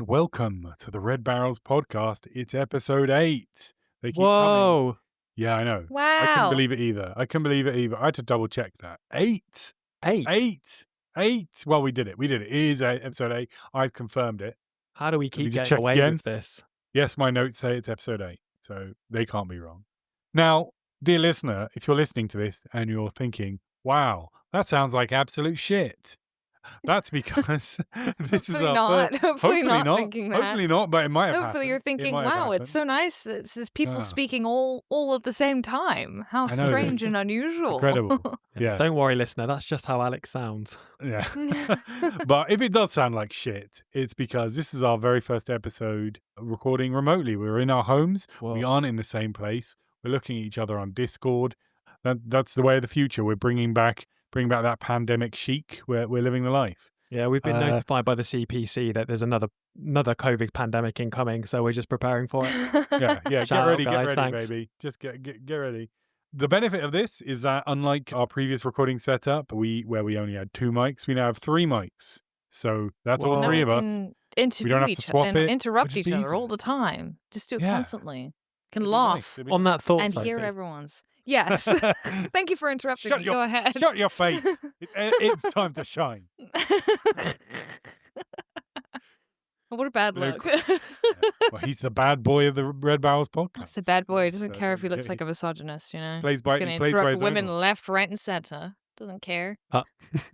welcome to the Red Barrels podcast. It's episode 8. They keep coming. Whoa. Yeah, I know. I couldn't Wow. believe it either. I had to double check that. 8. 8. 8. 8. Well, we did it. It is episode 8. I've confirmed it. How do we we keep just getting check away again? with this? Yes, my notes say it's episode 8. So they can't be wrong. Now, dear listener, if you're listening to this and you're thinking, wow, that sounds like absolute shit. That's because this is Hopefully our not. first... Hopefully not thinking that. Hopefully not, but it might have happened. Hopefully you're It thinking, might have wow, happened. it's so nice. This is people Yeah. speaking all at the same time. How I know. strange and unusual. Incredible. Yeah. Don't worry, listener. That's just how Alex sounds. Yeah. But if it does sound like shit, it's because this is our very first episode recording remotely. We're in our homes. Whoa. We aren't in the same place. We're looking at each other on Discord. That's the way of the future. We're bringing back that pandemic chic. We're living the life. Yeah, we've been notified by the CPC that there's another COVID pandemic incoming, so we're just preparing for it. Yeah. Get Shout out, ready, guys, thanks. baby. Just get ready. The benefit of this is that unlike our previous recording setup, where we only had 2 mics, we now have 3 mics. So that's all Wow. Now 3 we of us. can We interview don't have to each swap and it. interrupt It'll each just be other all easier. the time. Just do it Yeah. constantly. Can It'd be laugh nice. It'd be On that thought, and Sophie, hear everyone's. Yes. Thank you for interrupting Shut me. your- Go ahead. Shut your face. It's time to shine. What a bad Luke. look. Well, he's the bad boy of the Red Barrels podcast. That's a bad boy. He doesn't So, care if he yeah, looks like a misogynist, you know? Plays He's by gonna he plays by interrupt his own women rules. left, right, and center. Doesn't care.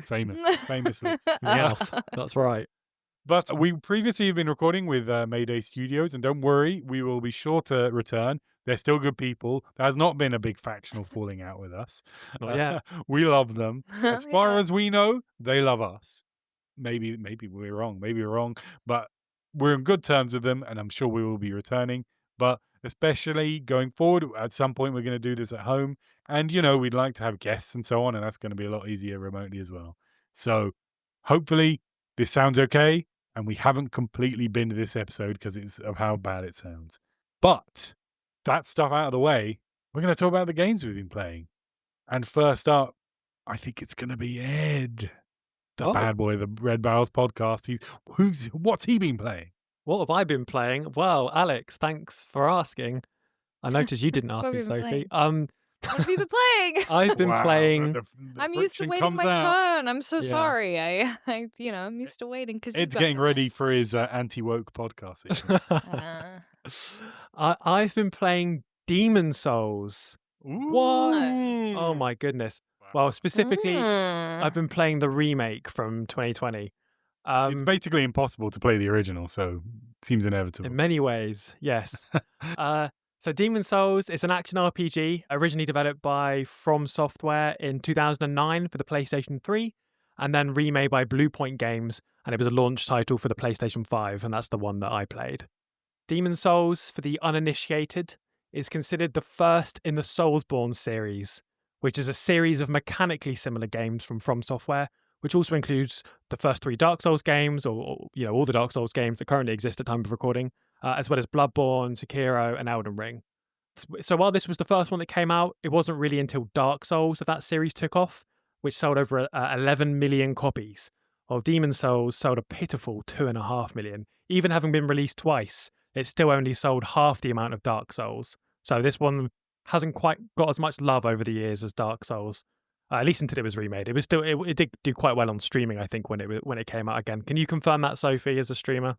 Famously. Yeah, that's right. But we previously have been recording with Mayday Studios, and don't worry, we will be sure to return. They're still good people. There has not been a big factional falling out with us. Not yet. We love them. As far Yeah. as we know, they love us. Maybe we're wrong. But we're in good terms with them, and I'm sure we will be returning. But especially going forward, at some point we're going to do this at home. And, we'd like to have guests and so on, and that's going to be a lot easier remotely as well. So hopefully this sounds okay, and we haven't completely binned this episode because it's of how bad it sounds. But that stuff out of the way, we're going to talk about the games we've been playing. And first up, I think it's going to be Ed, the Oh. bad boy of the Red Barrels podcast. What's he been playing? What have I been playing? Well, Alex, thanks for asking. I noticed you didn't ask What me, have you been Sophie. What have you been playing? I've been Wow, playing. the I'm used to friction waiting comes my out. turn. I'm so Yeah. sorry. I'm used to waiting because Ed's getting ready for his anti-woke podcast. I've been playing Demon Souls. What? Nice. Oh my goodness. Well, specifically, Mm. I've been playing the remake from 2020. It's basically impossible to play the original, so it seems inevitable. In many ways, yes. So Demon Souls is an action RPG originally developed by From Software in 2009 for the PlayStation 3 and then remade by Bluepoint Games, and it was a launch title for the PlayStation 5, and that's the one that I played. Demon Souls, for the uninitiated, is considered the first in the Soulsborne series, which is a series of mechanically similar games from Software, which also includes the first 3 Dark Souls games, or all the Dark Souls games that currently exist at time of recording, as well as Bloodborne, Sekiro, and Elden Ring. So while this was the first one that came out, it wasn't really until Dark Souls that series took off, which sold over 11 million copies, while Demon Souls sold a pitiful 2.5 million. Even having been released twice, it still only sold half the amount of Dark Souls. So this one hasn't quite got as much love over the years as Dark Souls. At least until it was remade. It did do quite well on streaming, I think, when it came out again. Can you confirm that, Sophie, as a streamer?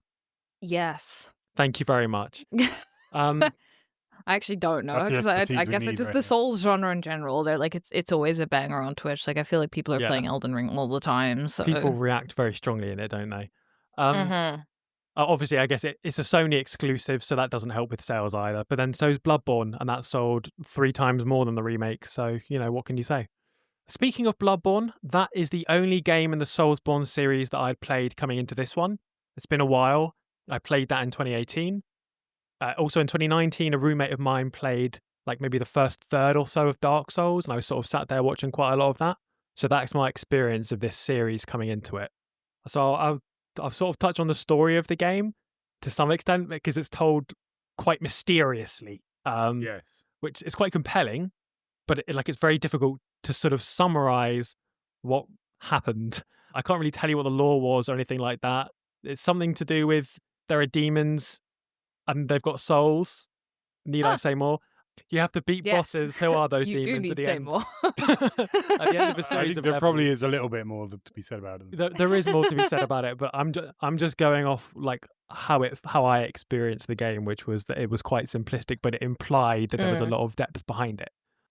Yes. Thank you very much. I actually don't know That's the because expertise I we guess need just right the now. Souls genre in general. They're like it's always a banger on Twitch. Like I feel like people are Yeah. playing Elden Ring all the time. So People react very strongly in it, don't they? Mhm. Obviously, I guess it's a Sony exclusive, so that doesn't help with sales either. But then so's Bloodborne, and that sold 3 times more than the remake. So, what can you say? Speaking of Bloodborne, that is the only game in the Soulsborne series that I'd played coming into this one. It's been a while. I played that in 2018. Also in 2019, a roommate of mine played like maybe the first third or so of Dark Souls, and I was sort of sat there watching quite a lot of that. So that's my experience of this series coming into it. So I've sort of touched on the story of the game to some extent because it's told quite mysteriously, Yes. which is quite compelling, but it's very difficult to sort of summarize what happened. I can't really tell you what the lore was or anything like that. It's something to do with there are demons and they've got souls. Need I Huh. say more? You have to beat Yes. bosses. Who are those You do demons need at to the say end? more. At the end of a I series think of there levels. probably is a little bit more to be said about it. There is more to be said about it, but I'm just going off like how I experienced the game, which was that it was quite simplistic, but it implied that there was a lot of depth behind it.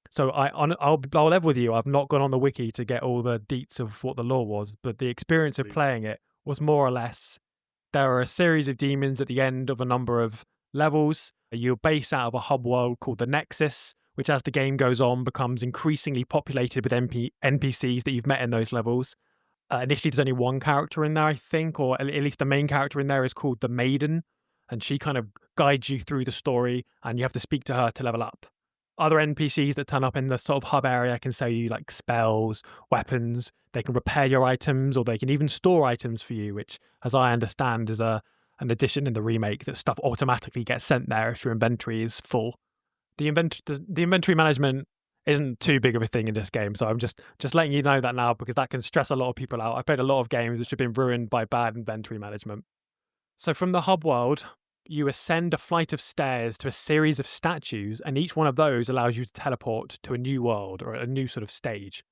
So I'll level with you. I've not gone on the wiki to get all the deets of what the lore was, but the experience of Please. playing it was more or less there are a series of demons at the end of a number of levels. You're based out of a hub world called the Nexus, which as the game goes on becomes increasingly populated with NPCs that you've met in those levels. Initially, there's only one character in there, I think, or at least the main character in there is called the Maiden, and she kind of guides you through the story, and you have to speak to her to level up. Other NPCs that turn up in the sort of hub area can sell you like spells, weapons. They can repair your items, or they can even store items for you, which, as I understand, is an addition in the remake that stuff automatically gets sent there if your inventory is full. The inventory management isn't too big of a thing in this game, so I'm just letting you know that now because that can stress a lot of people out. I've played a lot of games which have been ruined by bad inventory management. So from the hub world, you ascend a flight of stairs to a series of statues, and each one of those allows you to teleport to a new world or a new sort of stage.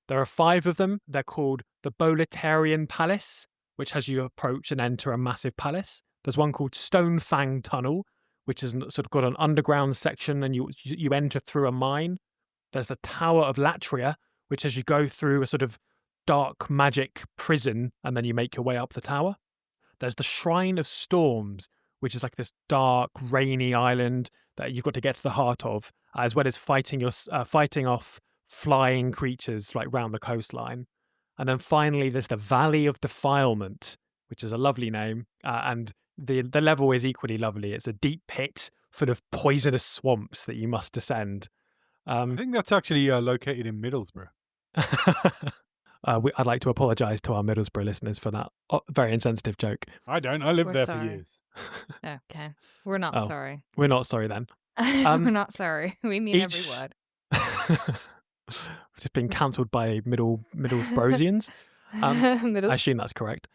There are 5 of them. They're called the Boletarian Palace, which has you approach and enter a massive palace. There's one called Stonefang Tunnel, which has sort of got an underground section and you enter through a mine. There's the Tower of Latria, which as you go through a sort of dark magic prison and then you make your way up the tower. There's the Shrine of Storms, which is like this dark, rainy island that you've got to get to the heart of, as well as fighting off flying creatures like round the coastline. And then finally, there's the Valley of Defilement, which is a lovely name, and the level is equally lovely. It's a deep pit full of poisonous swamps that you must descend. I think that's actually located in Middlesbrough. I'd like to apologise to our Middlesbrough listeners for that very insensitive joke. I don't. I lived We're there sorry. for years. Okay. We're not Oh. sorry. We're not sorry then. We're not sorry. We mean every each- word. Which has been cancelled by Middlesbroughsians. Middle I assume that's correct.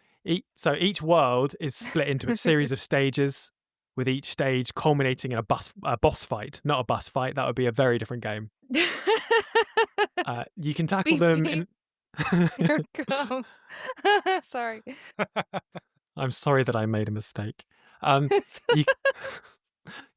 So each world is split into a series of stages, with each stage culminating in a boss fight. Not a bus fight. That would be a very different game. You can tackle Beep, them beep. in. Here it comes. Sorry. I'm sorry that I made a mistake. You,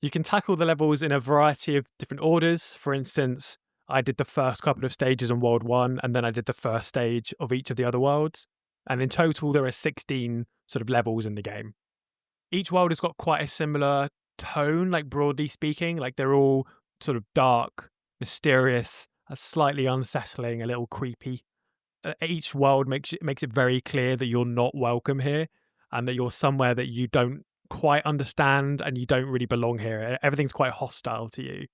you can tackle the levels in a variety of different orders. For instance, I did the first couple of stages in World 1, and then I did the first stage of each of the other worlds. And in total, there are 16 sort of levels in the game. Each world has got quite a similar tone, like broadly speaking. Like they're all sort of dark, mysterious, slightly unsettling, a little creepy. Each world makes it very clear that you're not welcome here and that you're somewhere that you don't quite understand and you don't really belong here. Everything's quite hostile to you.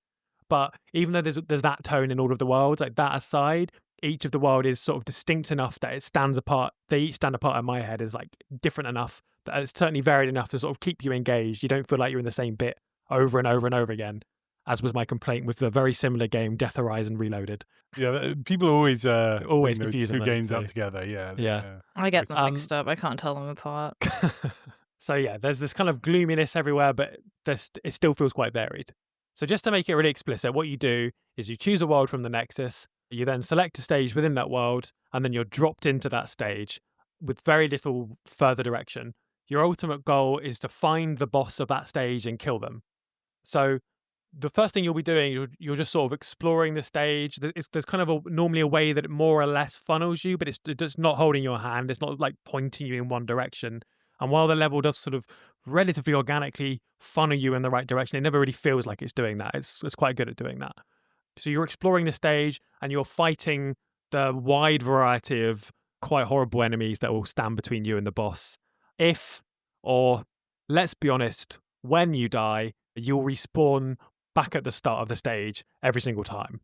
But even though there's that tone in all of the worlds, like that aside, each of the world is sort of distinct enough that it stands apart. They each stand apart in my head as like different enough that it's certainly varied enough to sort of keep you engaged. You don't feel like you're in the same bit over and over and over again, as was my complaint with the very similar game Death Horizon Reloaded. Yeah, people always Always bring those confusing two those games up two. together. Yeah, Yeah. I get them Um, mixed up. I can't tell them apart. So yeah, there's this kind of gloominess everywhere, but it still feels quite varied. So just to make it really explicit, what you do is you choose a world from the Nexus, you then select a stage within that world, and then you're dropped into that stage with very little further direction. Your ultimate goal is to find the boss of that stage and kill them. So the first thing you'll be doing, you're just sort of exploring the stage. There's kind of normally a way that it more or less funnels you, but it's not holding your hand. It's not like pointing you in one direction. And while the level does sort of relatively organically funnel you in the right direction, it never really feels like it's doing that. It's quite good at doing that. So you're exploring the stage and you're fighting the wide variety of quite horrible enemies that will stand between you and the boss. Or let's be honest, when you die, you'll respawn back at the start of the stage every single time.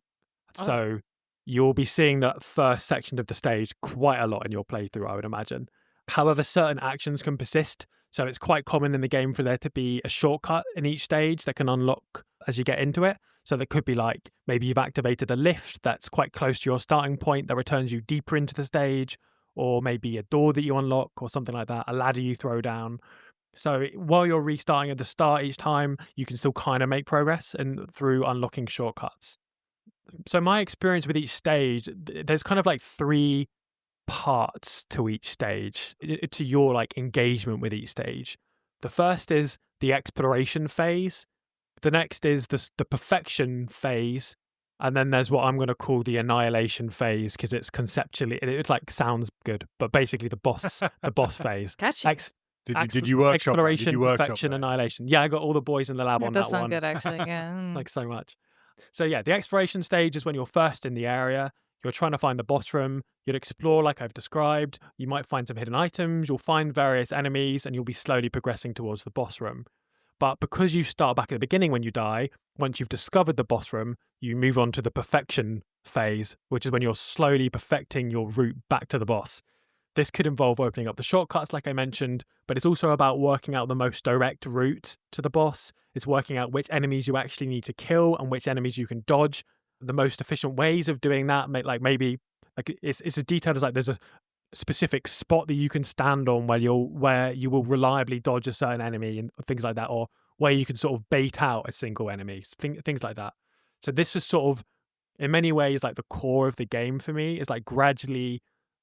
So you'll be seeing that first section of the stage quite a lot in your playthrough, I would imagine. However, certain actions can persist. So it's quite common in the game for there to be a shortcut in each stage that can unlock as you get into it. So that could be like maybe you've activated a lift that's quite close to your starting point that returns you deeper into the stage, or maybe a door that you unlock or something like that, a ladder you throw down. So while you're restarting at the start each time, you can still kind of make progress and through unlocking shortcuts. So my experience with each stage, there's kind of like three parts to each stage, to your like engagement with each stage. The first is the exploration phase. The next is the perfection phase, and then there's what I'm going to call the annihilation phase because it's conceptually it like sounds good, but basically the boss phase. Catchy. Did you workshop that? Did Exploration, you workshop perfection, that? annihilation. Yeah, I got all the boys in the lab That on does that sound one. good, actually. Yeah. Like so much. So yeah, the exploration stage is when you're first in the area. You're trying to find the boss room. You'll explore like I've described. You might find some hidden items. You'll find various enemies, and you'll be slowly progressing towards the boss room. But because you start back at the beginning when you die, once you've discovered the boss room, you move on to the perfection phase, which is when you're slowly perfecting your route back to the boss. This could involve opening up the shortcuts, like I mentioned, but it's also about working out the most direct route to the boss. It's working out which enemies you actually need to kill and which enemies you can dodge. The most efficient ways of doing that, maybe like it's as detailed as like there's a specific spot that you can stand on where you will reliably dodge a certain enemy and things like that, or where you can sort of bait out a single enemy, things like that. So this was sort of in many ways like the core of the game for me is like gradually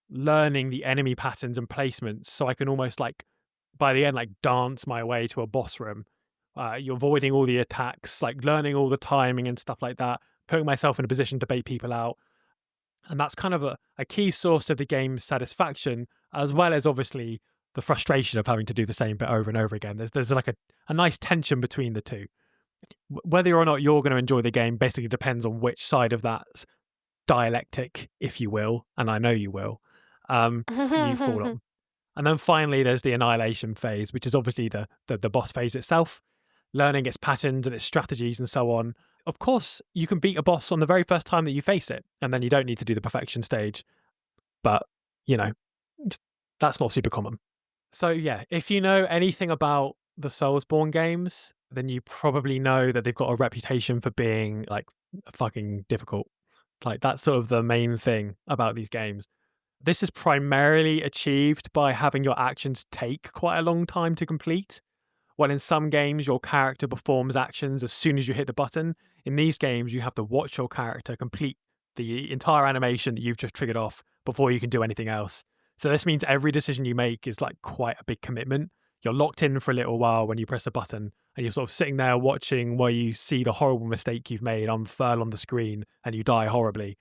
learning the enemy patterns and placements so I can almost like by the end like dance my way to a boss room. You're avoiding all the attacks, like learning all the timing and stuff like that, putting myself in a position to bait people out. And that's kind of a key source of the game's satisfaction, as well as obviously the frustration of having to do the same bit over and over again. There's like a nice tension between the two. Whether or not you're going to enjoy the game basically depends on which side of that dialectic, if you will, and I know you will, you fall on. And then finally, there's the annihilation phase, which is obviously the boss phase itself, learning its patterns and its strategies and so on. Of course, you can beat a boss on the very first time that you face it, and then you don't need to do the perfection stage. But, you know, that's not super common. So, yeah, if you know anything about the Soulsborne games, then you probably know that they've got a reputation for being like fucking difficult. Like, that's sort of the main thing about these games. This is primarily achieved by having your actions take quite a long time to complete. While in some games, your character performs actions as soon as you hit the button, in these games, you have to watch your character complete the entire animation that you've just triggered off before you can do anything else. So this means every decision you make is like quite a big commitment. You're locked in for a little while when you press a button, and you're sort of sitting there watching while you see the horrible mistake you've made unfurl on the screen and you die horribly.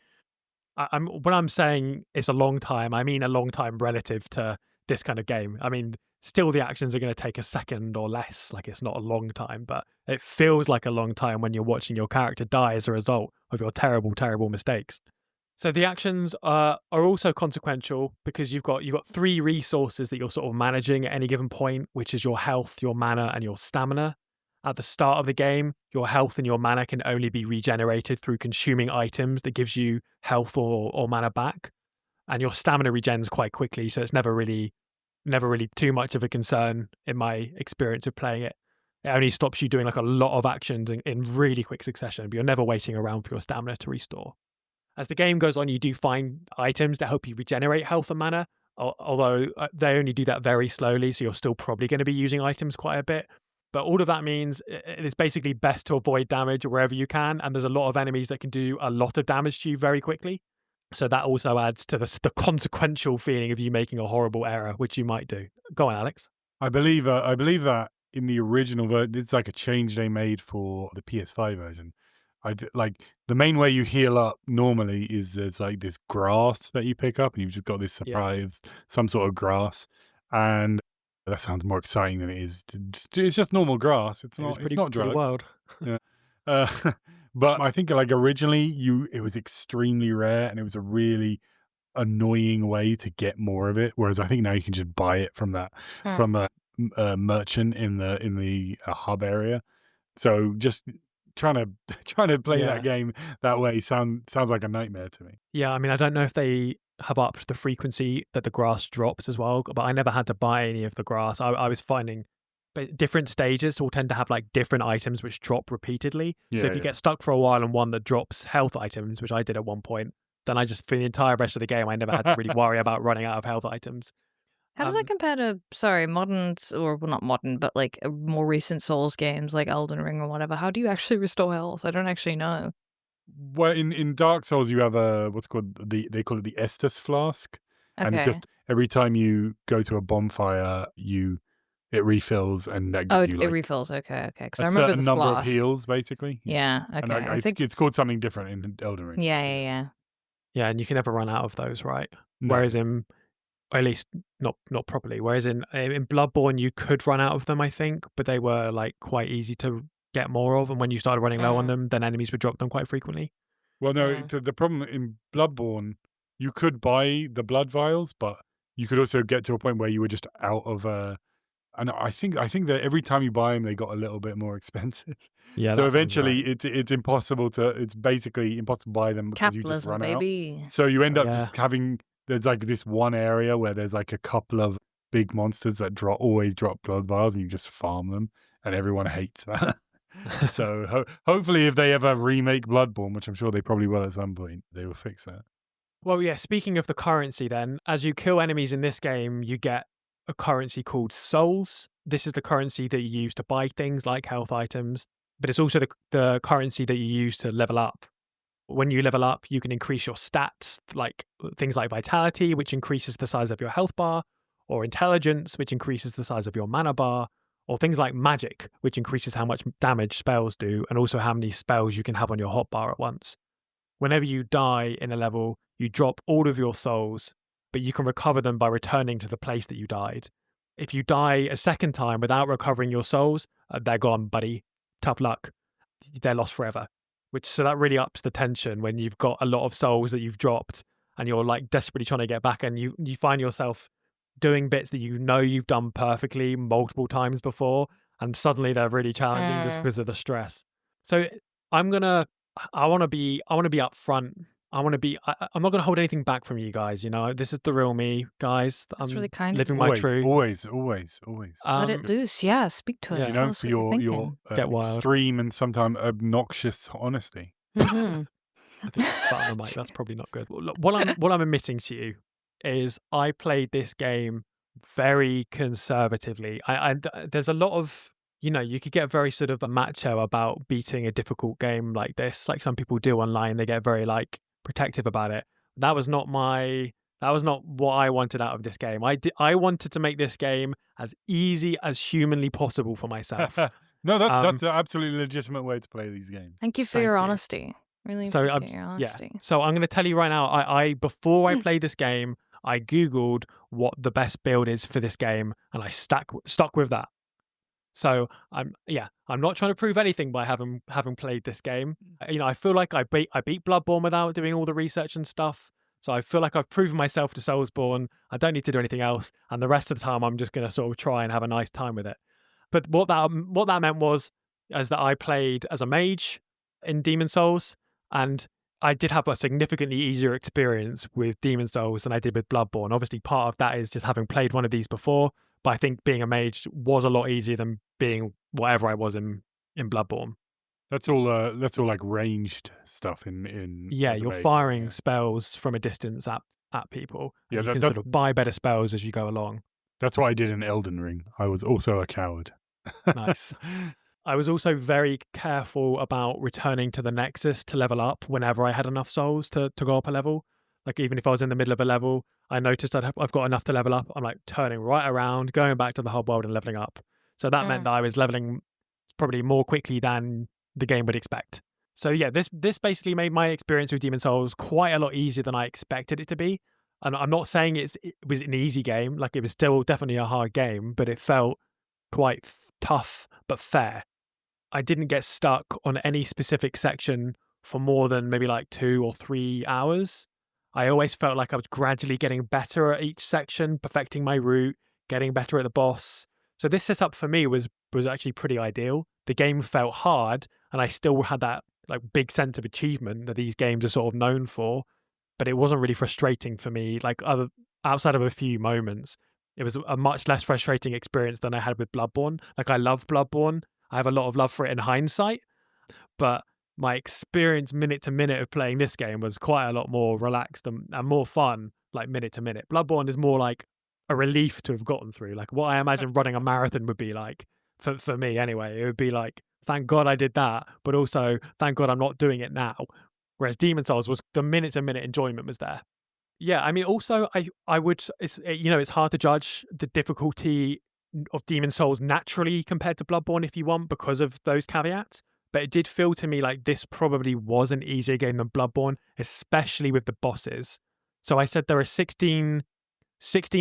When I'm saying it's a long time, I mean a long time relative to this kind of game. I mean, still the actions are going to take a second or less. Like it's not a long time, but it feels like a long time when you're watching your character die as a result of your terrible, terrible mistakes. So the actions are also consequential because you've got three resources that you're sort of managing at any given point, which is your health, your mana, and your stamina. At the start of the game, your health and your mana can only be regenerated through consuming items that gives you health or mana back. And your stamina regens quite quickly, so it's never really too much of a concern in my experience of playing it. It only stops you doing like a lot of actions in really quick succession, but you're never waiting around for your stamina to restore. As the game goes on, you do find items that help you regenerate health and mana, although they only do that very slowly, so you're still probably going to be using items quite a bit. But all of that means it is basically best to avoid damage wherever you can, and there's a lot of enemies that can do a lot of damage to you very quickly. So that also adds to the consequential feeling of you making a horrible error, which you might do. Go on, Alex. I believe that in the original version, it's like a change they made for the PS5 version. Like the main way you heal up normally is there's like this grass that you pick up, and you've just got this Yeah. surprise, some sort of grass, and that sounds more exciting than it is. It's just normal grass. It's It was not. It's pretty not drugs. wild. Yeah. Uh, but I think like originally it was extremely rare, and it was a really annoying way to get more of it. Whereas I think now you can just buy it from Hmm. a merchant in the hub area. So just trying to trying to play that Yeah. game that way sounds like a nightmare to me. Yeah, I mean, I don't know if they have upped the frequency that the grass drops as well, but I never had to buy any of the grass. I was finding but different stages will tend to have like different items which drop repeatedly. So Yeah, if you yeah. get stuck for a while on one that drops health items, which I did at one point, then I just for the entire rest of the game I never had to really worry about running out of health items. How does that compare to, sorry, modern, or well, not modern, but like more recent Souls games like Elden Ring or whatever? How do you actually restore health? I don't actually know. Well, in Dark Souls, you have a what's called they call it the Estus flask, and it's Okay. just every time you go to a bonfire, it refills, and that Oh, gives it, you it like refills. Okay, okay. Because a I remember the certain number of flask. heals, basically. Yeah, Yeah. and Okay. I think. it's called something different in Elden Ring. Yeah. But Yeah. yeah, Yeah. Yeah, and you can never run out of those, right? no, Whereas in, or at least not properly. Whereas in Bloodborne, you could run out of them, I think, but they were like quite easy to get more of, and when you started running low on Mm, them, then enemies would drop them quite frequently. well, no, mm, the problem in Bloodborne, you could buy the blood vials, but you could also get to a point where you were just out of and I think that every time you buy them, they got a little bit more expensive. Yeah, So that sounds right. eventually, it's basically impossible to buy them because you just capitalism, run out. baby. So you end up Yeah. just having there's like this one area where there's like a couple of big monsters that always drop blood vials, and you just farm them, and everyone hates that. So hopefully, if they ever remake Bloodborne, which I'm sure they probably will at some point, they will fix that. Well, yeah, speaking of the currency then, as you kill enemies in this game, you get a currency called souls. This is the currency that you use to buy things like health items, but it's also the currency that you use to level up. When you level up, you can increase your stats, like things like vitality, which increases the size of your health bar, or intelligence, which increases the size of your mana bar, or things like magic, which increases how much damage spells do, and also how many spells you can have on your hotbar at once. Whenever you die in a level, you drop all of your souls, but you can recover them by returning to the place that you died. If you die a second time without recovering your souls, they're gone, buddy. Tough luck. They're lost forever. So that really ups the tension when you've got a lot of souls that you've dropped and you're like desperately trying to get back, and you find yourself doing bits that you know you've done perfectly multiple times before, and suddenly they're really challenging just Mm. because of the stress. So I'm gonna I want to be upfront. I'm not going to hold anything back from you guys, This is the real me, guys. That's really I'm kind of living my you. Always, truth. always, always, always. Let Um it loose. Yeah, speak to us. yeah, Tell us For what you're your thinking. get wild. extreme and sometimes obnoxious honesty. Hmm. I think I spat on the mic. That's probably not good. Well, look, what I'm admitting to you is I played this game very conservatively. There's a lot of, you could get very sort of a macho about beating a difficult game like this, like some people do online. They get very like protective about it. That was not my. That was not what I wanted out of this game. I wanted to make this game as easy as humanly possible for myself. No, Um, that's an absolutely legitimate way to play these games. Thank you for Thank your you. honesty. Really So appreciate your yeah. honesty. So I'm going to tell you right now. I before I played this game, I googled what the best build is for this game, and I stuck with that. So I'm not trying to prove anything by having played this game. I feel like I beat Bloodborne without doing all the research and stuff. So I feel like I've proven myself to Soulsborne. I don't need to do anything else, and the rest of the time I'm just going to sort of try and have a nice time with it. But what that meant was is that I played as a mage in Demon Souls, and I did have a significantly easier experience with Demon Souls than I did with Bloodborne. Obviously, part of that is just having played one of these before, but I think being a mage was a lot easier than being whatever I was in Bloodborne. That's all like ranged stuff in Yeah, as a you're mage, right? firing Yeah, spells from a distance at people, and yeah. you can sort of buy better spells as you go along. That's what I did in Elden Ring. I was also a coward. Nice. I was also very careful about returning to the Nexus to level up whenever I had enough souls to go up a level. Like, even if I was in the middle of a level, I noticed I've got enough to level up. I'm like turning right around, going back to the hub world and leveling up. So that meant Mm. that I was leveling probably more quickly than the game would expect. So yeah, this basically made my experience with Demon Souls quite a lot easier than I expected it to be. And I'm not saying it was an easy game. Like, it was still definitely a hard game, but it felt quite tough but fair. I didn't get stuck on any specific section for more than maybe like 2 or 3 hours. I always felt like I was gradually getting better at each section, perfecting my route, getting better at the boss. So this setup for me was actually pretty ideal. The game felt hard, and I still had that like big sense of achievement that these games are sort of known for, but it wasn't really frustrating for me. Like, outside of a few moments, it was a much less frustrating experience than I had with Bloodborne. Like, I love Bloodborne. I have a lot of love for it in hindsight, but my experience minute to minute of playing this game was quite a lot more relaxed and more fun, like minute to minute. Bloodborne is more like a relief to have gotten through. Like what I imagine running a marathon would be like for me anyway. It would be like, thank God I did that, but also thank God I'm not doing it now. Whereas Demon Souls was the minute to minute enjoyment was there. Yeah, I mean, also, I would, it's hard to judge the difficulty of Demon Souls naturally compared to Bloodborne if you want because of those caveats. But it did feel to me like this probably was an easier game than Bloodborne, especially with the bosses. So I said there are 16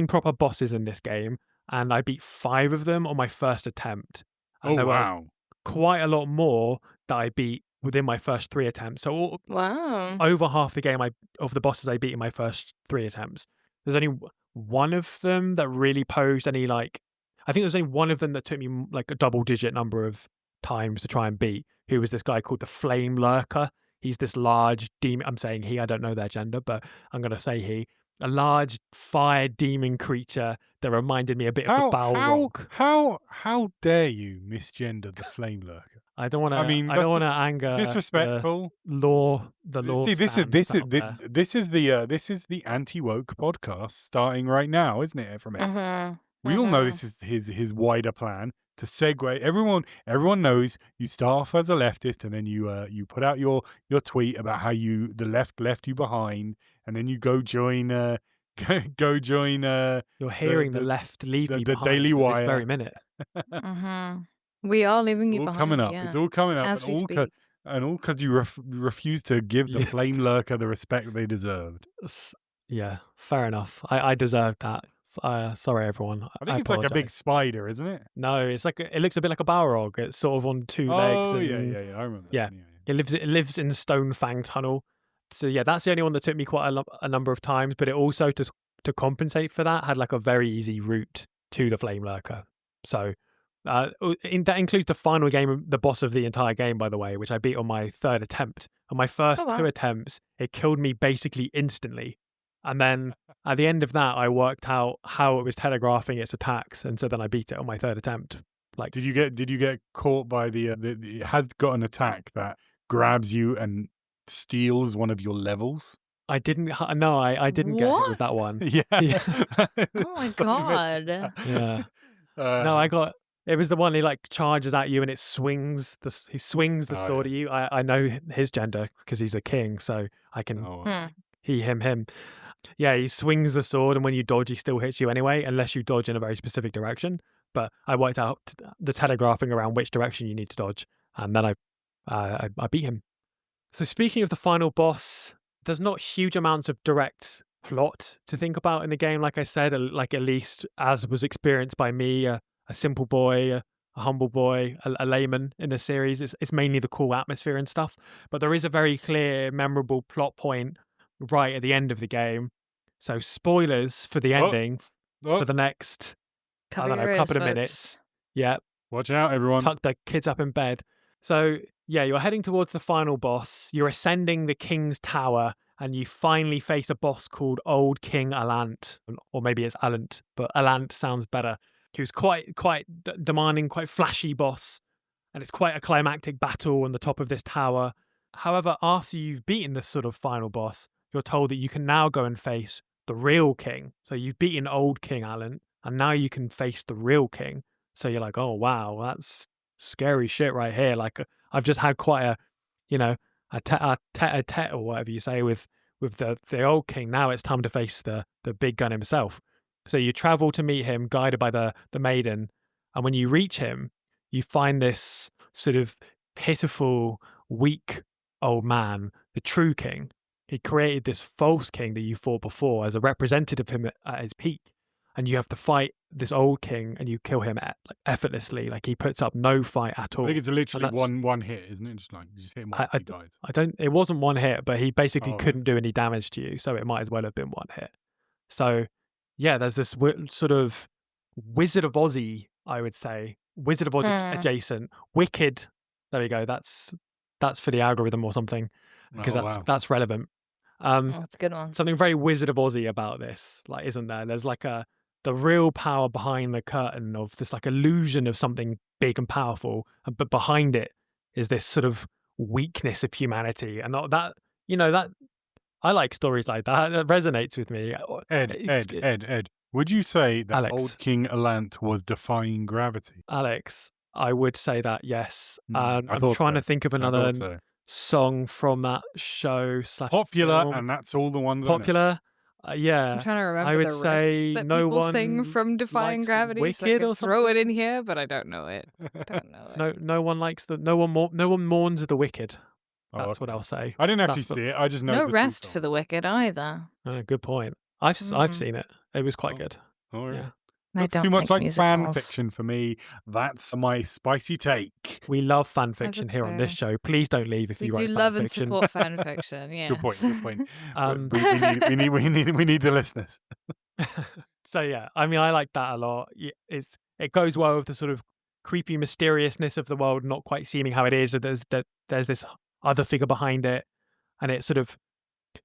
proper bosses in this game, and I beat 5 of them on my first attempt. Oh, And there were wow. quite a lot more that I beat within my first 3 attempts. So Wow. over half the game of the bosses I beat in my first 3 attempts. There's only one of them that really posed any like. I think there's only one of them that took me like a double digit number of times to try and beat. Who was this guy called the Flame Lurker? He's this large demon. I'm saying he. I don't know their gender, but I'm gonna say he. A large fire demon creature that reminded me a bit of the Balrog. How dare you misgender the Flame Lurker? I don't want I to. mean, I don't that's want to just anger the disrespectful. law. The law See, stands out there. this is the anti-woke podcast starting right now, isn't it? From it, Mhm. we all know Mhm. this is his wider plan to segue. Everyone knows you start off as a leftist, and then you put out your tweet about how the left left you behind, and then you go join go join You're hearing the left leave me behind Daily at this very Wire. minute. Mhm. We are leaving It's you all coming behind, up. yeah, It's all coming up, as we speak. and all because you refuse to give the Yes. Flame Lurker the respect they deserved. Yeah, fair enough. I deserve that. Sorry, everyone. I I think it's like a big apologize. spider, isn't it? No, it's like it looks a bit like a Balrog. It's sort of on 2 legs, Oh yeah, and yeah, yeah. I remember that yeah, one. Yeah, it lives in the Stone Fang Tunnel. So yeah, that's the only one that took me quite a number of times. But it also to compensate for that had like a very easy route to the Flame Lurker. So that includes the final game, the boss of the entire game, by the way, which I beat on my 3rd attempt. On my Oh, first 2 wow. attempts, it killed me basically instantly. And then at the end of that, I worked out how it was telegraphing its attacks, and so then I beat it on my 3rd attempt. Like, Did you get caught by it has got an attack that grabs you and steals one of your levels? I didn't. No, I didn't get hit with that What? one. Yeah. Yeah, Oh my So you god. yeah. No, uh, I got. It was the one he like charges at you and it swings he swings the oh sword yeah. at you. I know his gender because he's a king, so I can Oh, Hmm. he him. Yeah, he swings the sword, and when you dodge, he still hits you anyway, unless you dodge in a very specific direction. But I worked out the telegraphing around which direction you need to dodge, and then I beat him. So speaking of the final boss, there's not huge amounts of direct plot to think about in the game. Like I said, like at least as was experienced by me, a simple boy, a humble boy, a layman in the series. It's mainly the cool atmosphere and stuff. But there is a very clear, memorable plot point right at the end of the game. So spoilers for the oh, ending oh, for the next, I Cover don't know, your ears, couple of folks. minutes. Yeah, watch out, everyone. tuck the kids up in bed. So, yeah, you're heading towards the final boss. You're ascending the king's tower, and you finally face a boss called Old King Alant, or maybe it's Alant, but Alant sounds better. He was quite demanding, quite flashy boss, and it's quite a climactic battle on the top of this tower. However, after you've beaten this sort of final boss, you're told that you can now go and face the real king. So you've beaten Old King Alant, and now you can face the real king. So you're like, oh wow, that's scary shit right here. Like I've just had quite a, you know, a tete or whatever you say with the old king. Now it's time to face the big gun himself. So you travel to meet him, guided by the maiden, and when you reach him, you find this sort of pitiful, weak old man, the true king. He created this false king that you fought before as a representative of him at his peak, and you have to fight this old king, and you kill him effortlessly. Like he puts up no fight at I all. think it's literally that's- one hit, isn't it? Just like you just hit him I, once, I, he dies. I don't. It wasn't one hit, but he basically Oh, okay. couldn't do any damage to you, so it might as well have been one hit. So, yeah, there's this sort of Wizard of Ozzy, I would say, Wizard of Ozzy adjacent, wicked. There we go. That's for the algorithm or something because Oh, wow. that's relevant. Oh, that's a good one. Something very Wizard of Ozzy about this, like, isn't there? There's like the real power behind the curtain of this like illusion of something big and powerful, but behind it is this sort of weakness of humanity, and that that I like stories like that. That resonates with me. Ed, Would you say that Alex. old King Alant was defying gravity? Alex, I would say that, yes. I I'm thought trying to so. think of I another thought so. song from that show slash Popular, film. and that's all the ones I know. Popular? I'm Yeah. trying to I remember would the riff say that no people sing one from Defying likes the Gravity, so I Wicked could or throw it in something. here, but I don't know it. Don't know it. No one likes no one mourns the Wicked. Oh, That's what okay. I'll say. I didn't actually That's the see it. I just know No the two rest for songs. the wicked either. good point. I've Mm, seen it. It was quite Oh, good. all right. Yeah. I Looks don't too much like like fan musicals. fiction for me. That's my spicy take. We love fan Oh, fiction that's here on this fair. show. Please don't leave if We you do write fan love and fiction. support fan fiction, Good point. yes. Good point. Um, We need the listeners. So yeah, I mean, I like that a lot. It goes well with the sort of creepy mysteriousness of the world not quite seeming how it is. There's this other figure behind it, and it sort of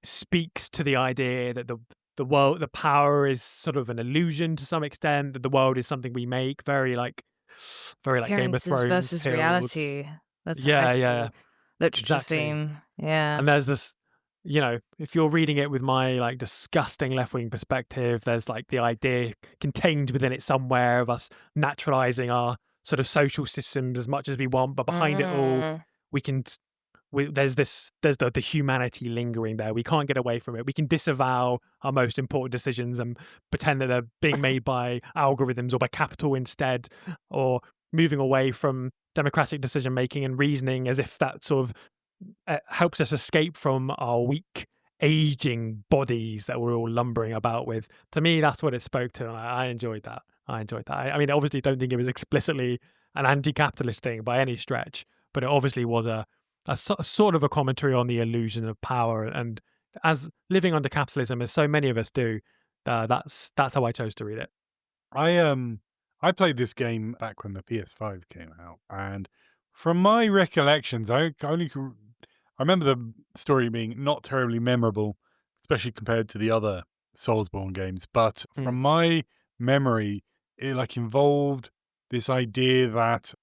speaks to the idea that the world, the power is sort of an illusion to some extent. That the world is something we make. Very like Game of Appearances Thrones versus feels. reality. That's a high Yeah, yeah, school literature exactly. theme. Yeah. And there's this, if you're reading it with my like disgusting left wing perspective, there's like the idea contained within it somewhere of us naturalizing our sort of social systems as much as we want, but behind it all, Mm. we can. There's the humanity lingering there. We can't get away from it. We can disavow our most important decisions and pretend that they're being made by algorithms or by capital instead, or moving away from democratic decision making and reasoning as if that sort of helps us escape from our weak, aging bodies that we're all lumbering about with. To me, that's what it spoke to, and I enjoyed that. I mean, I obviously don't think it was explicitly an anti-capitalist thing by any stretch, but it obviously was a sort of a commentary on the illusion of power. And as living under capitalism, as so many of us do, that's how I chose to read it. I played this game back when the PS5 came out, and from my recollections, I remember the story being not terribly memorable, especially compared to the other Soulsborne games. But Mm. from my memory, it like involved this idea that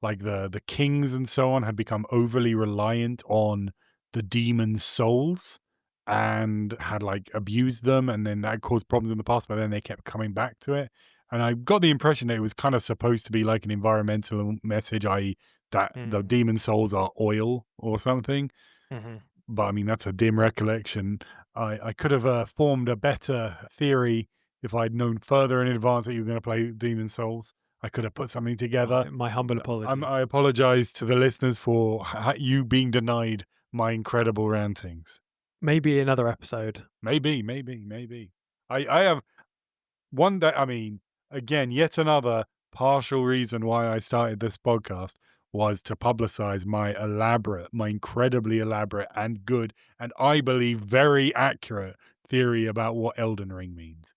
like the kings and so on had become overly reliant on the demon's souls and had like abused them, and then that caused problems in the past, but then they kept coming back to it. And I got the impression that it was kind of supposed to be like an environmental message, i.e., that the Mm. demon souls are oil or something. Hmm. But I mean, that's a dim recollection. I could have formed a better theory if I'd known further in advance that you were going to play Demon Souls. I could have put something together. My humble apologies. I apologize to the listeners for you being denied my incredible rantings. Maybe another episode. Maybe. I have one day, I mean, again, yet another partial reason why I started this podcast was to publicize my incredibly elaborate and good, and I believe very accurate theory about what Elden Ring means.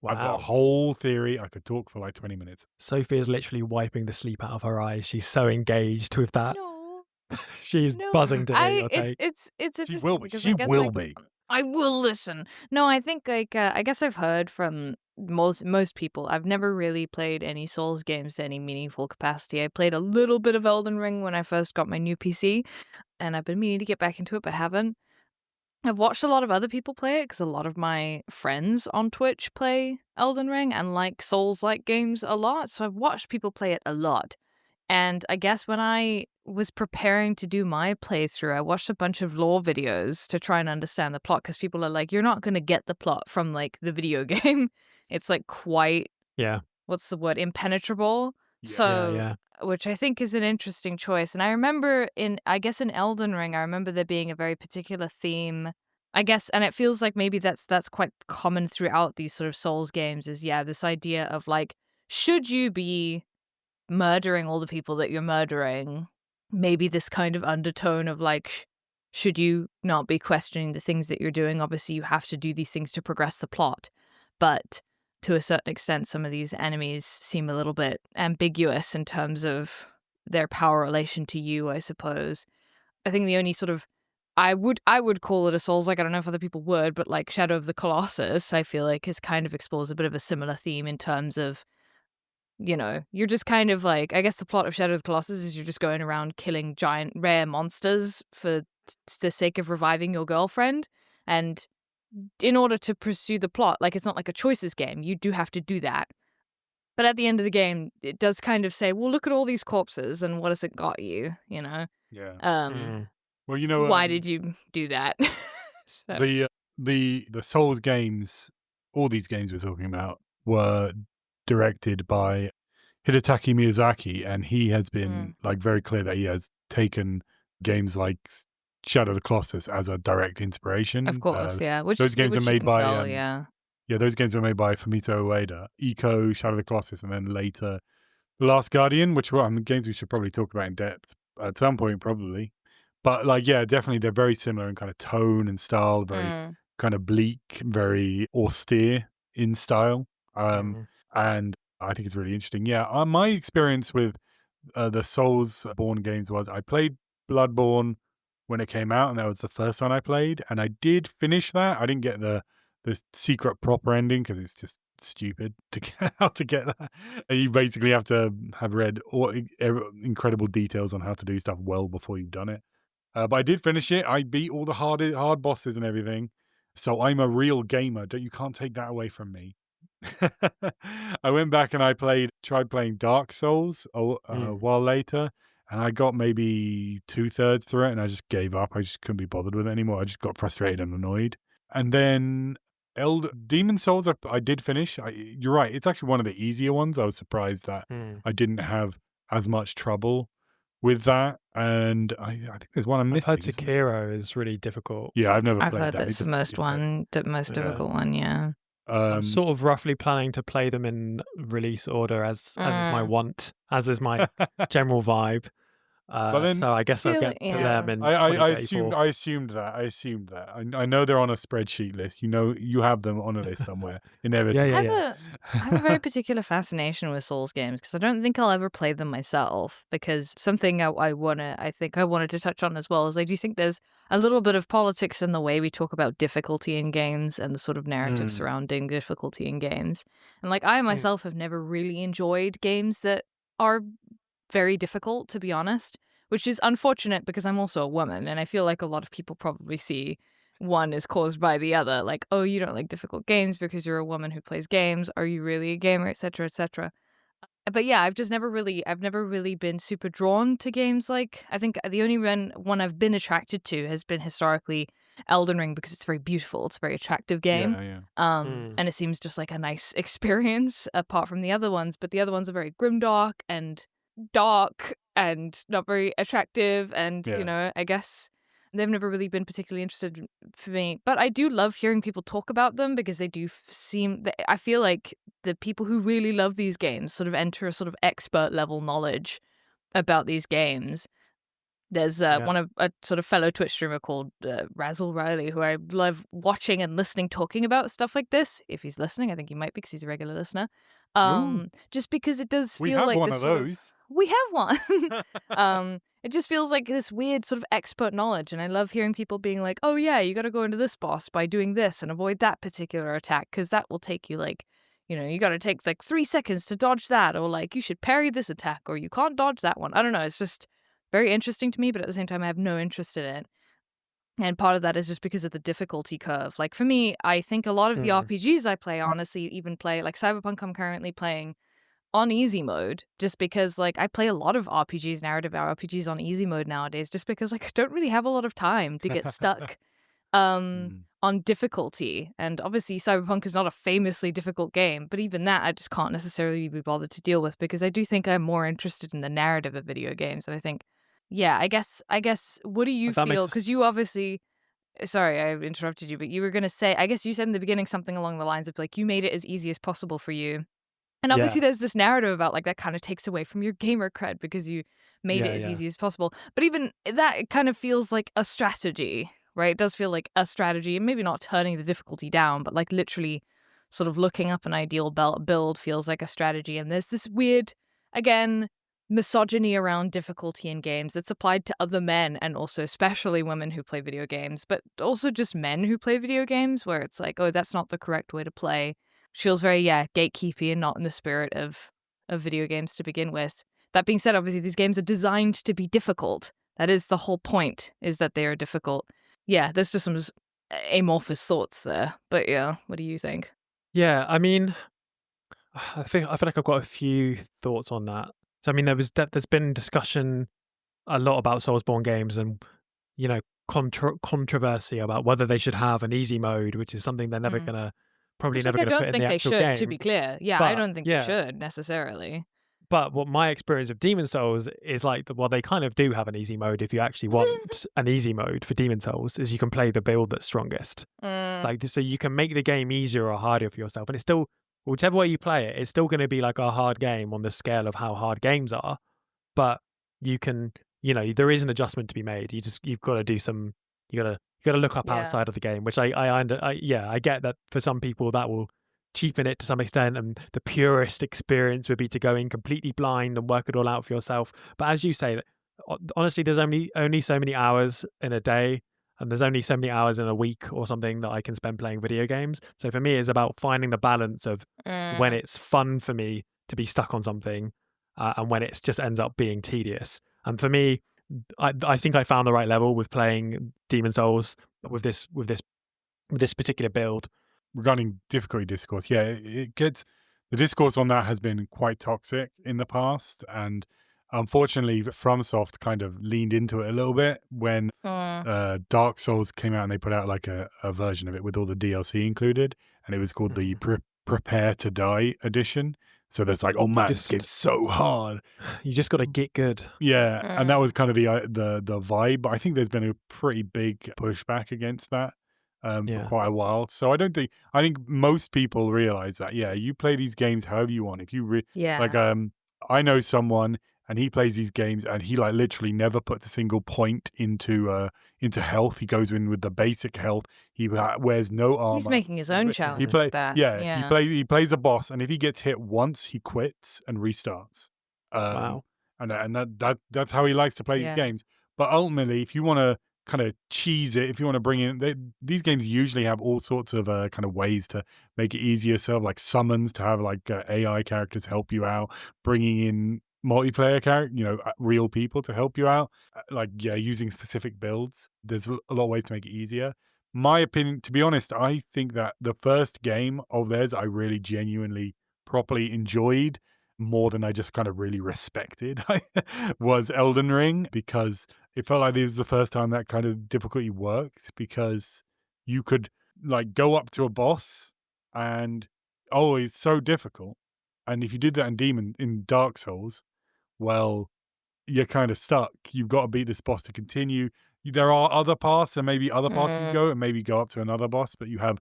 I've got a Wow. whole theory. I could talk for like 20 minutes. Sophie is literally wiping the sleep out of her eyes. She's so engaged with that. No. She's No, buzzing to hear your take. it's She will interesting be. because She I guess will like be. I will listen. No, I think like I guess I've heard from most people. I've never really played any Souls games to any meaningful capacity. I played a little bit of Elden Ring when I first got my new PC, and I've been meaning to get back into it but haven't. I've watched a lot of other people play it because a lot of my friends on Twitch play Elden Ring and like Souls-like games a lot. So I've watched people play it a lot. And I guess when I was preparing to do my playthrough, I watched a bunch of lore videos to try and understand the plot because people are like, you're not going to get the plot from like the video game. It's like quite, Yeah. what's the word, impenetrable. Yeah. So, Yeah. which I think is an interesting choice. And I remember I guess in Elden Ring, I remember there being a very particular theme. I guess, and it feels like maybe that's quite common throughout these sort of Souls games is, yeah, this idea of like, should you be murdering all the people that you're murdering? Maybe this kind of undertone of like, should you not be questioning the things that you're doing? Obviously, you have to do these things to progress the plot. But to a certain extent, some of these enemies seem a little bit ambiguous in terms of their power relation to you, I suppose. I think the only sort of I would call it a Souls, like I don't know if other people would, but like Shadow of the Colossus, I feel like has kind of explores a bit of a similar theme in terms of, you're just kind of like, I guess the plot of Shadow of the Colossus is you're just going around killing giant rare monsters for the sake of reviving your girlfriend. And in order to pursue the plot, like it's not like a choices game. You do have to do that. But at the end of the game, it does kind of say, well, look at all these corpses and what has it got you, you know? Yeah. Mm. Well, Why did you do that? So, the Souls games, all these games we're talking about, were directed by Hidetaki Miyazaki, and he has been like very clear that he has taken games like Shadow of the Colossus as a direct inspiration. of course, yeah. Those games which are you made can by tell, yeah. yeah, those games were made by Fumito Ueda, Eco, Shadow of the Colossus, and then later The Last Guardian, which were games we should probably talk about in depth at some point, probably. But like, yeah, definitely they're very similar in kind of tone and style, very Mm. kind of bleak, very austere in style. Mm. And I think it's really interesting. Yeah, my experience with the Soulsborne games was I played Bloodborne when it came out, and that was the first one I played. And I did finish that. I didn't get the secret proper ending because it's just stupid to get how to get that. And you basically have to have read all incredible details on how to do stuff well before you've done it. But I did finish it. I beat all the hard bosses and everything. So I'm a real gamer. You can't take that away from me. I went back and tried playing Dark Souls a while later, and I got maybe 2/3 through it, and I just gave up. I just couldn't be bothered with it anymore. I just got frustrated and annoyed. And then Demon Souls, I did finish. You're right. It's actually one of the easier ones. I was surprised that I didn't have as much trouble with that. And I think there's one I'm I've missing. heard isn't it? Sekiro is really difficult. Yeah, I've never I've played heard that. that's the most Yeah. difficult one, yeah. I'm sort of roughly planning to play them in release order as is my want, as is my general vibe. But then So I guess I'll get to them in I 2034. assumed that. I know they're on a spreadsheet list. You know, you have them on a list somewhere. Inevitably. Yeah. I have a very particular fascination with Souls games because I don't think I'll ever play them myself. Because something I wanted to touch on as well is I do think there's a little bit of politics in the way we talk about difficulty in games and the sort of narrative surrounding difficulty in games. And like I myself have never really enjoyed games that are very difficult, to be honest, which is unfortunate because I'm also a woman, and I feel like a lot of people probably see one is caused by the other. Like, oh, you don't like difficult games because you're a woman who plays games. Are you really a gamer, etc., etc.? But yeah, I've never really been super drawn to games. Like, I think the only one I've been attracted to has been historically Elden Ring because it's very beautiful. It's a very attractive game. Yeah. And it seems just like a nice experience apart from the other ones. But the other ones are very grimdark and dark and not very attractive. And, you know, I guess they've never really been particularly interested for me. But I do love hearing people talk about them because they do I feel like the people who really love these games sort of enter a sort of expert level knowledge about these games. There's a sort of fellow Twitch streamer called Razzle Riley, who I love watching and listening, talking about stuff like this. If he's listening, I think he might be because he's a regular listener. Just because it does feel We have like one this of those. we have one. It just feels like this weird sort of expert knowledge, and I love hearing people being like, "Oh yeah, you got to go into this boss by doing this and avoid that particular attack because that will take you like." You know, you got to take like 3 seconds to dodge that, or like you should parry this attack, or you can't dodge that one. I don't know. It's just very interesting to me, but at the same time, I have no interest in it. And part of that is just because of the difficulty curve. Like for me, I think a lot of the RPGs I play, honestly, even play like Cyberpunk, I'm currently playing on easy mode, just because like I play a lot of RPGs, narrative RPGs on easy mode nowadays, just because like I don't really have a lot of time to get stuck on difficulty. And obviously Cyberpunk is not a famously difficult game, but even that I just can't necessarily be bothered to deal with because I do think I'm more interested in the narrative of video games. And I think, yeah, I guess what do you feel? Because you obviously, sorry, I interrupted you, but you were going to say, I guess you said in the beginning something along the lines of like, you made it as easy as possible for you. And obviously there's this narrative about like that kind of takes away from your gamer cred because you made it as easy as possible. But even that kind of feels like a strategy, right? It does feel like a strategy, and maybe not turning the difficulty down, but like literally sort of looking up an ideal build feels like a strategy. And there's this weird, again, misogyny around difficulty in games that's applied to other men and also especially women who play video games, but also just men who play video games where it's like, oh, that's not the correct way to play. Feels very, gatekeepy and not in the spirit of video games to begin with. That being said, obviously these games are designed to be difficult. That is the whole point, is that they are difficult. Yeah, there's just some amorphous thoughts there. But yeah, what do you think? Yeah, I mean, I feel like I've got a few thoughts on that. So I mean, there's been discussion a lot about Soulsborne games and you know controversy about whether they should have an easy mode, which is something they're never Mm. gonna probably Which, like, never I gonna put don't in the think they actual should, to game. be clear. Yeah, I But don't think they yeah, should necessarily. but what my experience of Demon Souls is like, well, they kind of do have an easy mode if you actually want an easy mode for Demon Souls, is you can play the build that's strongest. Mm, Like, so you can make the game easier or harder for yourself, and it's still whichever way you play it, it's still going to be like a hard game on the scale of how hard games are. But you can, there is an adjustment to be made. You've got to do some. You got to look up yeah. outside of the game, which I get that for some people that will cheapen it to some extent, and the purest experience would be to go in completely blind and work it all out for yourself. But as you say, honestly, there's only so many hours in a day, and there's only so many hours in a week or something that I can spend playing video games. So for me, it's about finding the balance of when Mm, it's fun for me to be stuck on something, and when it just ends up being tedious. And for me, I think I found the right level with playing Demon Souls with this particular build. Regarding difficulty discourse, yeah, it gets the discourse on that has been quite toxic in the past, and unfortunately, FromSoft kind of leaned into it a little bit when mm, Dark Souls came out and they put out like a version of it with all the DLC included, and it was called the Mhm. Prepare to Die edition. So there's like, oh You man, this just game's so hard. you just got to get good. Yeah, and that mm, was kind of the vibe. But I think there's been a pretty big pushback against that for Yeah. quite a while. So I think most people realize that. Yeah, you play these games however you want. If you like, yeah. I know someone and he plays these games and he like literally never puts a single point into health. He goes in with the basic health. He wears no He's armor. making his own He challenge with play that. yeah, Yeah. he plays a boss, and if he gets hit once, he quits and restarts. Um, Wow. and that's how he likes to play these Yeah. games. But ultimately, if you want to kind of cheese it, if you want to bring in these games usually have all sorts of kind of ways to make it easier. So like summons to have like AI characters help you out, bringing in multiplayer character, real people to help you out. Like yeah, using specific builds. There's a lot of ways to make it easier. My opinion, to be honest, I think that the first game of theirs I really genuinely properly enjoyed more than I just kind of really respected was Elden Ring, because it felt like it was the first time that kind of difficulty worked, because you could like go up to a boss and oh, it's so difficult. And if you did that in Dark Souls, well, you're kind of stuck. You've got to beat this boss to continue. There are other paths, and maybe other paths you Mm, go, and maybe go up to another boss, but you have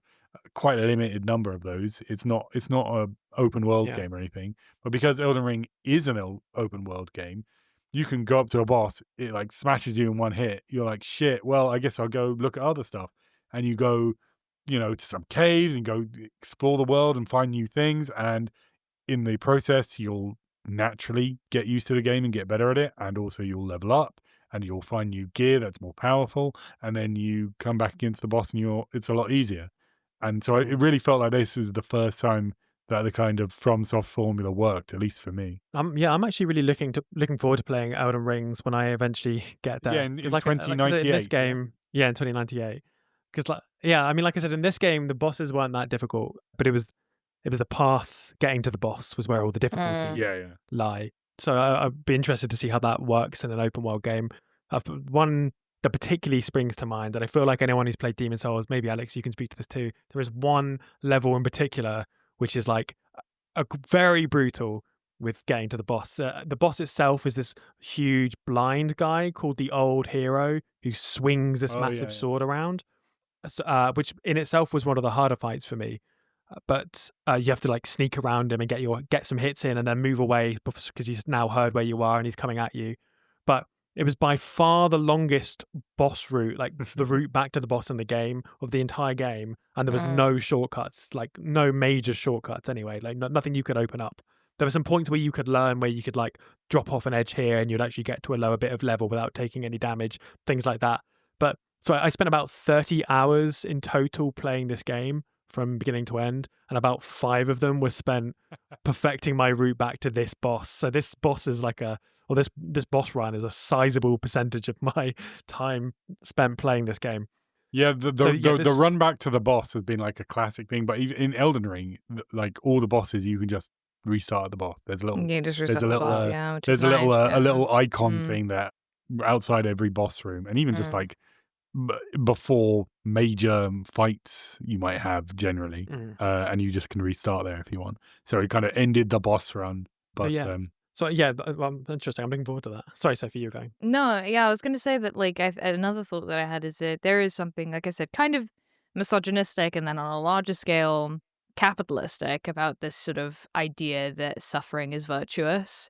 quite a limited number of those. It's not a open world Yeah. game or anything, but because Elden Ring is an open world game, you can go up to a boss. It like smashes you in one hit. You're like, shit. Well, I guess I'll go look at other stuff, and you go, to some caves and go explore the world and find new things, and in the process, you'll naturally get used to the game and get better at it. And also, you'll level up and you'll find new gear that's more powerful. And then you come back against the boss and it's a lot easier. And so it Mm. really felt like this was the first time that the kind of FromSoft formula worked, at least for me. Yeah, I'm actually really looking forward to playing Elden Rings when I eventually get Yeah, there. in, Because in like I said, in this 2098. Yeah. game, yeah, in 2098. Because yeah, I mean, like I said, in this game, the bosses weren't that difficult, but it was the path getting to the boss was where all the mm, difficulty Yeah, yeah. lie. So I'd be interested to see how that works in an open world game. One that particularly springs to mind, and I feel like anyone who's played Demon Souls, maybe Alex, you can speak to this too. There is one level in particular which is like very brutal with getting to the boss. The boss itself is this huge blind guy called the Old Hero who swings this Oh, yeah, massive yeah. sword around, which in itself was one of the harder fights for me. But you have to like sneak around him and get some hits in, and then move away because he's now heard where you are and he's coming at you. But it was by far the longest boss route, like the route back to the boss in the game of the entire game, and there was mm, no shortcuts, like no major shortcuts anyway, like nothing you could open up. There were some points where you could learn where you could like drop off an edge here and you'd actually get to a lower bit of level without taking any damage, things like that. But so I spent about 30 hours in total playing this game from beginning to end, and about 5 of them were spent perfecting my route back to this boss. So this boss is like this boss run is a sizable percentage of my time spent playing this game. Yeah, So yeah, the run back to the boss has been like a classic thing, but even in Elden Ring, like all the bosses, you can just restart at the boss. You just There's reset a the little boss, yeah, which is nice. a Yeah. little icon Mm, thing that outside every boss room, and even just mm. like before major fights you might have generally, Mm. and you just can restart there if you want. So it kind of ended the boss run, So but yeah. So yeah, interesting. I'm looking forward to that. Sorry, Sophie, you're going. No, yeah, I was gonna say that like another thought that I had is that there is something, like I said, kind of misogynistic, and then on a larger scale, capitalistic about this sort of idea that suffering is virtuous.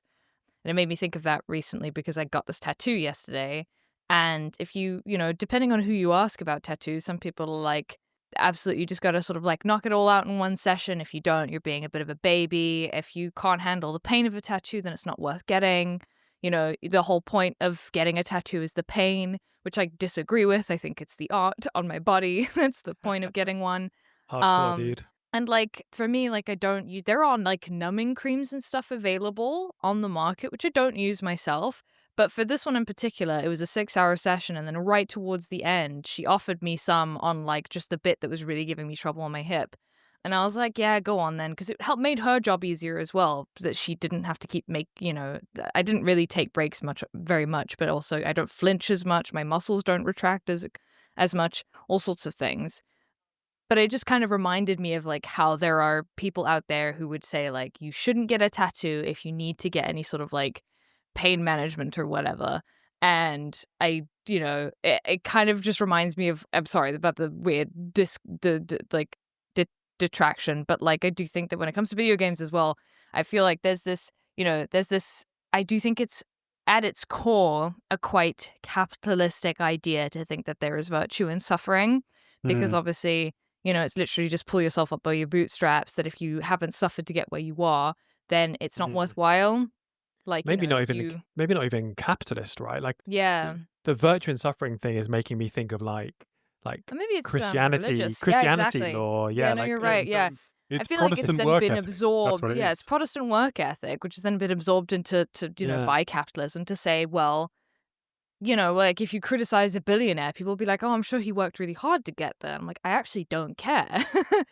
And it made me think of that recently because I got this tattoo yesterday. And if depending on who you ask about tattoos, some people are like, absolutely, you just got to sort of like knock it all out in one session. If you don't, you're being a bit of a baby. If you can't handle the pain of a tattoo, then it's not worth getting. The whole point of getting a tattoo is the pain, which I disagree with. I think it's the art on my body. That's the point of getting one. Hardcore, Um, dude. and like for me, like I don't use, there are like numbing creams and stuff available on the market, which I don't use myself. But for this one in particular, it was a 6-hour session. And then right towards the end, she offered me some on like just the bit that was really giving me trouble on my hip. And I was like, yeah, go on then. Because it made her job easier as well, that she didn't have to I didn't really take breaks very much, but also I don't flinch as much. My muscles don't retract as much, all sorts of things. But it just kind of reminded me of like how there are people out there who would say like you shouldn't get a tattoo if you need to get any sort of like pain management or whatever. And it kind of just reminds me of, I'm sorry about the weird detraction, but like I do think that when it comes to video games as well, I feel like there's this I do think it's at its core a quite capitalistic idea to think that there is virtue in suffering, because obviously it's literally just pull yourself up by your bootstraps, that if you haven't suffered to get where you are, then it's not worthwhile. Like, Maybe not if even you, maybe not even capitalist, right? Like yeah, the virtue and suffering thing is making me think of like or maybe it's Christianity, religious. Yeah, Christianity exactly. law. Yeah, Yeah, no, like you're right. Yeah. I it's feel like it's Protestant then work been ethic. That's what absorbed. it Yeah, is. it's Protestant work ethic, which has then been absorbed into yeah. by capitalism to say, well, like if you criticize a billionaire, people will be like, oh, I'm sure he worked really hard to get there. I'm like, I actually don't care.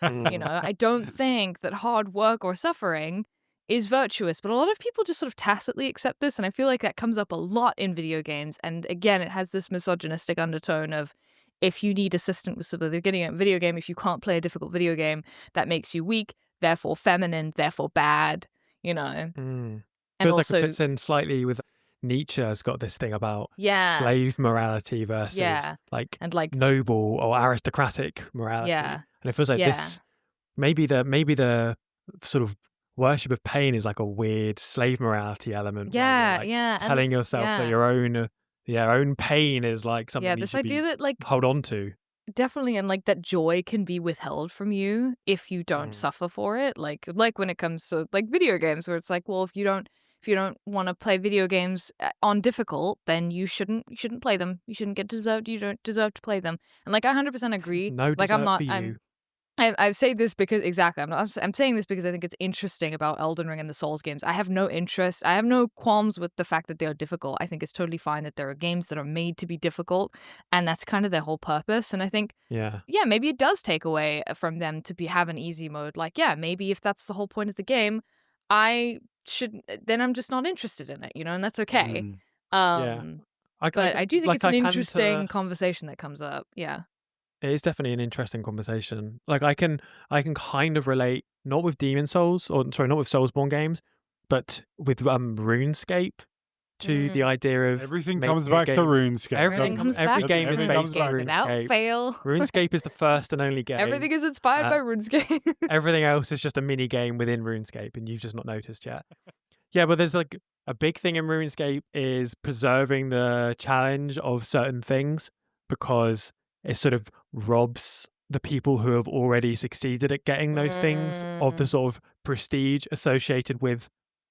I don't think that hard work or suffering is virtuous, but a lot of people just sort of tacitly accept this. And I feel like that comes up a lot in video games. And again, it has this misogynistic undertone of, if you need assistance with something, getting a video game, if you can't play a difficult video game, that makes you weak, therefore feminine, therefore bad, And Feels like it also, fits in slightly with Nietzsche has got this thing about yeah, slave morality versus yeah. like And like, noble or aristocratic morality. yeah, And it feels like yeah. this maybe the sort of worship of pain is like a weird slave morality element where you're Yeah, like yeah. And telling this, yourself that yeah. your own pain is like something Yeah, that you this should idea be that like hold on to. definitely, and like that joy can be withheld from you if you don't suffer for it. Like when it comes to like video games, where it's like, well, if you don't want to play video games on difficult, then you shouldn't play them. You don't deserve to play them. And like I 100% agree. No Like I'm dessert not for you. I say this because exactly I'm saying this because I think it's interesting about Elden Ring and the Souls games. I have no interest. I have no qualms with the fact that they are difficult. I think it's totally fine that there are games that are made to be difficult, and that's kind of their whole purpose. And I think, Yeah. yeah, maybe it does take away from them to have an easy mode. Like, yeah, maybe if that's the whole point of the game, I should then I'm just not interested in it, and that's okay. Yeah. But I do think it's an I can interesting conversation that comes up. Yeah. it is definitely an interesting conversation. Like I can kind of relate, not with Demon Souls, or sorry, not with Soulsborne games, but with RuneScape, to the idea of Everything comes making a back to game. RuneScape. Everything comes Every back game to is Everything based comes on back to without RuneScape. fail. RuneScape is the first and only game. Everything is inspired by Uh, RuneScape. Everything else is just a mini game within RuneScape, and you've just not noticed yet. Yeah, but there's like a big thing in RuneScape is preserving the challenge of certain things, because it sort of robs the people who have already succeeded at getting those things of the sort of prestige associated with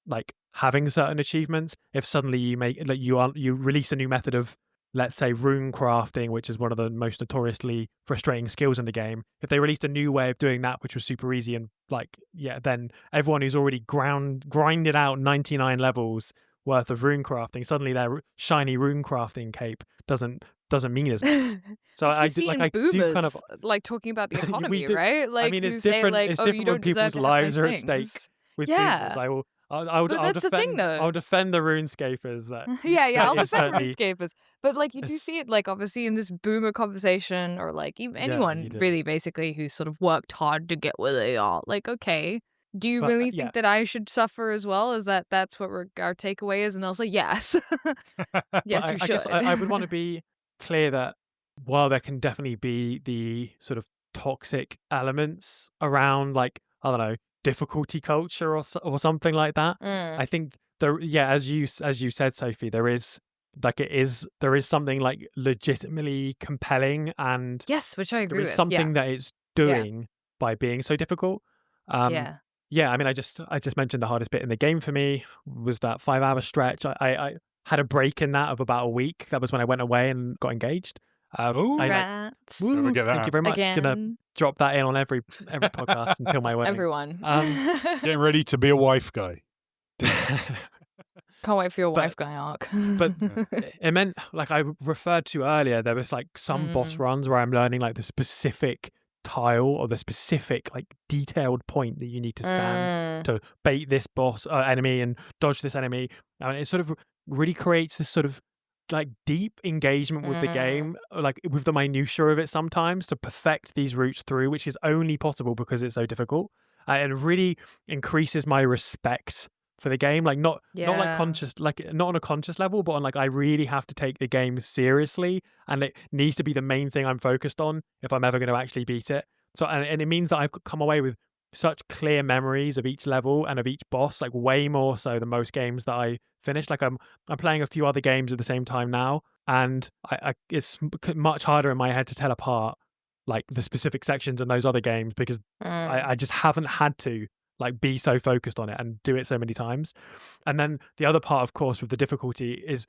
like having certain achievements. If suddenly you make like you release a new method of, let's say, rune crafting, which is one of the most notoriously frustrating skills in the game, if they released a new way of doing that which was super easy, and like, yeah, then everyone who's already grinded out 99 levels worth of rune crafting, suddenly their shiny rune crafting cape doesn't mean as much. So Which we I do see like in I do kind of boomers, like talking about the we economy, do. right? I Like mean, who say like, It's "Oh, you different when don't deserve people's to have lives nice are at stake things." with boomers. Yeah, but I'll that's the thing, I'll though. defend the runescapers. Yeah, That I'll is defend certainly RuneScapers. But like you do it's see it like obviously in this boomer conversation or like even yeah, anyone you do. really basically who's sort of worked hard to get where they are. Like, okay, do you But really yeah, think that I should suffer as well? Is that's what our takeaway is? And they'll say yes. but Yes, you I guess should. I would want to be clear that while there can definitely be the sort of toxic elements around, like, I don't know, difficulty culture or something like that, Mm. I think there, yeah, as you said, Sophie, there is something like legitimately compelling, and Yes, which I there agree is with. Yeah. something that it's Yeah. doing by being so difficult. Um, Yeah. yeah, I mean, I just mentioned the hardest bit in the game for me was that 5 hour stretch. I had a break in that of about a week. That was when I went away and got engaged. I Oh, like, Congrats never woo! get Thank you that. very much. Gonna again. drop that in on every podcast until my wedding. Everyone. Um, Getting ready to be a wife guy. Can't wait for your but wife guy arc. but Yeah. it meant, like I referred to earlier, there was like some boss Mm. runs where I'm learning like the specific tile or the specific like detailed point that you need to stand Mm. to bait this boss enemy and dodge this enemy. And it sort of really creates this sort of like deep engagement with the Mm. game, like with the minutiae of it sometimes to perfect these routes through, which is only possible because it's so difficult. And it really increases my respect for the game, like not like Yeah. conscious, like not on a conscious level, but on like I really have to take the game seriously, and it needs to be the main thing I'm focused on if I'm ever going to actually beat it. So and it means that I've come away with such clear memories of each level and of each boss, like way more so than most games that I finished. Like I'm playing a few other games at the same time now, and I it's much harder in my head to tell apart like the specific sections in those other games because Mm. I just haven't had to like be so focused on it and do it so many times. And then the other part, of course, with the difficulty is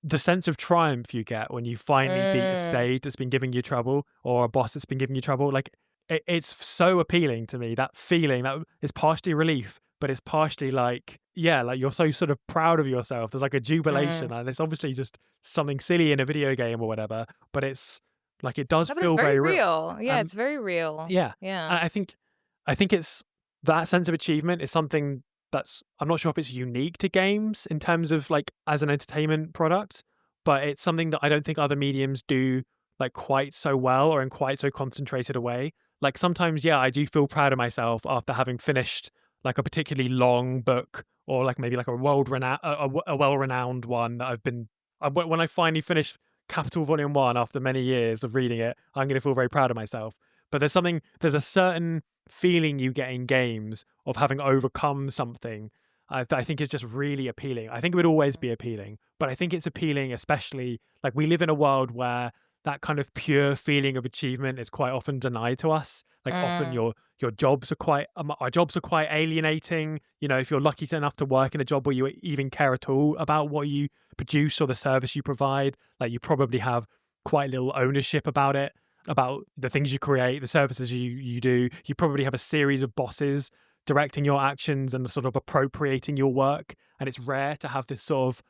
the sense of triumph you get when you finally beat a Mm. stage that's been giving you trouble or a boss that's been giving you trouble. Like it's so appealing to me. That feeling that is partially relief, but it's partially like, yeah, like you're so sort of proud of yourself. There's like a jubilation, Mm. and it's obviously just something silly in a video game or whatever, but it's like it does No, but it's feel very very real. real. Yeah, And it's very real. yeah, Yeah. and I think it's that sense of achievement is something that's I'm not sure if it's unique to games in terms of like as an entertainment product, but it's something that I don't think other mediums do like quite so well or in quite so concentrated a way. Like sometimes, yeah, I do feel proud of myself after having finished like a particularly long book or like maybe like a world renowned a well-renowned one that I've been when I finally finish Capital Volume 1 after many years of reading it, I'm going to feel very proud of myself. But there's a certain feeling you get in games of having overcome something that I think is just really appealing. I think it would always be appealing, but I think it's appealing, especially like we live in a world where that kind of pure feeling of achievement is quite often denied to us. Like often Mm. your jobs are quite our jobs are quite alienating. You know, if you're lucky enough to work in a job where you even care at all about what you produce or the service you provide, like you probably have quite little ownership about it, about the things you create, the services you do. You probably have a series of bosses directing your actions and sort of appropriating your work. And it's rare to have this sort of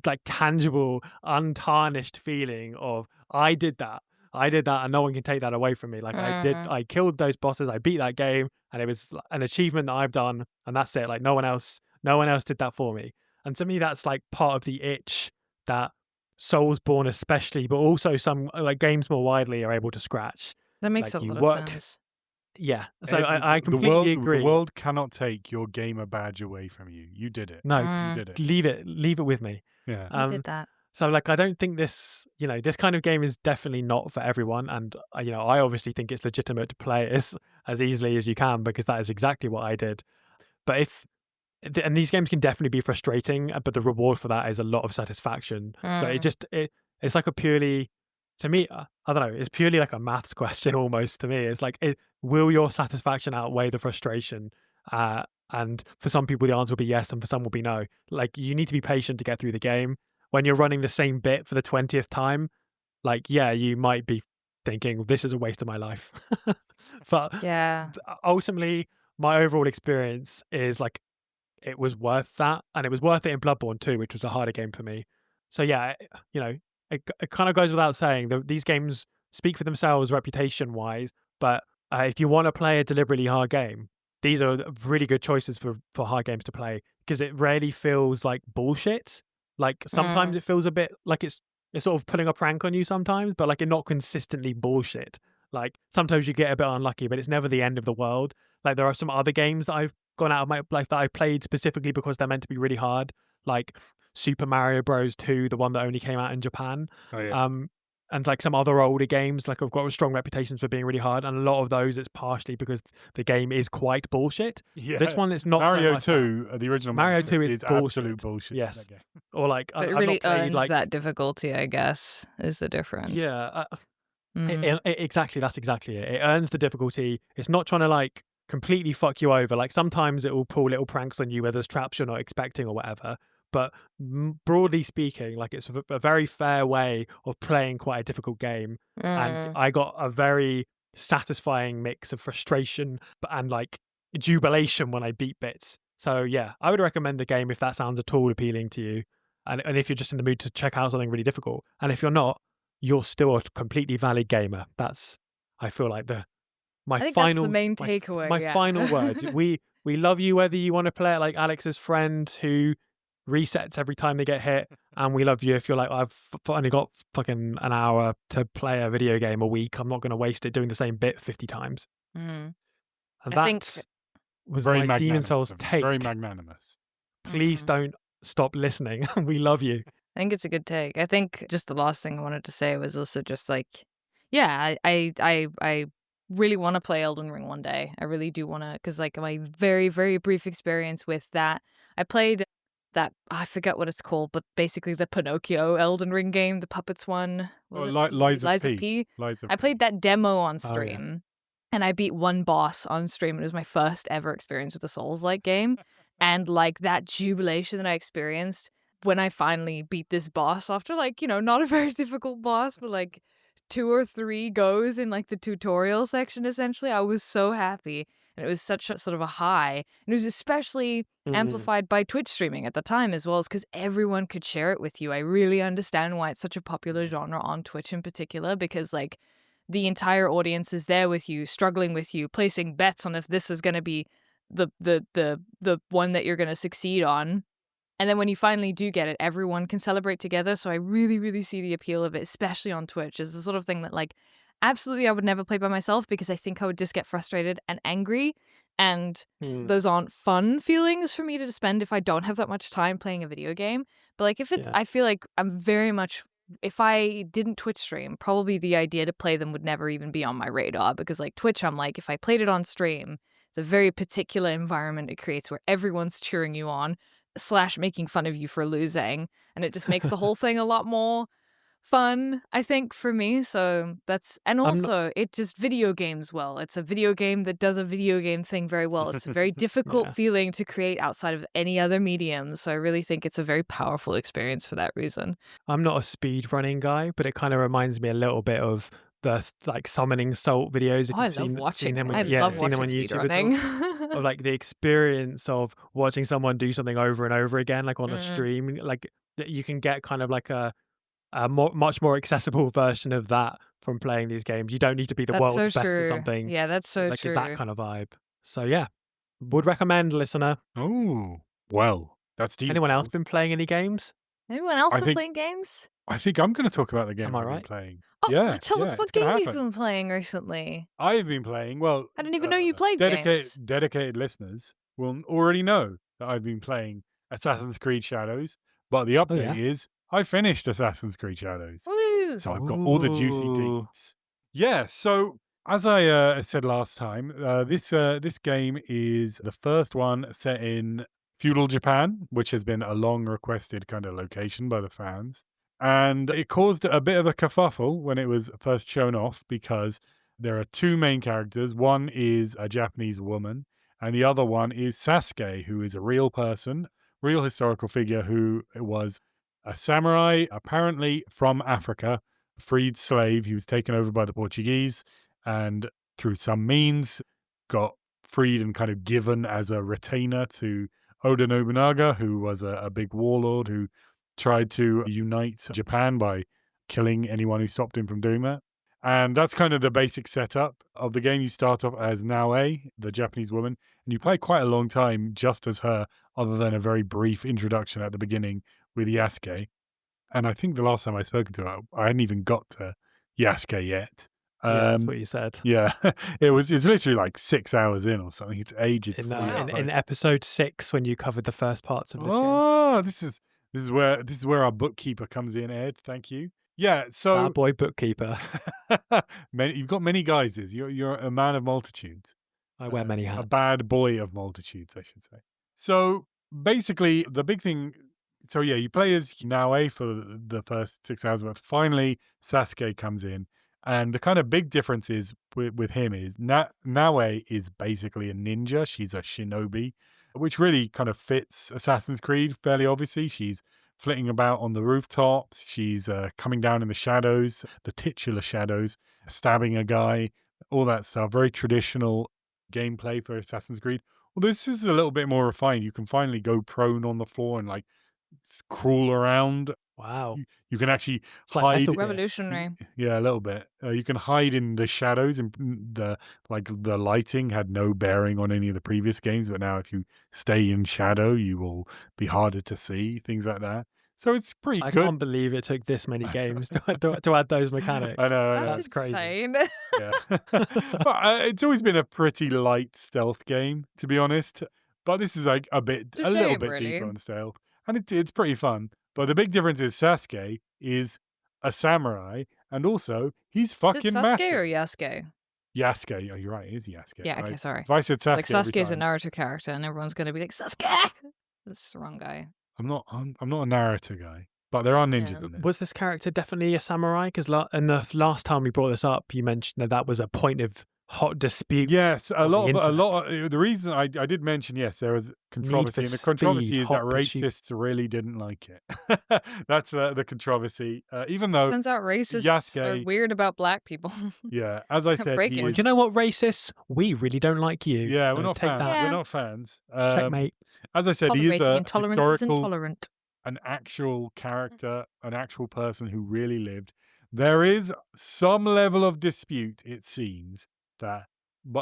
like tangible, untarnished feeling of I did that. I did that and no one can take that away from me. Like Mm. I killed those bosses, I beat that game, and it was an achievement that I've done, and that's it. Like no one else did that for me. And to me, that's like part of the itch that Soulsborne especially, but also some like games more widely are able to scratch. That makes Like a you lot of work, sense. yeah. So I completely The agree. world cannot take your gamer badge away from you. You did it. No, You Mm. did it. leave it with me. Yeah. You did Um, that. so like I don't think this, you know, this kind of game is definitely not for everyone, and you know, I obviously think it's legitimate to play it as easily as you can because that is exactly what I did. But and these games can definitely be frustrating, but the reward for that is a lot of satisfaction. So Mm. it's like a purely to me, I don't know, it's purely like a maths question almost to me. It's like will your satisfaction outweigh the frustration? And for some people the answer will be yes, and for some will be no. Like you need to be patient to get through the game. When you're running the same bit for the 20th time, like yeah, you might be thinking this is a waste of my life. But Yeah. ultimately my overall experience is like it was worth that, and it was worth it in Bloodborne too, which was a harder game for me. So yeah, you know, it kind of goes without saying that these games speak for themselves reputation wise, but if you want to play a deliberately hard game, these are really good choices for hard games to play because it rarely feels like bullshit. Like sometimes Mm. it feels a bit like it's sort of putting a prank on you sometimes, but like it's not consistently bullshit. Like sometimes you get a bit unlucky, but it's never the end of the world. Like there are some other games that I've gone out of my life that I played specifically because they're meant to be really hard, like Super Mario Bros. 2, the one that only came out in Japan. Oh yeah. Um, and like some other older games, like I've got strong reputations for being really hard, and a lot of those it's partially because the game is quite bullshit. This Yeah. one, it's not so Mario much that. 2, the original Mario Mario, 2 is is absolute bullshit. bullshit, that Yes. game. Or like But it I've not really played earns like that difficulty, I guess, is the difference. yeah. Mm. Exactly, that's exactly it. It earns the difficulty. It's not trying to like completely fuck you over. Like sometimes it will pull little pranks on you where there's traps you're not expecting or whatever. But broadly speaking, like it's a very fair way of playing quite a difficult game. And Mm. I got a very satisfying mix of frustration and like jubilation when I beat bits. So yeah, I would recommend the game if that sounds at all appealing to you. And if you're just in the mood to check out something really difficult. And if you're not, you're still a completely valid gamer. That's I feel like the my I think that's the final main takeaway, my yeah. final word. We love you whether you want to play it like Alex's friend who resets every time they get hit, and we love you if you're like only got fucking an hour to play a video game a week. I'm not going to waste it doing the same bit 50 times. Mm. And I think that was Very my Demon magnanimous Souls of you. Very take. magnanimous. Please mhm. don't stop listening. We love you. I think it's a good take. I think just the last thing I wanted to say was also just like, yeah, I really want to play Elden Ring one day. I really do want to, because like my very, very brief experience with that, I played that, I forget what it's called, but basically the Pinocchio Elden Ring game, the puppets one. Oh, Was it Lies of Lies of P. P? Lies of I P. played that demo on Oh yeah. stream and I beat one boss on stream. It was my first ever experience with a Souls-like game. And like that jubilation that I experienced when I finally beat this boss after like, not a very difficult boss, but like 2 or 3 goes in like the tutorial section essentially, I was so happy. And it was such a sort of a high. And it was especially amplified by Twitch streaming at the time as well, as because everyone could share it with you. I really understand why it's such a popular genre on Twitch in particular, because like the entire audience is there with you, struggling with you, placing bets on if this is going to be the one that you're going to succeed on. And then when you finally do get it, everyone can celebrate together. So I really, really see the appeal of it, especially on Twitch. It's the sort of thing that, like, absolutely I would never play by myself because I think I would just get frustrated and angry. And those aren't fun feelings for me to spend if I don't have that much time playing a video game. But, like, if it's, Yeah. I feel like I'm very much, if I didn't Twitch stream, probably the idea to play them would never even be on my radar because, like, Twitch, I'm like, if I played it on stream, it's a very particular environment it creates where everyone's cheering you on / making fun of you for losing, and it just makes the whole thing a lot more fun, I think, for me. So that's, and I'm not also it just video games well. It's a video game that does a video game thing very well. It's a very difficult yeah. feeling to create outside of any other medium. So I really think it's a very powerful experience for that reason. I'm not a speed running guy, but it kind of reminds me a little bit of the like summoning salt videos. If Oh, I you've love seen watching. them, I love seen them watching on YouTube at all. speedrunning. Of like the experience of watching someone do something over and over again, like on a Mm, stream, like that you can get kind of like a much more accessible version of that from playing these games. You don't need to be the that's so world's best at true. something. Yeah, that's so Like, it's that true. kind of vibe. So yeah, would recommend, listener. Oh, well, that's Demon Anyone else Souls. been playing any games? Anyone else I been think playing games? I think I'm going to talk about the Am games I I've been right? playing. Oh, Yeah, tell yeah, us it's what going to game you've happen. been playing recently. I've been playing, well, I didn't even know you played games. dedicated listeners will already know that I've been playing Assassin's Creed Shadows, but the Oh update yeah. is I finished Assassin's Creed Shadows. Woo! So I've got all the juicy Ooh. deeds. Yeah, so as I said last time, this game is the first one set in feudal Japan, which has been a long requested kind of location by the fans. And it caused a bit of a kerfuffle when it was first shown off because there are 2 main characters. One is a Japanese woman, and the other one is Sasuke, who is a real person, real historical figure who was a samurai, apparently from Africa, freed slave. He was taken over by the Portuguese and through some means got freed and kind of given as a retainer to Oda Nobunaga, who was a big warlord who tried to unite Japan by killing anyone who stopped him from doing that. And that's kind of the basic setup of the game. You start off as Naoe, the Japanese woman, and you play quite a long time just as her, other than a very brief introduction at the beginning with Yasuke. And I think the last time I spoken to her, I hadn't even got to Yasuke yet. Yeah, that's what you said. Yeah, it's literally like 6 hours in or something. It's ages In, before you in episode 6 when you covered the first parts of this game. Oh, this is where our bookkeeper comes in, Ed. Thank you. Yeah, so Bad boy bookkeeper. you've got many guises. You're a man of multitudes. I wear many A hats. bad boy of multitudes, I should say. So basically, the big thing. So yeah, you play as Naoe for the first 6 hours, but finally Sasuke comes in, and the kind of big difference is with him is Naoe is basically a ninja. She's a shinobi, which really kind of fits Assassin's Creed fairly obviously. She's flitting about on the rooftops. She's coming down in the shadows, the titular shadows, stabbing a guy, all that stuff. Very traditional gameplay for Assassin's Creed. Well, this is a little bit more refined. You can finally go prone on the floor and like crawl around. Wow. You can actually It's like hide. Metal Gear. Revolutionary. Yeah, a little bit. You can hide in the shadows, and the lighting had no bearing on any of the previous games. But now, if you stay in shadow, you will be harder to see. Things like that. So it's pretty I good. can't believe it took this many games to add those mechanics. I know. That's That's crazy. insane. Yeah. But it's always been a pretty light stealth game, to be honest. But this is like It's a a little shame, bit really. deeper on stealth, and it's pretty fun. But the big difference is Sasuke is a samurai, and also he's Is it fucking Sasuke massive. or Yasuke? Yasuke. Oh, you're right. It is Yasuke. Yeah, okay, sorry. If I said Sasuke, Like every Sasuke's a time, Naruto character, and everyone's gonna be like Sasuke. That's the wrong guy. I'm not a Naruto guy, but there are ninjas Yeah. in it. Was this character definitely a samurai? Because in the last time we brought this up, you mentioned that was a point of hot dispute. Yes, on the the reason I did mention, yes, there was controversy, for and the controversy speed, is that hot pursuit. racists really didn't like it. That's the controversy. Even though, Turns out racists are Yasuke- weird about black people. yeah, as I said, Breaking. he Do is. you know what, racists? We really don't like you. Yeah, So we're not take fans. that. Yeah. We're not fans. Checkmate. As I said, he is Tolerating a intolerance is historical, intolerant. an actual character, an actual person who really lived. There is some level of dispute, it seems, but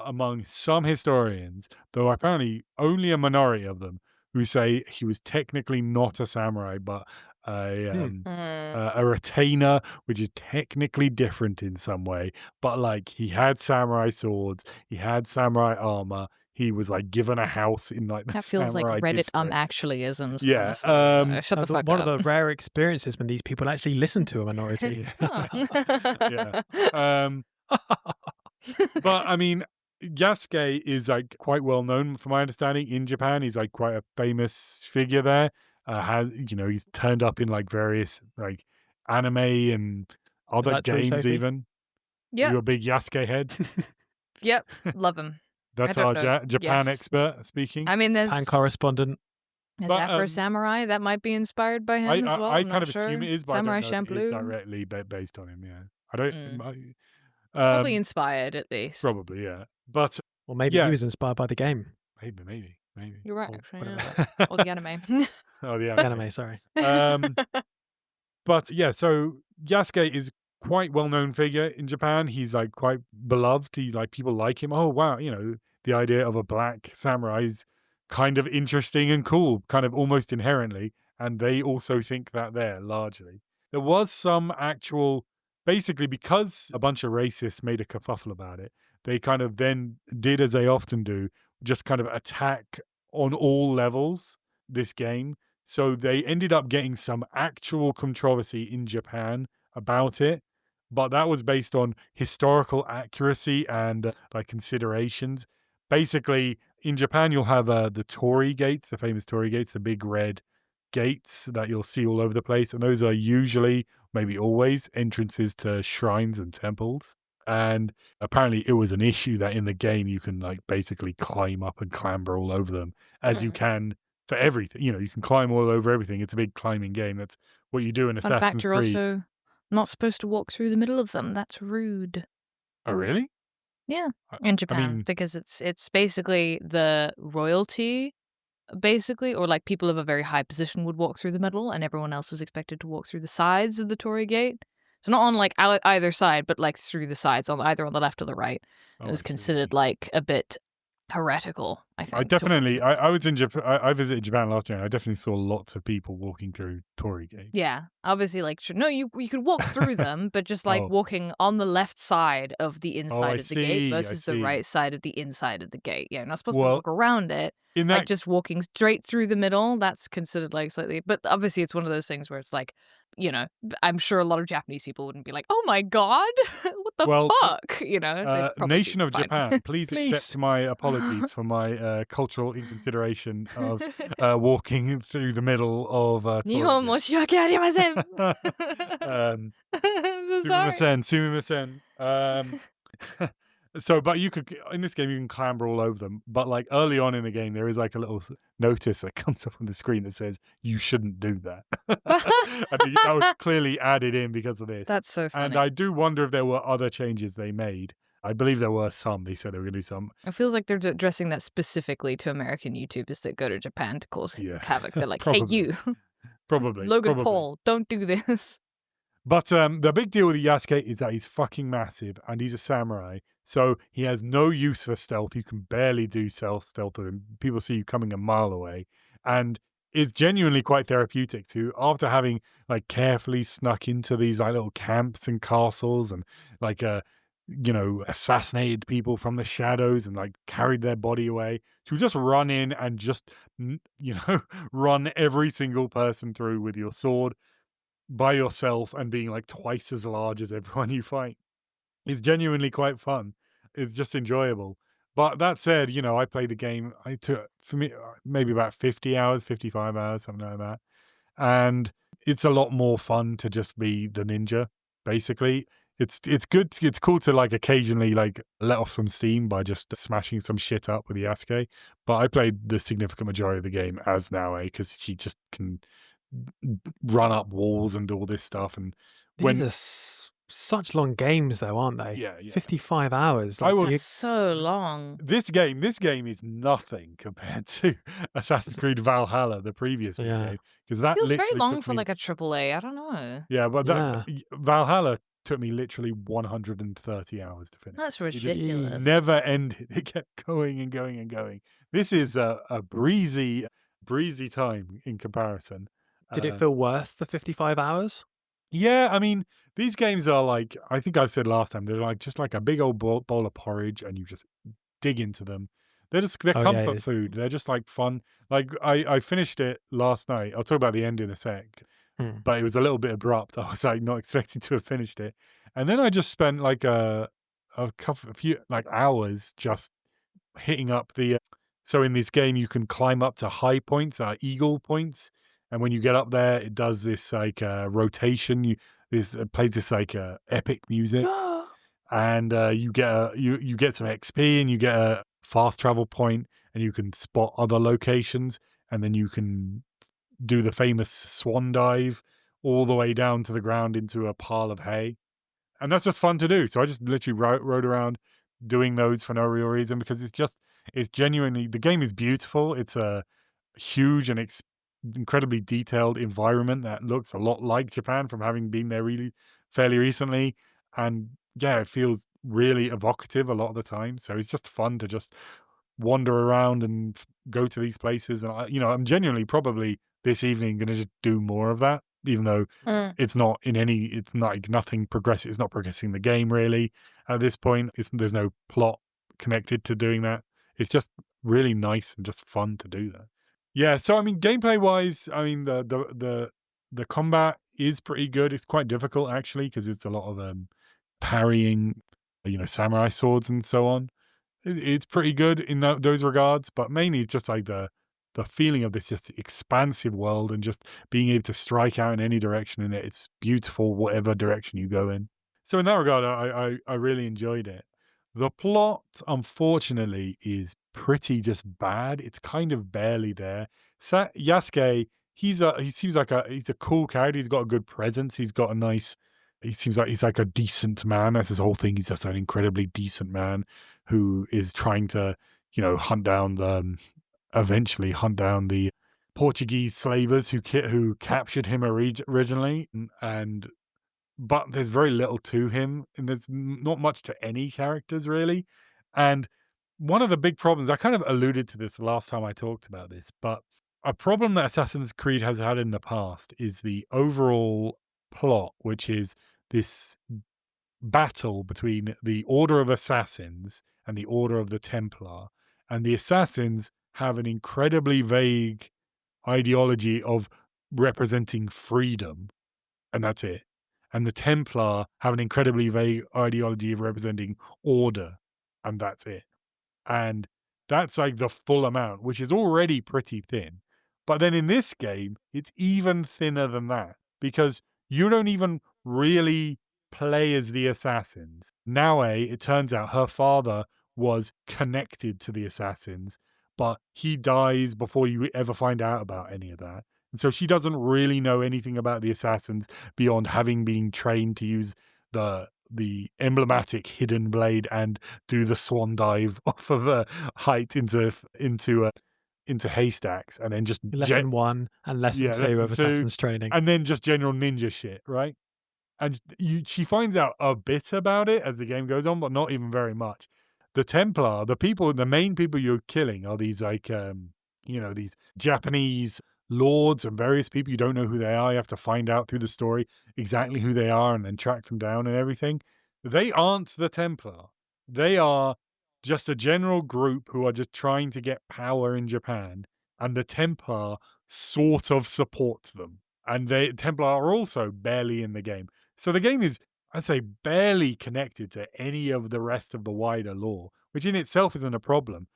among some historians, though apparently only a minority of them, who say he was technically not a samurai, but Mm. a retainer, which is technically different in some way. But like he had samurai swords, he had samurai armor. He was like given a house in like the That feels like samurai Reddit district. actuallyisms, Yeah, honestly. So shut the That's fuck one up. of the rare experiences when these people actually listen to a minority. Yeah. But I mean, Yasuke is like quite well known, from my understanding, in Japan. He's like quite a famous figure there. He's turned up in like various like anime and other that true, games. Sofie? Even Yep. you a big Yasuke head? Yep. Love him. That's don't our know. Japan Yes. expert speaking. I mean, there's Pan correspondent. But, Afro Samurai that might be inspired by him I as well. I I'm kind not of sure. assume it is, but Samurai I don't know if it is Champloo. directly based on him. Yeah, I don't. Probably Um, inspired at least. probably, yeah. But Or maybe Yeah. he was inspired by the game. maybe. You're right, Or actually. whatever. Yeah. Or the anime. Oh, the The anime, sorry. But yeah, so Yasuke is quite well-known figure in Japan. He's like quite beloved. He's like people like him. Oh wow, the idea of a black samurai is kind of interesting and cool, kind of almost inherently. And they also think that there largely. There was some actual, basically because a bunch of racists made a kerfuffle about it, they kind of then did as they often do, just kind of attack on all levels this game. So they ended up getting some actual controversy in Japan about it, but that was based on historical accuracy and like considerations. Basically, in Japan, you'll have the Torii gates, the famous Torii gates, the big red gates that you'll see all over the place, and those are usually, maybe always, entrances to shrines and temples. And apparently, it was an issue that in the game you can like basically climb up and clamber all over them as you can for everything. You can climb all over everything. It's a big climbing game. That's what you do in Fun Assassin's fact, you're Creed. also not supposed to walk through the middle of them. That's rude. Oh, really? Yeah, I- in Japan, mean- because it's basically the royalty basically, or like people of a very high position would walk through the middle, and everyone else was expected to walk through the sides of the torii gate. So not on like either side, but like through the sides, on either on the left or the right. It Oh, was I considered see. like a bit heretical, I I think. definitely, I was in Japan. I visited Japan last year. And I definitely saw lots of people walking through torii gates. Yeah, obviously, like no, you could walk through them, but just like Oh, walking on the left side of the oh, I inside of the gate see. I versus the see. right side of the inside of the gate. Yeah, you're not supposed to Well, walk around it. in Like that, just walking straight through the middle, that's considered like slightly. But obviously, it's one of those things where it's like, I'm sure a lot of Japanese people wouldn't be like, "Oh my god, what the well, fuck?" They'd probably be nation of fine. Japan, please accept Please. my apologies for my cultural inconsideration of walking through the middle of torii 日本申し訳ありません。gate. um, I'm so sorry. sumimasen. So, but you could in this game you can clamber all over them. But like early on in the game, there is like a little notice that comes up on the screen that says you shouldn't do that. I think that was clearly added in because of this. That's so And funny. I do wonder if there were other changes they made. I believe there were some. They said they were going to do some. It feels like they're addressing that specifically to American YouTubers that go to Japan to cause Yeah, havoc. They're like, "Hey, probably, you, probably, Logan probably. Paul, don't do this." But the big deal with Yasuke is that he's fucking massive and he's a samurai. So he has no use for stealth. You can barely do stealth with him. People see you coming a mile away. And it's genuinely quite therapeutic too. After having like carefully snuck into these like little camps and castles and like assassinated people from the shadows and like carried their body away. To just run in and just run every single person through with your sword by yourself and being like twice as large as everyone you fight is genuinely quite fun. It's just enjoyable. But that said, I played the game. I took for me maybe about 50 hours, 55 hours, something like that. And it's a lot more fun to just be the ninja, basically. It's good. It's cool to like occasionally like let off some steam by just smashing some shit up with Yasuke. But I played the significant majority of the game as Naoe because she just can run up walls and do all this stuff. And These when are such long games, though, aren't they? yeah, yeah, 55 hours. I Like, will. That's so long. This game is nothing compared to Assassin's Creed Valhalla, the previous big Yeah. game, because that Feels very literally long took for me. like a AAA. I don't know. Yeah, but Yeah. Valhalla took me literally 130 hours to finish. That's It just ridiculous. never ended. It kept going and going and going. This is a breezy time in comparison. Did it Uh, feel worth the 55 hours? Yeah, I mean, these games are like, I think I said last time, they're like just like a big old bowl of porridge and you just dig into them. They're Oh, yeah. comfort food. They're just like fun. Like I finished it last night. I'll talk about the end in a sec, Hmm. but it was a little bit abrupt. I was like not expecting to have finished it. And then I just spent like a few like hours just hitting up the so in this game you can climb up to high points, eagle points, and when you get up there it does this like rotation. It plays this like epic music, and you get you get some XP and you get a fast travel point, and you can spot other locations, and then you can do the famous swan dive all the way down to the ground into a pile of hay. And that's just fun to do. So I just literally rode around doing those for no real reason because it's genuinely, the game is beautiful. It's a huge and incredibly detailed environment that looks a lot like Japan from having been there really fairly recently. And yeah, it feels really evocative a lot of the time. So it's just fun to just wander around and go to these places. And I'm genuinely probably this evening going to just do more of that, even though Mm. it's not like nothing progressive. It's not progressing the game really at this point. There's no plot connected to doing that. It's just really nice and just fun to do that. Yeah. So I mean, gameplay wise, I mean the combat is pretty good. It's quite difficult actually because it's a lot of parrying, samurai swords and so on. It's pretty good in those regards, but mainly it's just like the feeling of this just expansive world and just being able to strike out in any direction in it. It's beautiful, whatever direction you go in. So in that regard, I really enjoyed it. The plot, unfortunately, is pretty just bad. It's kind of barely there. Yasuke, he seems like he's a cool character. He's got a good presence. He's got a nice. He seems like he's like a decent man. That's his whole thing. He's just an incredibly decent man who is trying to, hunt down eventually hunt down the Portuguese slavers who captured him originally, and but there's very little to him, and there's not much to any characters really. And one of the big problems, I kind of alluded to this the last time I talked about this, but a problem that Assassin's Creed has had in the past is the overall plot, which is this battle between the Order of Assassins and the Order of the Templar. And the Assassins have an incredibly vague ideology of representing freedom, and that's it. And the Templar have an incredibly vague ideology of representing order, and that's it. And that's like the full amount, which is already pretty thin. But then in this game, it's even thinner than that because you don't even really play as the assassins. Naue, it turns out her father was connected to the assassins, but he dies before you ever find out about any of that. And so she doesn't really know anything about the assassins beyond having been trained to use the emblematic hidden blade and do the swan dive off of a height into haystacks, and then just Lesson 1 and lesson 2 lesson of two, Assassin's training. and then just general ninja shit, right? And she finds out a bit about it as the game goes on, but not even very much. The Templar, the main people you're killing are these like these Japanese lords and various people. You don't know who they are. You have to find out through the story exactly who they are and then track them down and everything. They aren't the Templar. They are just a general group who are just trying to get power in Japan, and the Templar sort of support them. And the Templar are also barely in the game. So the game is, I'd say, barely connected to any of the rest of the wider lore, which in itself isn't a problem.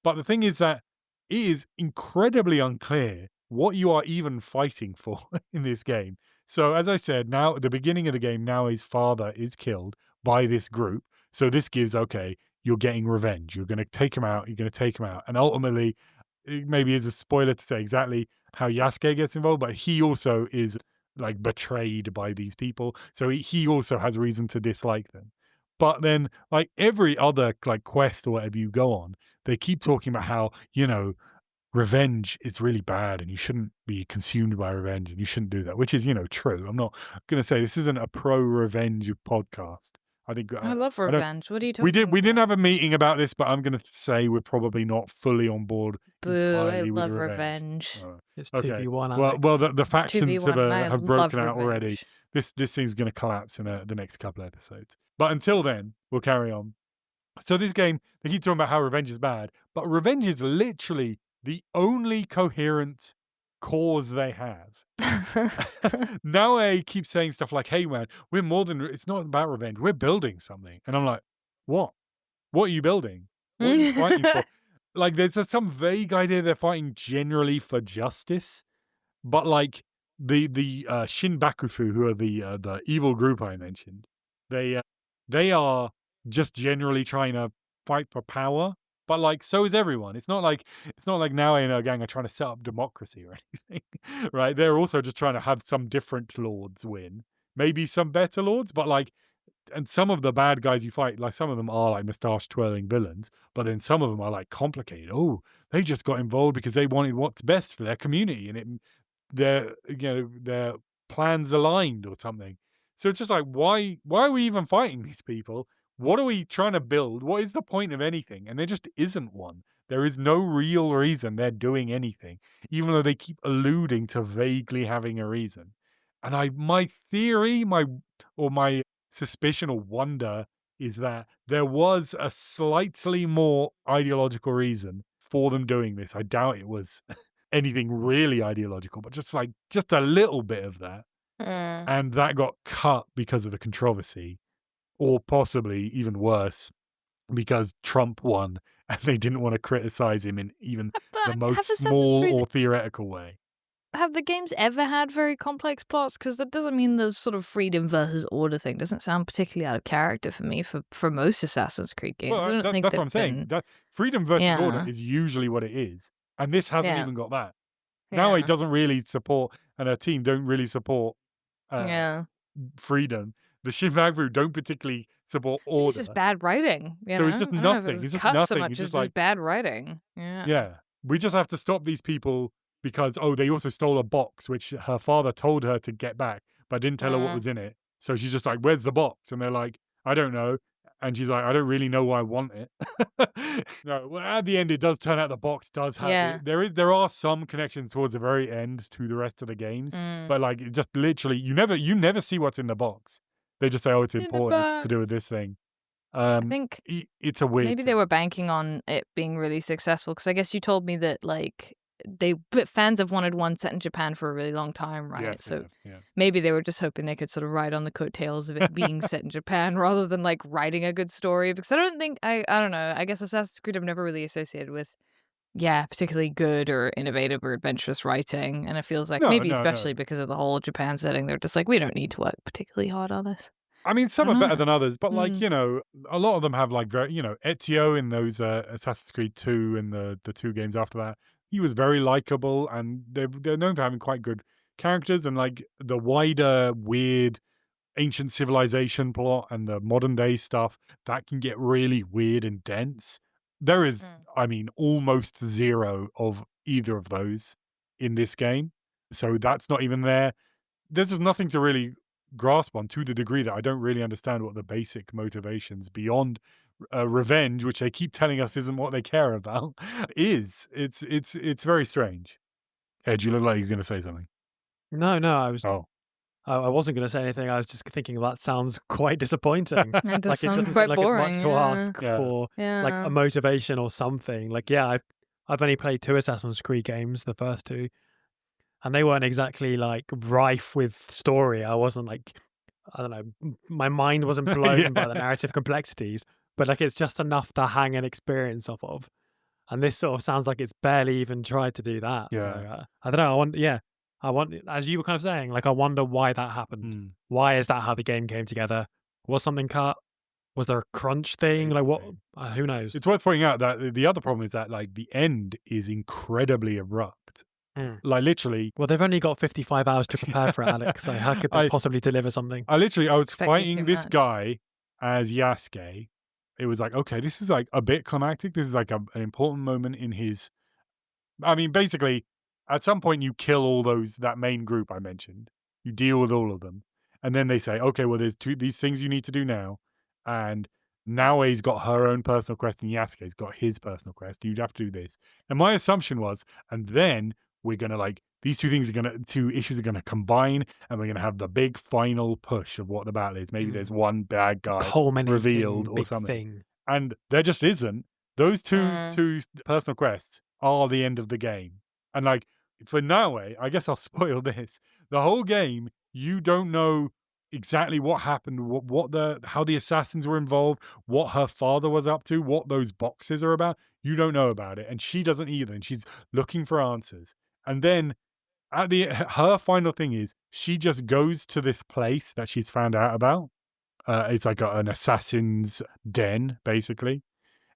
But the thing is that it is incredibly unclear what you are even fighting for in this game. So as I said, now at the beginning of the game, now his father is killed by this group. So this gives, okay, you're getting revenge. You're going to take him out. You're going to take him out. And ultimately, it maybe is a spoiler to say exactly how Yasuke gets involved, but he also is like betrayed by these people. So he also has reason to dislike them. But then like every other like quest or whatever you go on, they keep talking about how, revenge is really bad and you shouldn't be consumed by revenge and you shouldn't do that, which is, true. I'm not going to say this isn't a pro revenge podcast. I think I love I don't, revenge. What are you talking we about? didn't have a meeting about this, but I'm going to say we're probably not fully on board Boo, I entirely with love revenge. revenge. It's Okay. 2v1, Well, Alex. well, the It's factions 2v1 and I have love broken out already. revenge. This thing's going to collapse in the next couple episodes. But until then, we'll carry on. So this game, they keep talking about how revenge is bad, but revenge is literally the only coherent cause they have. Naue keeps saying stuff like, "Hey man, we're more than it's not about revenge. We're building something." And I'm like, "What? What are you building? What are you fighting for?" Like there's some vague idea they're fighting generally for justice, but like the Shin Bakufu, who are the evil group I mentioned, they are just generally trying to fight for power. But like so is everyone. It's not like Naue and her gang are trying to set up democracy or anything, right? They're also just trying to have some different lords win, maybe some better lords, but like and some of the bad guys you fight, like some of them are like mustache twirling villains, but then some of them are like complicated. Oh, they just got involved because they wanted what's best for their community, and their plans aligned or something. So it's just like why are we even fighting these people? What are we trying to build? What is the point of anything? And there just isn't one. There is no real reason they're doing anything, even though they keep alluding to vaguely having a reason. And my theory, my suspicion or wonder is that there was a slightly more ideological reason for them doing this. I doubt it was anything really ideological, but just a little bit of that. And that got cut because of the controversy, or possibly even worse, because Trump won and they didn't want to criticize him in even But the have most Assassin's small Creed or theoretical way. have the games ever had very complex plots? Because that doesn't mean the sort of freedom versus order thing doesn't sound particularly out of character for me for most Assassin's Creed games. I Well, don't think that's what I'm they've saying. been. That freedom versus order Yeah, is usually what it is, and this hasn't yeah, even got that. Now it yeah, doesn't really support, and her team don't really support uh, yeah. freedom. The Shinbagru don't particularly support Maybe it's just order. bad writing. So it's just I don't know if it nothing. was It's just cut so nothing. much It's as just just like, bad writing. Yeah. yeah. we just have to stop these people because, oh, they also stole a box, which her father told her to get back, but didn't tell her what Mm, was in it. So she's just like, where's the box? And they're like, I don't know. And she's like, I don't really know why I want it. No, well, at the end, it does turn out the box does have yeah. it. There are some connections towards the very end to the rest of the games, Mm. but like it just literally, you never see what's in the box. They just say, oh, it's In the important. It's to do with box. this thing. I think It's a weird maybe they thing. were banking on it being really successful because I guess you told me that like but fans have wanted one set in Japan for a really long time, right? Yes, So yeah. maybe they were just hoping they could sort of ride on the coattails of it being set in Japan rather than like writing a good story. Because I don't think I don't know. I guess Assassin's Creed I've never really associated with particularly good or innovative or adventurous writing. And it feels like No, maybe no, no. especially because of the whole Japan setting, they're just like, we don't need to work particularly hard on this. I mean, I some don't are better know. than others, but like, Mm. a lot of them have like very, Ezio in those Assassin's Creed 2 and the two games after that. He was very likable and they're known for having quite good characters and like the wider weird ancient civilization plot and the modern day stuff that can get really weird and dense. There is, Mm. I mean, almost zero of either of those in this game. So that's not even there. There's just nothing to really grasp on to the degree that I don't really understand what the basic motivations beyond revenge, which they keep telling us isn't what they care about, is. It's very strange. Ed, you look like you're going to say something. No, no, Oh, I wasn't going to say anything. I was just thinking that sounds quite disappointing. It does Like it sound doesn't seem quite like it's much boring. to Yeah. ask yeah, for like a Yeah. motivation or something. Like yeah, I've only played 2 Assassin's Creed games, the first 2, and they weren't exactly like rife with story. I wasn't like I don't know, my mind wasn't blown by the yeah, narrative complexities, but like it's just enough to hang an experience off of. And this sort of sounds like it's barely even tried to do that. So yeah. I don't know. I want, as you were kind of saying, like I wonder why that happened. Mm, Why is that how the game came together? Was something cut? Was there a crunch thing? Like what? maybe. Who knows? It's worth pointing out that the other problem is that like the end is incredibly abrupt. Mm. Like literally, Well, they've only got 55 hours to prepare for it, Alex. So how could they I possibly deliver something? I was Expecting too fighting this much. guy as Yasuke. It was like, okay, this is like a bit climactic. This is like an important moment in his. I mean, basically, at some point you kill all that main group I mentioned. You deal with all of them, and then they say, okay, well, there's these things you need to do now, and Naoe's got her own personal quest, and Yasuke's got his personal quest. You'd have to do this, and my assumption was, and then we're gonna like these two issues are gonna combine, and we're gonna have the big final push of what the battle is. Maybe there's Mm. one bad guy revealed Culminating or big something, thing. and there just isn't. Those Mm. two personal quests are the end of the game. And like for Naue, I guess I'll spoil this. The whole game, you don't know exactly what happened, what the how the assassins were involved, what her father was up to, what those boxes are about. You don't know about it, and she doesn't either. And she's looking for answers. And then at the her final thing is she just goes to this place that she's found out about. It's like an assassin's den, basically,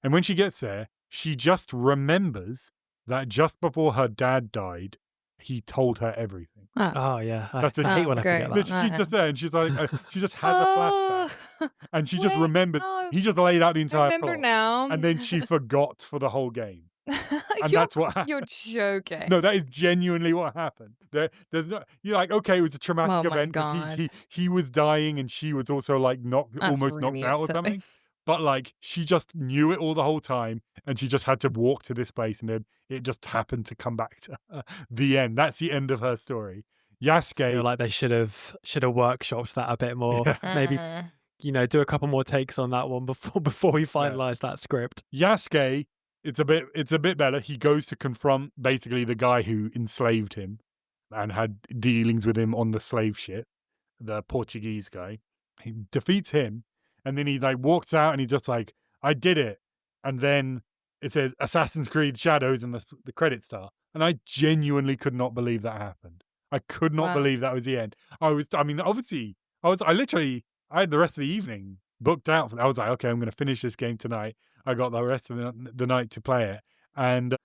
and when she gets there, she just remembers that just before her dad died, he told her everything. Oh, Oh yeah, That's I it. hate oh, when I great. forget that. Literally, she's Uh, just there and she's like, she just has a oh, flashback and she just wait. remembers. Oh, He just laid out the I entire remember plot now. and then she forgot for the whole game. And you're that's what you're happened. joking. No, that is genuinely what happened. There's no, you're like, okay, it was a Oh traumatic my event because god. he was dying and she was also like That's almost knocked really out or upsetting. something. But like she just knew it all the whole time and she just had to walk to this place and then it just happened to come back to her. The end. That's the end of her story. I feel Yasuke, like they should have workshopped that a bit more. yeah. Maybe Mm. do a couple more takes on that one before we Yeah. finalize that script. Yasuke, it's a bit better. He goes to confront basically the guy who enslaved him and had dealings with him on the slave ship, the Portuguese guy. He defeats him, and then he like walks out and he's just like, "I did it." And then it says Assassin's Creed Shadows and the credits start. And I genuinely could not believe that happened. I could not Wow. believe that was the end. I mean, obviously, I had the rest of the evening booked out. I was like, okay, I'm going to finish this game tonight. I got the rest of the night to play it, and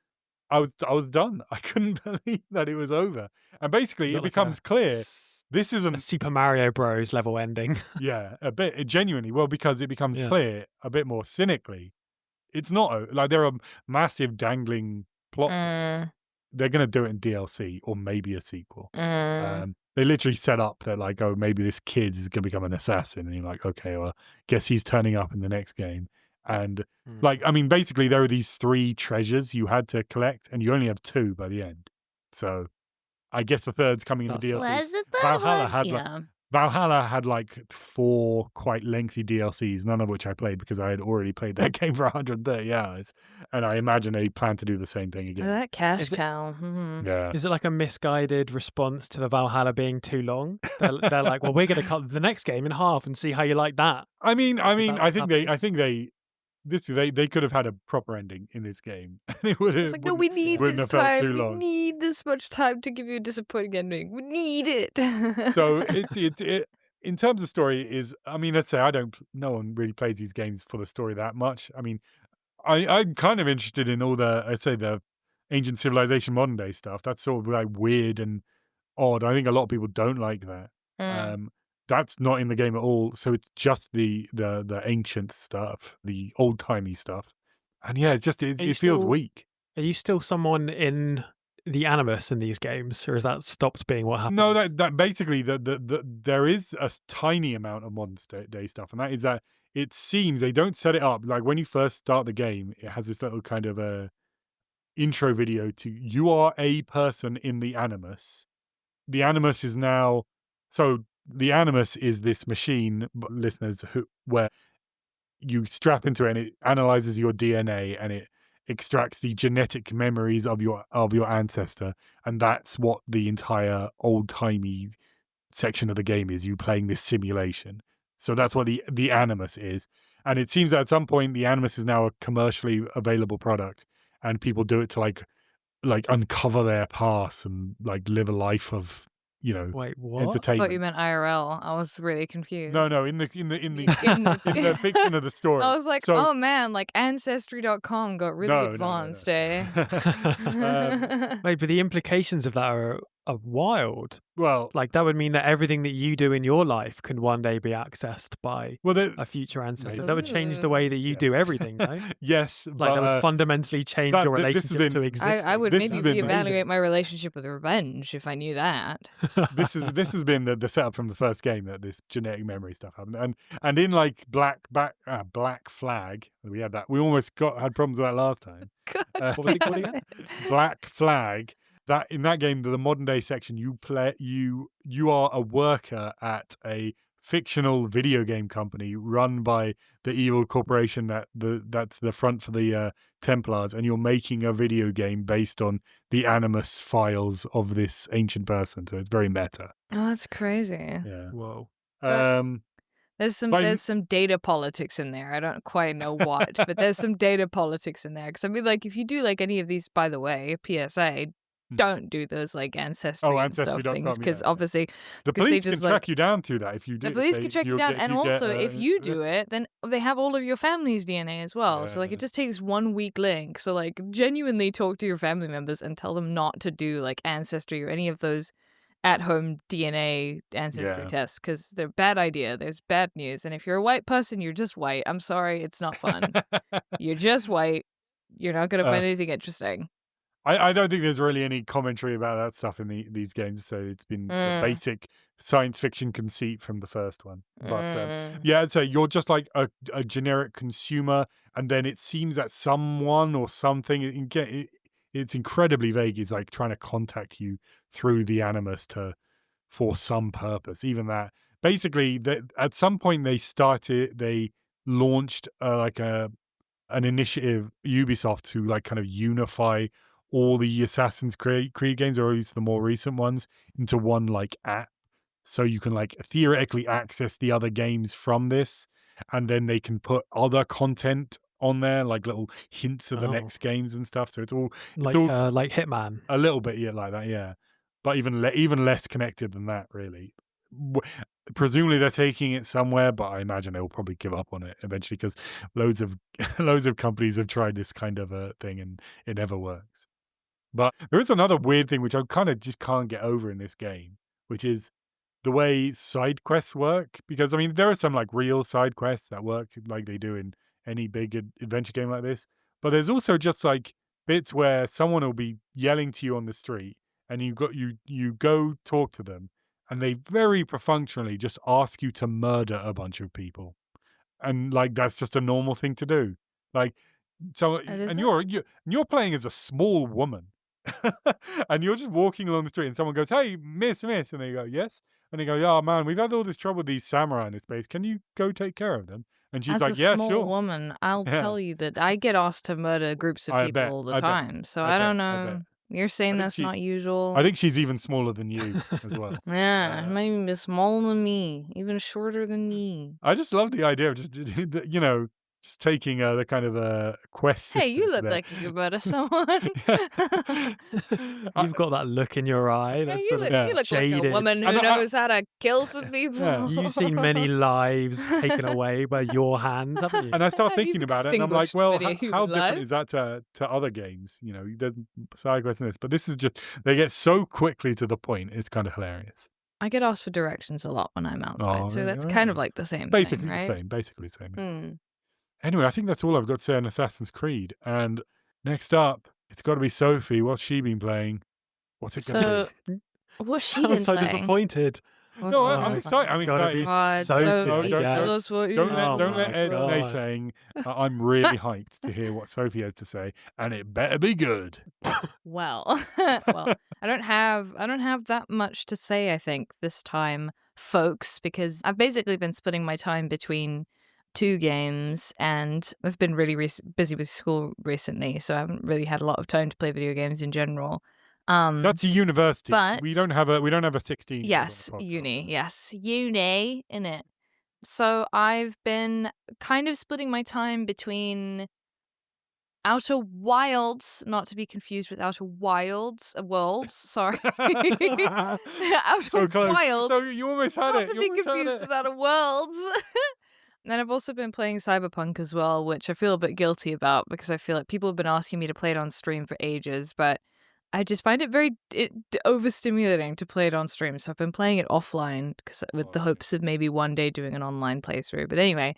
I was done. I couldn't believe that it was over. And You basically, it got like becomes clear this a isn't. Super Mario Bros. Level ending. Yeah, a bit genuinely. Well, because it becomes Yeah. clear a bit more cynically. It's not like there are massive dangling plot. Mm, They're gonna do it in DLC or maybe a sequel. mm. They literally set up that like, oh, maybe this kid is gonna become an assassin, and you're like, okay, well, guess he's turning up in the next game. And like, Mm. I mean, basically, there are these 3 treasures you had to collect, and you only have 2 by the end. So I guess the third's coming in the That's DLC. Where's the third Valhalla one? had like Yeah. Valhalla had like 4 quite lengthy DLCs, none of which I played because I had already played that game for 130 hours, and I imagine they plan to do the same thing again. That cash Is it cow. Mhm. Yeah. is it like a misguided response to the Valhalla being too long? They're like, well, we're going to cut the next game in half and see how you like that. I mean, Is that I what's think happening? they could have had a proper ending in this game. It would It's have like, no, we need Yeah. wouldn't this have felt too time. We long. need this much time to give you a disappointing ending. We need it. So it in terms of story is, I mean, let's say no one really plays these games for the story that much. I mean, I'm kind of interested in all the, I'd say, the ancient civilization modern day stuff. That's sort of like weird and odd. I think a lot of people don't like that. Mm. Um, that's not in the game at all. So it's just the ancient stuff, the old timey stuff. And yeah, it's just Are you it feels still weak. are you still someone in the animus in these games, or has that stopped being what No, happens? that basically there is a tiny amount of modern day stuff, and that is that it seems they don't set it up like when you first start the game. It has this little kind of a intro video to you are a person in the animus. The animus is now so the animus is this machine, listeners, where you strap into it and it analyzes your DNA and it extracts the genetic memories of your ancestor, and that's what the entire old timey section of the game is, you playing this simulation. So that's what the animus is, and it seems that at some point the animus is now a commercially available product, and people do it to like uncover their past and like live a life of Wait, what? I thought you entertainment. meant IRL. I was really No, confused. no, In the in the fiction of the story. I was like, So oh man, like Ancestry.com got really no. advanced, eh? Wait, but the implications of that are wild. Well, Like that would mean that everything that you do in your life can one day be accessed by well, a future ancestor. maybe. That would change the way that you Yeah. do everything, no? Yes, Like that would but fundamentally change your this has relationship to been existing. I would this has maybe been reevaluate my relationship with revenge if I knew that. this has been the setup from the first game that this genetic memory stuff happened, and in like Black Flag, we had that. We almost had problems with that last time. God What was it called damn again? it. Black Flag. That in that game, the modern day section, you are a worker at a fictional video game company run by the evil corporation that's the front for the Templars, and you're making a video game based on the animus files of this ancient person. So it's very meta. Oh, that's crazy. Yeah. Whoa. Um. But There's some data politics in there. I don't quite know what, but there's some data politics in there. Because I mean, like, if you do like any of these, by the way, PSA, don't do those like ancestry and stuff things Ancestry.com. because Yeah. obviously The because they police can just track like you down through that if you do. the police can track you down, and also if you do it, then they have all of your family's DNA as well. So like Yeah. it just takes one weak link. So like genuinely talk to your family members and tell them not to do like ancestry or any of those at-home DNA ancestry Yeah. tests because they're a bad idea. There's bad news, and if you're a white person, you're just white. I'm sorry, it's not fun. You're just white. You're not gonna find anything interesting. I don't think there's really any commentary about that stuff in these games. So it's been the Mm. basic science fiction conceit from the first one. But Mm. yeah, I'd say you're just like a generic consumer, and then it seems that someone or something, it's incredibly vague, is like trying to contact you through the animus for some purpose. Even that, basically, at some point they launched like an initiative, Ubisoft, to like kind of unify all the Assassin's Creed games, or at least the more recent ones, into one like app. So you can like theoretically access the other games from this, and then they can put other content on there, like little hints of the Oh. next games and stuff. So it's all Like Hitman. a little bit, yeah, like that, yeah. But even less connected than that, really. W- Presumably they're taking it somewhere, but I imagine they'll probably give up on it eventually because loads of loads of companies have tried this kind of a thing and it never works. But there is another weird thing which I kind of just can't get over in this game, which is the way side quests work. Because I mean, there are some like real side quests that work like they do in any big adventure game like this, but there's also just like bits where someone will be yelling to you on the street, and you go talk to them, and they very perfunctorily just ask you to murder a bunch of people, and like that's just a normal thing to do. Like so, It is and it? you're playing as a small woman, and you're just walking along the street, and someone goes, "Hey, miss, miss," and they go, "Yes," and they go, "Oh man, we've had all this trouble with these samurai in this place. Can you go take care of them?" And she's As a like, "Yeah, small sure." woman, I'll Yeah, tell you that I get asked to murder groups of I people bet, all the I bet, time. So I I don't bet, I bet. know. You're I saying think that's she, not I usual. think she's even smaller than you as well. Yeah, Uh, maybe smaller than me, even shorter than me. I just love the idea of just just taking the kind of a quest Hey, you system to look that. like you could murder someone. I, You've got that look in your eye Yeah, that's you sort of look you yeah, look like a jaded. woman and who knows how to kill some yeah. people. You've seen many lives taken away by your hands, haven't you? And I start You've thinking about it, and I'm like, extinguished well, many a how human different life. is that to other games? There's side quests in this, but this is just they get so quickly to the point. It's kind of hilarious. I get asked for directions a lot when I'm outside, Oh, so that's yeah. kind of like the same thing, Basically the right? same. Basically the same. Hmm. Anyway, I think that's all I've got to say on Assassin's Creed. And next up, it's got to be Sophie. What's she been playing? What's it going to be? So, what's she Sounds been so playing? disappointed. What's No, she I'm Oh, been it's excited. playing? I'm gotta excited. be God, Sophie. Sophie, Don't tell don't us what don't you've let Oh been don't let my Ed playing. Nay god. saying I'm really hyped to hear what Sophie has to say, and it better be good. Well, well, I don't have that much to say, I think, this time, folks, because I've basically been splitting my time between two games, and I've been really busy with school recently, so I haven't really had a lot of time to play video games in general. That's a university. We But don't have a 16-year-old on yes, the podcast. uni, yes, uni, in it. So I've been kind of splitting my time between Outer Wilds, not to be confused with Outer Wilds, Worlds, sorry. Outer So close. Wilds, So you almost had not it. to You be almost had confused it. with Outer Worlds. And I've also been playing Cyberpunk as well, which I feel a bit guilty about because I feel like people have been asking me to play it on stream for ages, but I just find it very overstimulating to play it on stream. So I've been playing it offline with Oh, the okay. hopes of maybe one day doing an online playthrough. But anyway,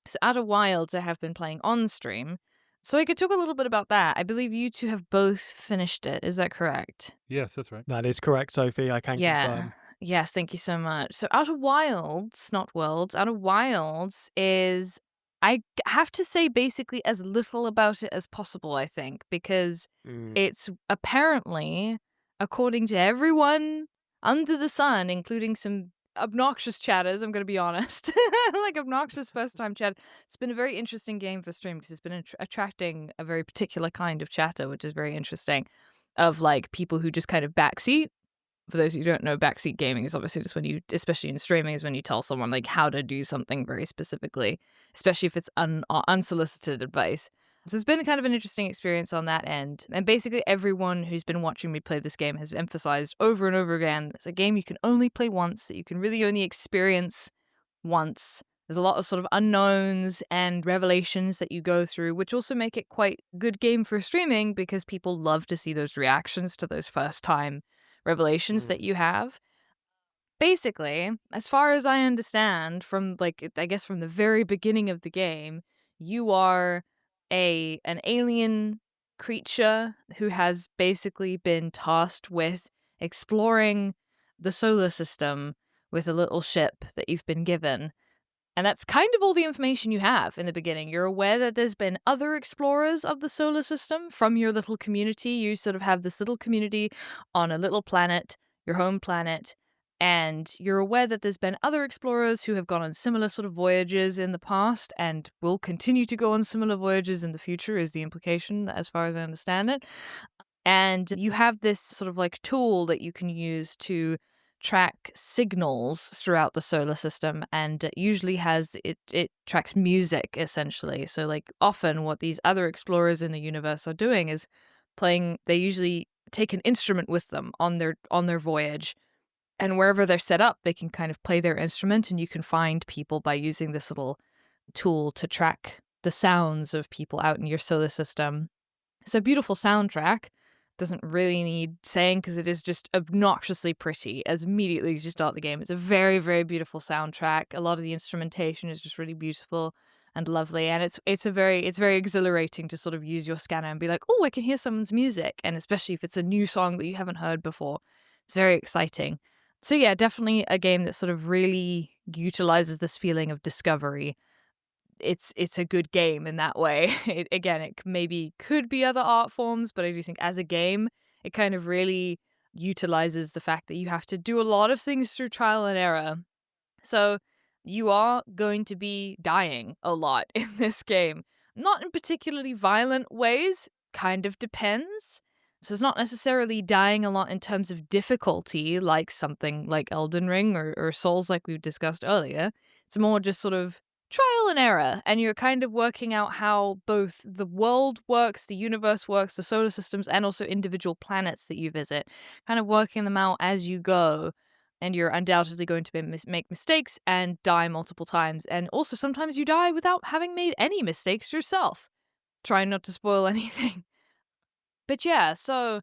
so Outer Wilds I have been playing on stream. So I could talk a little bit about that. I believe you two have both finished it. Is that correct? Yes, that's right. That is correct, Sophie. I can Yeah. confirm. Yes, thank you so much. So Outer Wilds, not Worlds, Outer Wilds is, have to say basically as little about it as possible, I think, because it's apparently, according to everyone under the sun, including some obnoxious chatters, I'm going to be honest, like obnoxious first time chat. It's been a very interesting game for stream because it's been attracting a very particular kind of chatter, which is very interesting, of like people who just kind of backseat. For those who don't know, backseat gaming is obviously just when you, especially in streaming, is when you tell someone like how to do something very specifically, especially if it's unsolicited advice. So it's been kind of an interesting experience on that end. And basically everyone who's been watching me play this game has emphasized over and over again, it's a game you can only play once, that you can really only experience once. There's a lot of sort of unknowns and revelations that you go through, which also make it quite a good game for streaming because people love to see those reactions to those first time revelations that you have. Basically, as far as I understand from I guess from the very beginning of the game, you are an alien creature who has basically been tasked with exploring the solar system with a little ship that you've been given. And that's kind of all the information you have in the beginning. You're aware that there's been other explorers of the solar system from your little community. You sort of have this little community on a little planet, your home planet, and you're aware that there's been other explorers who have gone on similar sort of voyages in the past and will continue to go on similar voyages in the future, is the implication, as far as I understand it. And you have this sort of like tool that you can use to track signals throughout the solar system, and it usually has it tracks music essentially. So like often what these other explorers in the universe are doing is playing, they usually take an instrument with them on their voyage, and wherever they're set up they can kind of play their instrument, and you can find people by using this little tool to track the sounds of people out in your solar system. It's a beautiful soundtrack. Doesn't really need saying because it is just obnoxiously pretty as immediately as you start the game. It's a very, very beautiful soundtrack. A lot of the instrumentation is just really beautiful. and lovely. And it's very exhilarating to sort of use your scanner and be like, oh, I can hear someone's music. And especially if it's a new song that you haven't heard before, it's very exciting. So yeah, definitely a game that sort of really utilizes this feeling of discovery. It's a good game in that way. It maybe could be other art forms, but I do think as a game, it kind of really utilizes the fact that you have to do a lot of things through trial and error. So you are going to be dying a lot in this game. Not in particularly violent ways, kind of depends. So it's not necessarily dying a lot in terms of difficulty, like something like Elden Ring or Souls like we discussed earlier. It's more just sort of trial and error, and you're kind of working out how both the world works, the universe works, the solar systems, and also individual planets that you visit, kind of working them out as you go. And you're undoubtedly going to make mistakes and die multiple times. And also sometimes you die without having made any mistakes yourself. Trying not to spoil anything. But yeah, so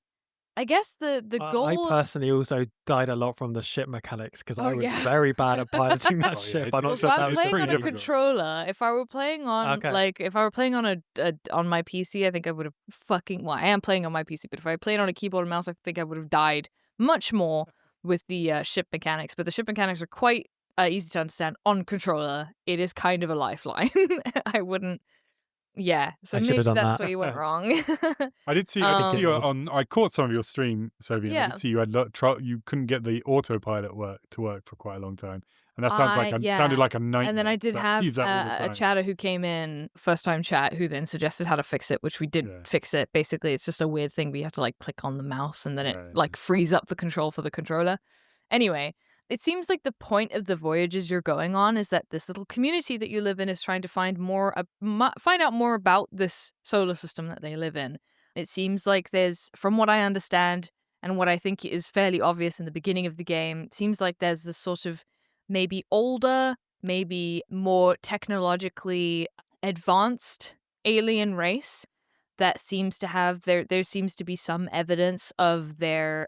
I guess the I goal of... personally also died a lot from the ship mechanics because Oh, I was yeah. very bad at piloting that Oh, yeah, ship. I'm it not is. sure If if that I'm was playing pretty on a difficult. controller, if I were playing on Okay. if I were playing on on my PC, I think I would have I am playing on my PC, but if I played on a keyboard and mouse, I think I would have died much more with the ship mechanics. But the ship mechanics are quite easy to understand on controller. It is kind of a lifeline. I wouldn't. Yeah, so I should maybe have done that's that. where you went wrong. I did see I think it you was. I caught some of your stream, Sophie, and I Yeah. did see you had you couldn't get the autopilot to work for quite a long time, and that Yeah. sounded like a nightmare. And then I did have use that all the a time. chatter who came in, first time chat, who then suggested how to fix it, which we did Yeah. fix it. Basically, it's just a weird thing where you have to like click on the mouse and then it Right. like frees up the control for the controller. Anyway, it seems like the point of the voyages you're going on is that this little community that you live in is trying to find find out more about this solar system that they live in. It seems like there's, from what I understand, and what I think is fairly obvious in the beginning of the game, it seems like there's this sort of maybe older, maybe more technologically advanced alien race that seems to have there seems to be some evidence of their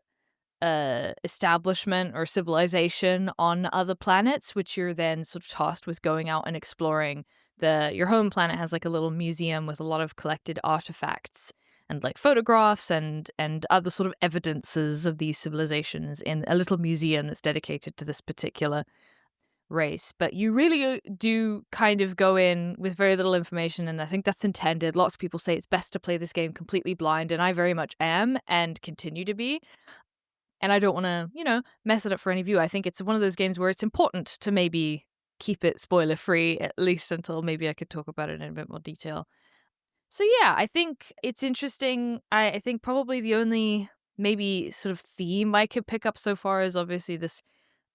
establishment or civilization on other planets, which you're then sort of tasked with going out and exploring. Your home planet has like a little museum with a lot of collected artifacts and like photographs and other sort of evidences of these civilizations in a little museum that's dedicated to this particular race. But you really do kind of go in with very little information, and I think that's intended. Lots of people say it's best to play this game completely blind, and I very much am and continue to be. And I don't want to, mess it up for any of you. I think it's one of those games where it's important to maybe keep it spoiler free, at least until maybe I could talk about it in a bit more detail. So yeah, I think it's interesting. I think probably the only maybe sort of theme I could pick up so far is obviously this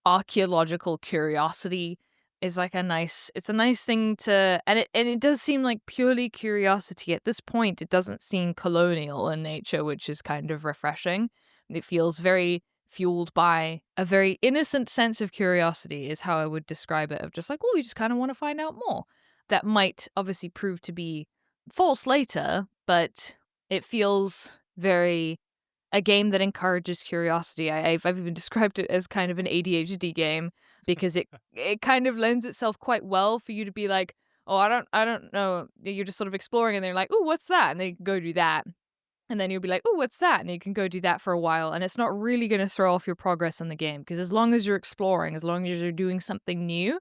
archaeological curiosity is like it's a nice thing to, and it does seem like purely curiosity at this point. It doesn't seem colonial in nature, which is kind of refreshing. It feels very fueled by a very innocent sense of curiosity is how I would describe it, of just like, oh, you just kind of want to find out more. That might obviously prove to be false later, but it feels very a game that encourages curiosity. I've even described it as kind of an ADHD game because it kind of lends itself quite well for you to be like, oh, I don't know. You're just sort of exploring and they're like, oh, what's that? And they go do that. And then you'll be like, oh, what's that? And you can go do that for a while. And it's not really going to throw off your progress in the game because as long as you're exploring, as long as you're doing something new,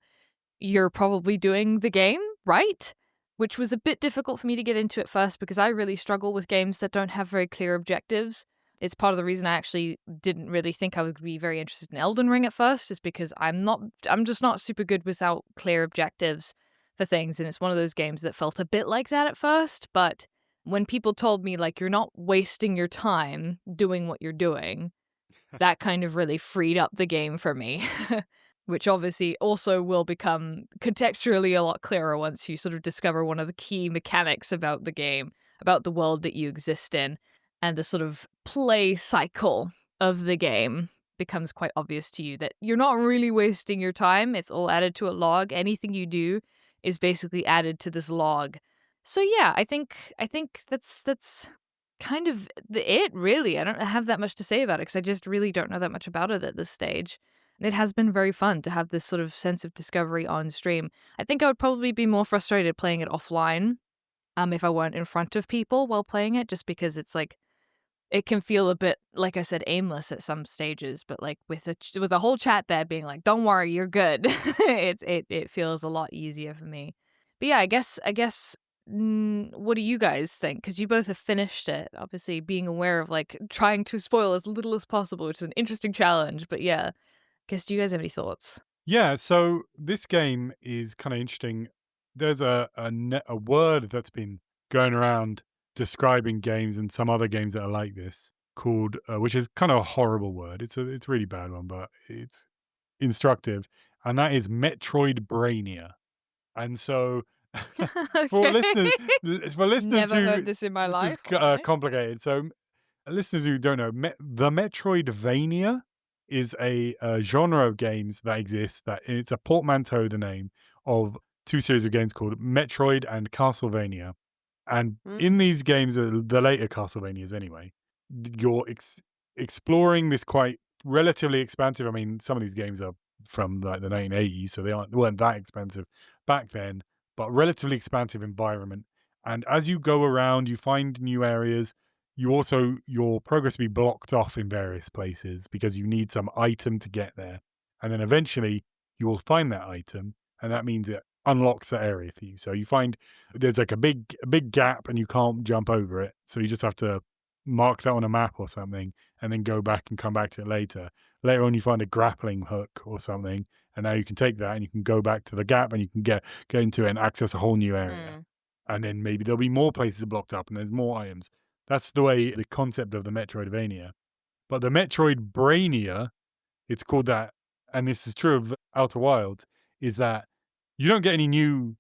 you're probably doing the game right, which was a bit difficult for me to get into at first because I really struggle with games that don't have very clear objectives. It's part of the reason I actually didn't really think I would be very interested in Elden Ring at first, is because I'm just not super good without clear objectives for things. And it's one of those games that felt a bit like that at first, but when people told me, like, you're not wasting your time doing what you're doing, that kind of really freed up the game for me, which obviously also will become contextually a lot clearer once you sort of discover one of the key mechanics about the game, about the world that you exist in, and the sort of play cycle of the game becomes quite obvious to you that you're not really wasting your time. It's all added to a log. Anything you do is basically added to this log. So yeah, I think that's kind of it, really. I don't have that much to say about it because I just really don't know that much about it at this stage. And it has been very fun to have this sort of sense of discovery on stream. I think I would probably be more frustrated playing it offline, if I weren't in front of people while playing it, just because it's like it can feel a bit, like I said, aimless at some stages. But like with a whole chat there being like, "Don't worry, you're good," it feels a lot easier for me. But yeah, I guess. What do you guys think? Because you both have finished it. Obviously, being aware of like trying to spoil as little as possible, which is an interesting challenge. But yeah, guess do you guys have any thoughts? Yeah, so this game is kind of interesting. There's a word that's been going around describing games and some other games that are like this called, which is kind of a horrible word. It's a really bad one, but it's instructive, and that is Metroidbrania. And so, for Okay. listeners, for listeners Never heard who this in my this is life. All right. complicated. So listeners who don't know, the Metroidvania is a genre of games that exists. That it's a portmanteau, the name of two series of games called Metroid and Castlevania. And in these games, the later Castlevanias anyway, you're exploring this quite relatively expansive. I mean, some of these games are from like the 1980s, so they weren't that expensive back then, but relatively expansive environment. And as you go around, you find new areas. Your progress will be blocked off in various places because you need some item to get there. And then eventually you will find that item, and that means it unlocks that area for you. So you find there's like a big gap and you can't jump over it. So you just have to mark that on a map or something and then go back and come back to it later. Later on you find a grappling hook or something, and now you can take that and you can go back to the gap and you can get into it and access a whole new area. Mm. And then maybe there'll be more places blocked up and there's more items. That's the way the concept of the Metroidvania. But the Metroidbrania, it's called that, and this is true of Outer Wilds, is that you don't get any new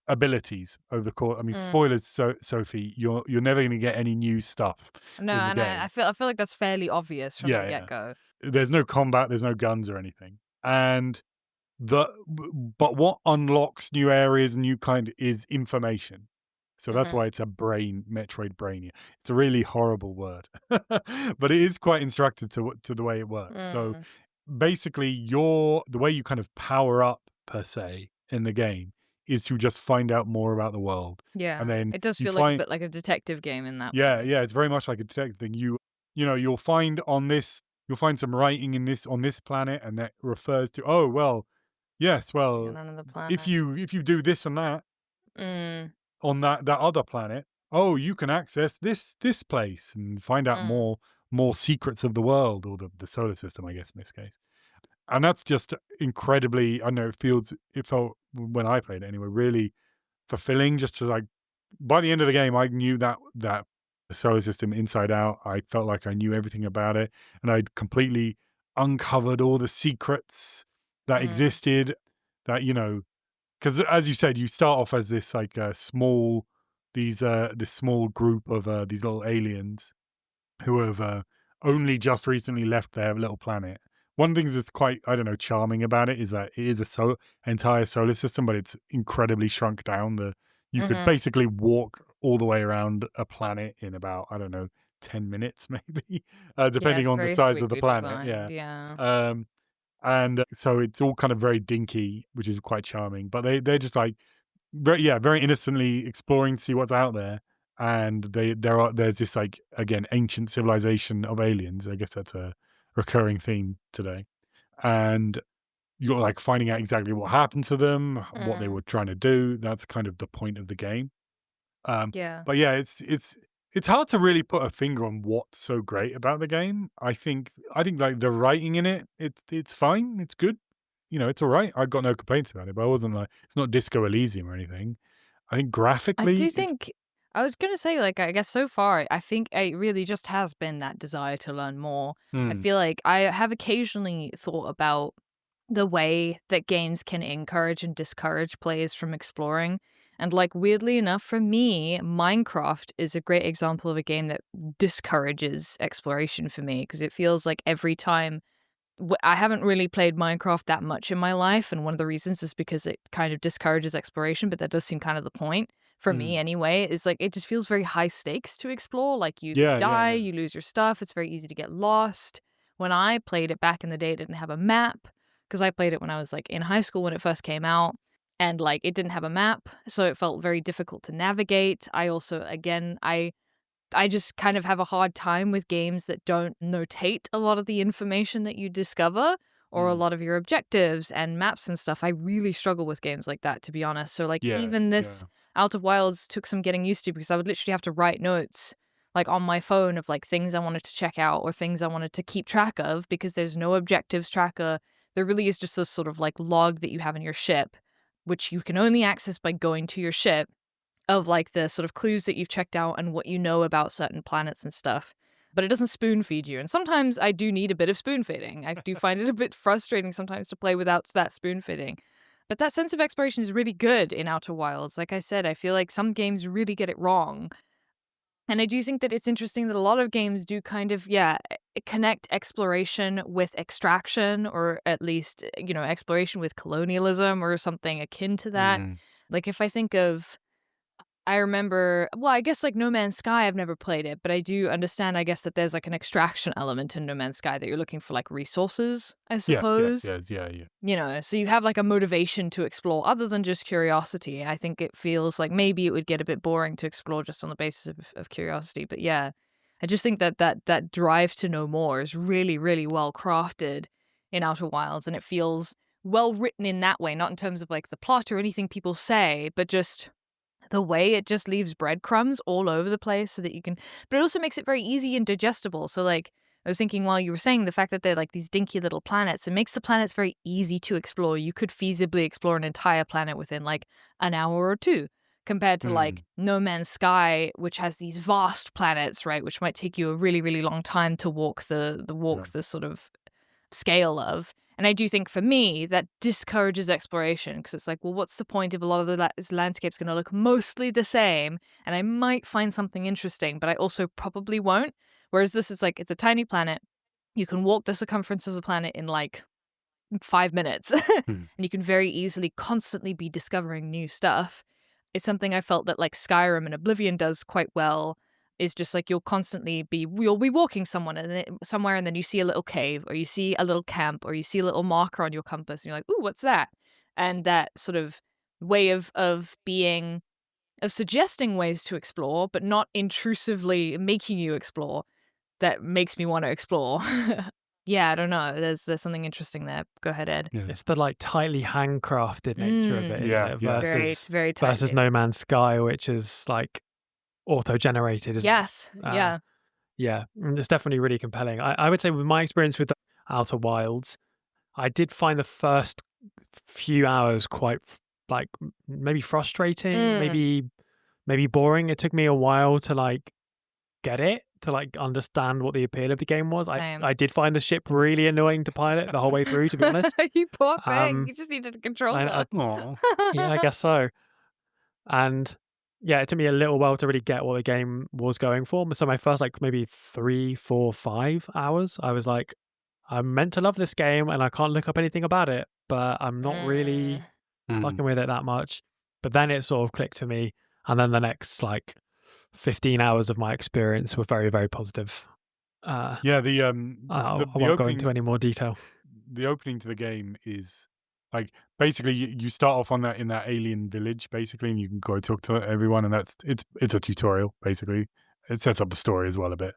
abilities over the course. I mean, Mm. spoilers, Sophie, you're never going to get any new stuff No, in the and I game. feel like that's fairly obvious from the Yeah, get yeah. go. There's no combat, there's no guns or anything, and but what unlocks new areas, new kind is information. So that's why it's a Metroidbrania. It's a really horrible word, but it is quite instructive to the way it works. So Mm. basically, the way you kind of power up per se in the game is to just find out more about the world, and Yeah, then it does you feel like a find bit like a detective game in that yeah, way. yeah, it's very much like a detective thing. You'll find on this, you'll find some writing in this on this planet, and that refers to, oh well, yes, And well, another if planet. you do this and that Mm. on that other planet, oh, you can access this place and find out Mm. more secrets of the world or the solar system, I guess in this case. And that's just incredibly. I know it felt when I played it anyway, really fulfilling. Just to like by the end of the game, I knew that the solar system inside out. I felt like I knew everything about it, and I'd completely uncovered all the secrets that Mm. existed. That because as you said, you start off as this like this small group of these little aliens who have only just recently left their little planet. One of the things that's quite, I don't know, charming about it is that it is entire solar system, but it's incredibly shrunk down. You could Mhm. basically walk all the way around a planet in about, I don't know, 10 minutes maybe, Yeah, depending it's on the very size of the sweetly planet. designed. Yeah. Yeah. Um, and so it's all kind of very dinky, which is quite charming. But they're just like very innocently exploring to see what's out there. And there's this like again ancient civilization of aliens. I guess that's a recurring theme today. And you're like finding out exactly what happened to them, what they Mm. were trying to do. That's kind of the point of the game. Um, Yeah. but yeah, it's hard to really put a finger on what's so great about the game. I think like the writing in it, it's fine, it's good. It's all right. I've got no complaints about it, but I wasn't like it's not Disco Elysium or anything. I think I graphically, do it's think I was gonna say, like, I guess so far, I think it really just has been that desire to learn more. I mm, feel like I have occasionally thought about the way that games can encourage and discourage players from exploring. And like weirdly enough, for me, Minecraft is a great example of a game that discourages exploration for me because it feels like every time I haven't really played Minecraft that much in my life, and one of the reasons is because it kind of discourages exploration, but that does seem kind of the point for me mm. anyway. Is like it just feels very high stakes to explore. Like you Yeah, yeah, die, yeah. you lose your stuff. It's very easy to get lost. when I played it back in the day, it didn't have a map because I played it when I was like in high school when it first came out. And like it didn't have a map, so it felt very difficult to navigate. I also, again, I just kind of have a hard time with games that don't notate a lot of the information that you discover or a Mm. lot of your objectives and maps and stuff. I really struggle with games like that, to be honest. So, like, Yeah, even this Out of Wilds took some getting used to because I would literally have to write notes, like, on my phone of, like, things I wanted to check out or things I wanted to keep track of because there's no objectives tracker. There really is just this sort of, like, log that you have in your ship, which you can only access by going to your ship, of like the sort of clues that you've checked out and what you know about certain planets and stuff. But it doesn't spoon feed you. And sometimes I do need a bit of spoon feeding. I do find it a bit frustrating sometimes to play without that spoon feeding. But that sense of exploration is really good in Outer Wilds. Like I said, I feel like some games really get it wrong. And I do think that it's interesting that a lot of games do kind of, connect exploration with extraction, or at least, exploration with colonialism or something akin to that. Mm. Like if I think of, I remember, well, I guess like No Man's Sky, I've never played it, but I do understand, I guess, that there's like an extraction element in No Man's Sky that you're looking for like resources, I suppose. Yeah. So you have like a motivation to explore other than just curiosity. I think it feels like maybe it would get a bit boring to explore just on the basis of curiosity. But yeah, I just think that drive to know more is really, really well crafted in Outer Wilds, and it feels well written in that way, not in terms of like the plot or anything people say, but just the way it just leaves breadcrumbs all over the place so that you can, but it also makes it very easy and digestible. So like I was thinking while you were saying the fact that they're like these dinky little planets, it makes the planets very easy to explore. You could feasibly explore an entire planet within like an hour or two, compared to like No Man's Sky, which has these vast planets, right, which might take you a really, really long time to walk the sort of scale of. And I do think for me that discourages exploration because it's like, well, what's the point if a lot of the landscape's going to look mostly the same and I might find something interesting, but I also probably won't. Whereas this is like, it's a tiny planet. You can walk the circumference of the planet in like 5 minutes and you can very easily constantly be discovering new stuff. It's something I felt that like Skyrim and Oblivion does quite well. Is just like you'll be walking somewhere and then you see a little cave or you see a little camp or you see a little marker on your compass and you're like, ooh, what's that? And that sort of way of suggesting ways to explore, but not intrusively making you explore, that makes me want to explore. Yeah, I don't know. There's something interesting there. Go ahead, Ed. Yeah. It's the like tightly handcrafted nature of it, isn't Yeah, it? yeah. Very, very tightly. Versus No Man's Sky, which is like auto-generated, isn't Yes, it? yeah. Yeah, it's definitely really compelling. I would say with my experience with Outer Wilds, I did find the first few hours quite like maybe frustrating, maybe boring. It took me a while to like get it, to like understand what the appeal of the game was. Same. I did find the ship really annoying to pilot the whole way through, to be honest. You poor thing. You just needed a controller. Yeah, I guess so. And yeah, it took me a little while to really get what the game was going for. So my first like maybe 3, 4, 5 hours, I was like, I'm meant to love this game and I can't look up anything about it, but I'm not really fucking with it that much. But then it sort of clicked to me. And then the next like 15 hours of my experience were very, very positive. The I won't go into any more detail. The opening to the game is like basically you start off on that in that alien village basically, and you can go talk to everyone, and it's a tutorial basically. It sets up the story as well a bit,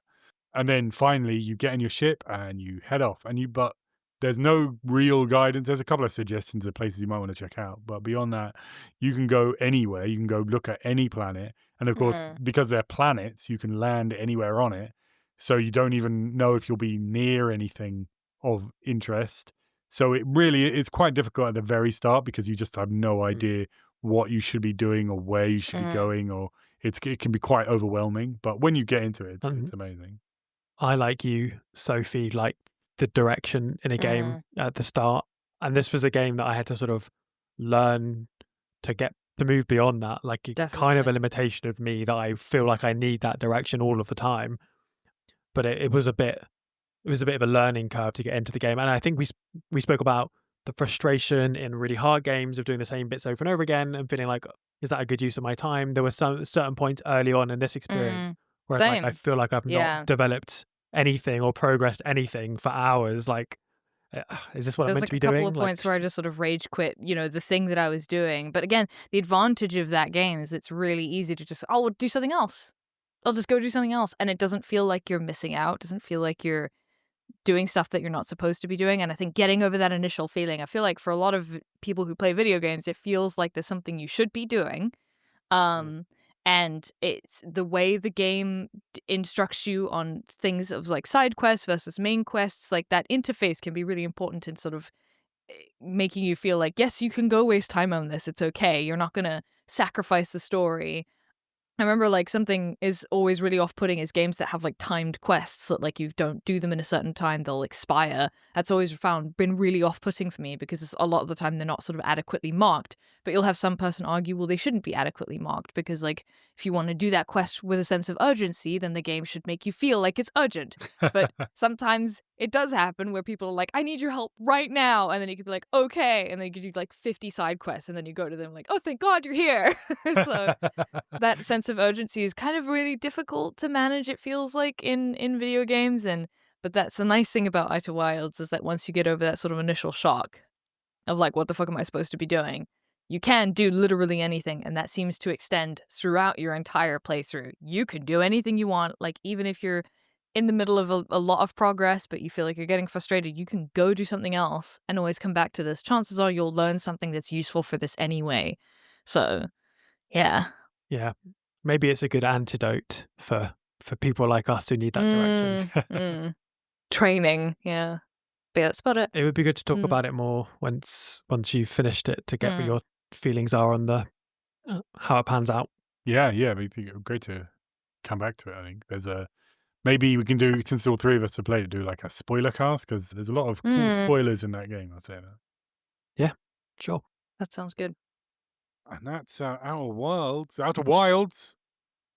and then finally you get in your ship and you head off, but there's no real guidance. There's a couple of suggestions of places you might want to check out, but beyond that, you can go anywhere. You can go look at any planet, and of course, because they're planets, you can land anywhere on it. So you don't even know if you'll be near anything of interest. So it's quite difficult at the very start because you just have no idea what you should be doing or where you should be going, or it can be quite overwhelming. But when you get into it, it's amazing. I, like you, Sophie, like the direction in a game at the start. And this was a game that I had to sort of learn to move beyond that. Like it's kind of a limitation of me that I feel like I need that direction all of the time. But it was a bit of a learning curve to get into the game. And I think we spoke about the frustration in really hard games of doing the same bits over and over again and feeling like, is that a good use of my time? There were some certain points early on in this experience where it's like, I feel like I've not developed anything or progressed anything for hours. Like, is this what I'm There's meant to like a be couple doing? of Like, points where I just sort of rage quit, the thing that I was doing. But again, the advantage of that game is it's really easy to just, oh, do something else. I'll just go do something else. And it doesn't feel like you're missing out. Doesn't feel like you're doing stuff that you're not supposed to be doing. And I think getting over that initial feeling, I feel like for a lot of people who play video games, it feels like there's something you should be doing. And it's the way the game instructs you on things of like side quests versus main quests, like that interface can be really important in sort of making you feel like, yes, you can go waste time on this. It's okay. You're not going to sacrifice the story. I remember like something is always really off-putting is games that have like timed quests that like you don't do them in a certain time, they'll expire. That's always been really off-putting for me because a lot of the time they're not sort of adequately marked. But you'll have some person argue, well, they shouldn't be adequately marked because like if you want to do that quest with a sense of urgency, then the game should make you feel like it's urgent. But sometimes it does happen where people are like, I need your help right now. And then you could be like, okay. And then you could do like 50 side quests and then you go to them like, oh, thank God you're here. So that sense of urgency is kind of really difficult to manage, it feels like, in video games. But that's a nice thing about Outer Wilds is that once you get over that sort of initial shock of like, what the fuck am I supposed to be doing? You can do literally anything, and that seems to extend throughout your entire playthrough. You can do anything you want, like even if you're in the middle of a lot of progress, but you feel like you're getting frustrated, you can go do something else and always come back to this. Chances are you'll learn something that's useful for this anyway. So, yeah. yeah, maybe it's a good antidote for people like us who need that direction. Training, yeah. But yeah, that's about it. It would be good to talk about it more once you've finished it to get what your feelings are on the how it pans out. Yeah, I think it would be great to come back to it. I think there's maybe we can do, since all three of us have played it, do like a spoiler cast because there's a lot of cool spoilers in that game. I'll say that. Yeah, sure. That sounds good. And that's Outer Wilds. Outer Wilds.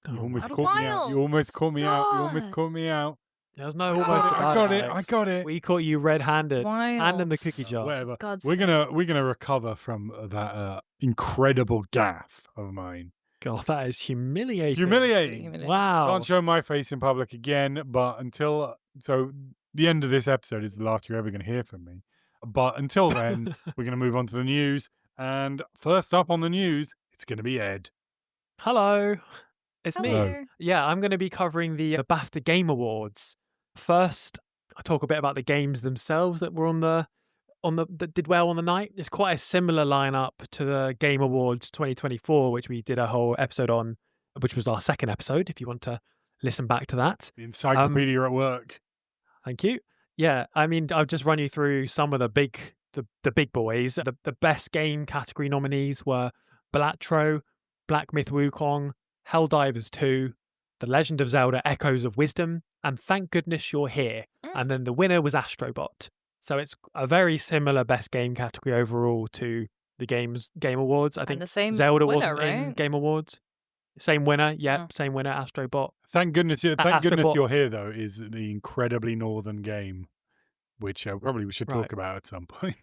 You Oh, almost Outer caught me out. Wilds! You almost caught me out. You almost God! caught me out. there's no God. almost I about got it, it. I Alex. got it. We caught you red-handed. Hand in the Wilds. cookie jar. Whatever. God's We're sake. gonna recover from that incredible gaffe of mine. God, that is humiliating. Humiliating. Wow. Can't show my face in public again. But until the end of this episode is the last you're ever going to hear from me. But until then, we're going to move on to the news. And first up on the news, it's going to be Ed. Hello. It's me. Hello. Yeah, I'm going to be covering the BAFTA Game Awards. First, I'll talk a bit about the games themselves that were that did well on the night. It's quite a similar lineup to the Game Awards 2024, which we did a whole episode on, which was our second episode, if you want to listen back to that. The encyclopedia at work. Thank you. Yeah, I mean, I'll just run you through some of the big boys. The best game category nominees were Balatro, Black Myth Wukong, Helldivers 2, The Legend of Zelda Echoes of Wisdom, and Thank Goodness You're Here. And then the winner was Astrobot. So it's a very similar best game category overall to the Game Awards. I think the same Zelda winner, wasn't in right? Game Awards. Same winner, same winner, Astrobot. Thank goodness Astrobot. You're Here, though, is the incredibly northern game, which probably we should talk Right. about at some point.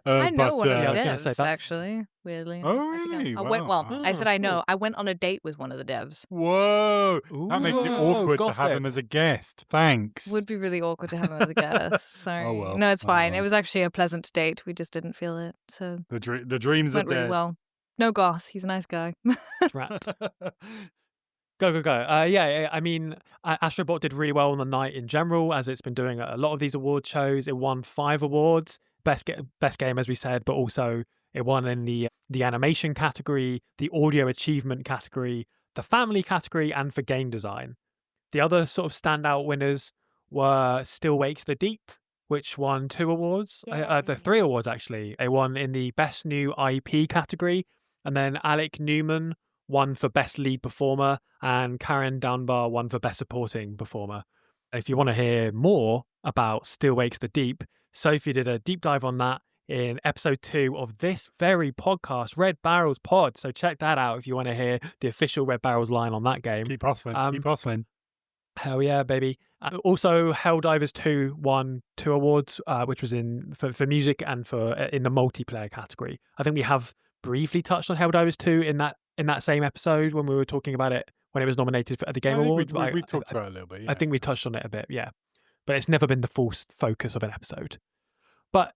I know one of yeah, I the was gonna say devs, that's- actually, weirdly. Oh, I think really? I went, well, Wow. I said I know. cool. I went on a date with one of the devs. Whoa! That makes it Ooh, awkward to have gossip. him as a guest. Thanks. Would be really awkward to have him as a guest. Sorry. well. No, it's Oh, fine. well. It was actually a pleasant date. We just didn't feel it. So The dreams it are went really dead. well. No goss. He's a nice guy. Rat. Go. Yeah, I mean, Astrobot did really well on the night in general, as it's been doing a lot of these award shows. It won 5 awards. Best game, as we said, but also it won in the animation category, the audio achievement category, the family category, and for game design. The other sort of standout winners were Still Wakes the Deep, which won 2 awards. The 3 awards, actually. It won in the Best New IP category, and then Alec Newman won for Best Lead Performer, and Karen Dunbar won for Best Supporting Performer. If you want to hear more about Still Wakes the Deep, Sophie did a deep dive on that in episode 2 of this very podcast, Red Barrels Pod. So check that out if you want to hear the official Red Barrels line on that game. Keep hustling. Keep hustling. Hell yeah, baby. Also, Helldivers 2 won 2 awards, which was for music and for in the multiplayer category. I think we have briefly touched on Helldivers 2 in that same episode when we were talking about it when it was nominated for the Game Awards. We talked about it a little bit. Yeah. I think we touched on it a bit, yeah. but it's never been the full focus of an episode. But,